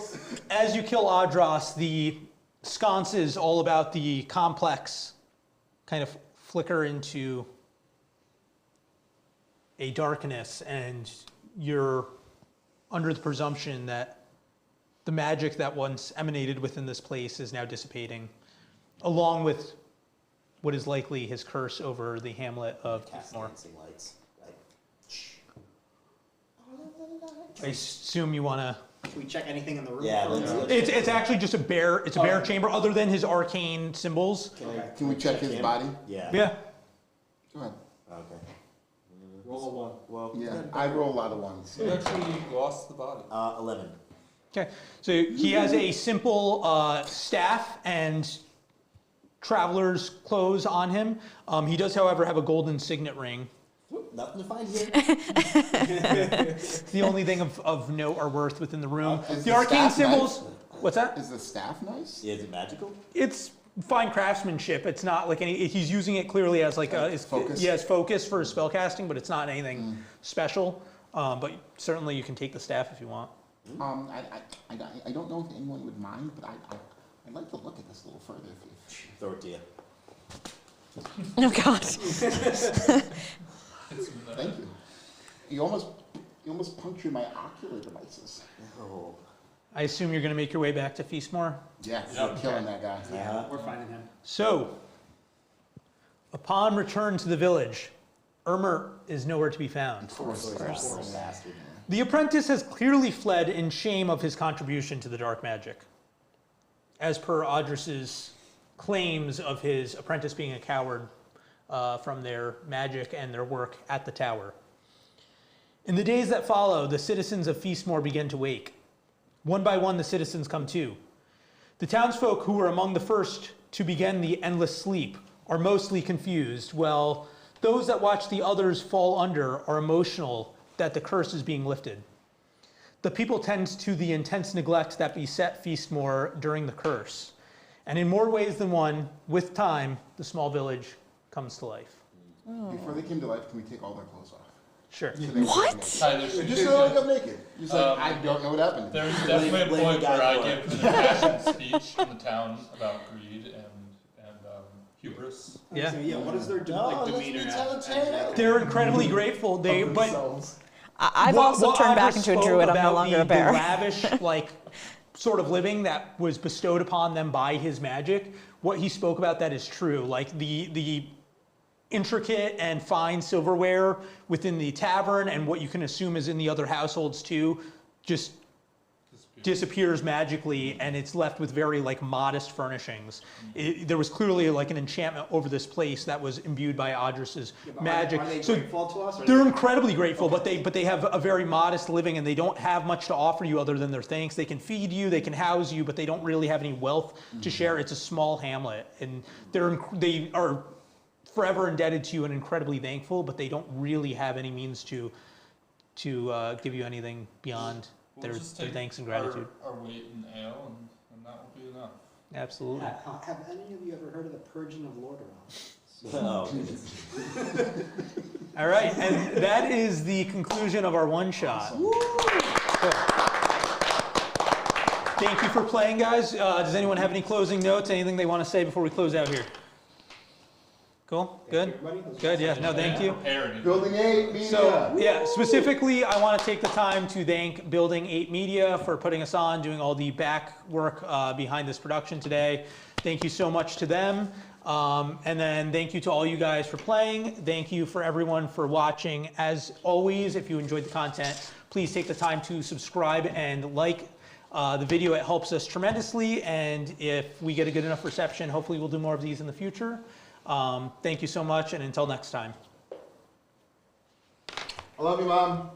as you kill Adros, the sconces all about the complex kind of flicker into a darkness, and you're under the presumption that the magic that once emanated within this place is now dissipating, along with what is likely his curse over the hamlet of Cast Keithmore. dancing lights. Like, I assume you want to. Can we check anything in the room? yeah, first? let's It's actually just a bare chamber, other than his arcane symbols. Can we check his him? body? Yeah. Yeah. Go ahead. Okay. Roll a 1. Well, Yeah, I roll a lot of ones. You actually lost the body. 11. Okay. So he has a simple staff and traveler's clothes on him. He does, however, have a golden signet ring. Nothing to find here. It's the only thing of note or worth within the room. Is The the arcane staff symbols. nice? What's that? Is the staff nice? Yeah, is it magical? It's fine craftsmanship. It's not like any. He's using it clearly as like a Focus? Yeah, as focus for his spellcasting, but it's not anything special. But certainly you can take the staff if you want. I don't know if anyone would mind, but I'd like to look at this a little further. Throw it to you. Oh God. Thank you. You almost punctured my ocular devices. Oh. I assume you're going to make your way back to Feastmore? Yeah, Yep. we're killing that guy. Yeah, we're finding him. So, upon return to the village, Ermer is nowhere to be found. Of course. Bastard. The apprentice has clearly fled in shame of his contribution to the dark magic, as per Audris's claims of his apprentice being a coward from their magic and their work at the tower. In the days that follow, the citizens of Feastmore begin to wake. One by one, the citizens come to. The townsfolk who were among the first to begin the endless sleep are mostly confused, while those that watch the others fall under are emotional that the curse is being lifted. The people tend to the intense neglect that beset Feastmore during the curse. And in more ways than one, with time, the small village comes to life. Before they came to life, can we take all their clothes off? Sure. So they What? were Tyler, naked. Just so they look up naked. Just like, I don't know what happened. there's definitely a blame point the guy where I for give it. an impassioned speech in the town about greed and hubris. Yeah. So, yeah, what is their No, let's demeanor? be as- telltale. They're incredibly grateful. But Themselves. I've what- also what turned back Audra into a spoke druid. I'm no about longer the a bear. lavish, sort of living that was bestowed upon them by his magic. What he spoke about that is true. Like the intricate and fine silverware within the tavern and what you can assume is in the other households too, just disappears magically, and it's left with very modest furnishings. There was clearly an enchantment over this place that was imbued by Audris's Yeah, but magic. Are they So grateful to us? Or they're incredibly grateful, but they have a very modest living, and they don't have much to offer you other than their thanks. They can feed you, they can house you, but they don't really have any wealth to share. It's a small hamlet, and they are forever indebted to you and incredibly thankful, but they don't really have any means to give you anything beyond We'll their just take thanks and gratitude. Our weight in ale, and that will be enough. Absolutely. Have any of you ever heard of the purging of Lordaeron? Oh, goodness. All right, and that is the conclusion of our one shot. Cool. Thank you for playing, guys. Does anyone have any closing notes? Anything they want to say before we close out here? Cool? Good? Good, yeah. No, thank you. Building 8 media. So, yeah, specifically, I want to take the time to thank Building 8 Media for putting us on, doing all the back work behind this production today. Thank you so much to them. And then thank you to all you guys for playing. Thank you for everyone for watching. As always, if you enjoyed the content, please take the time to subscribe and like the video. It helps us tremendously. And if we get a good enough reception, hopefully we'll do more of these in the future. Thank you so much, and until next time. I love you, Mom.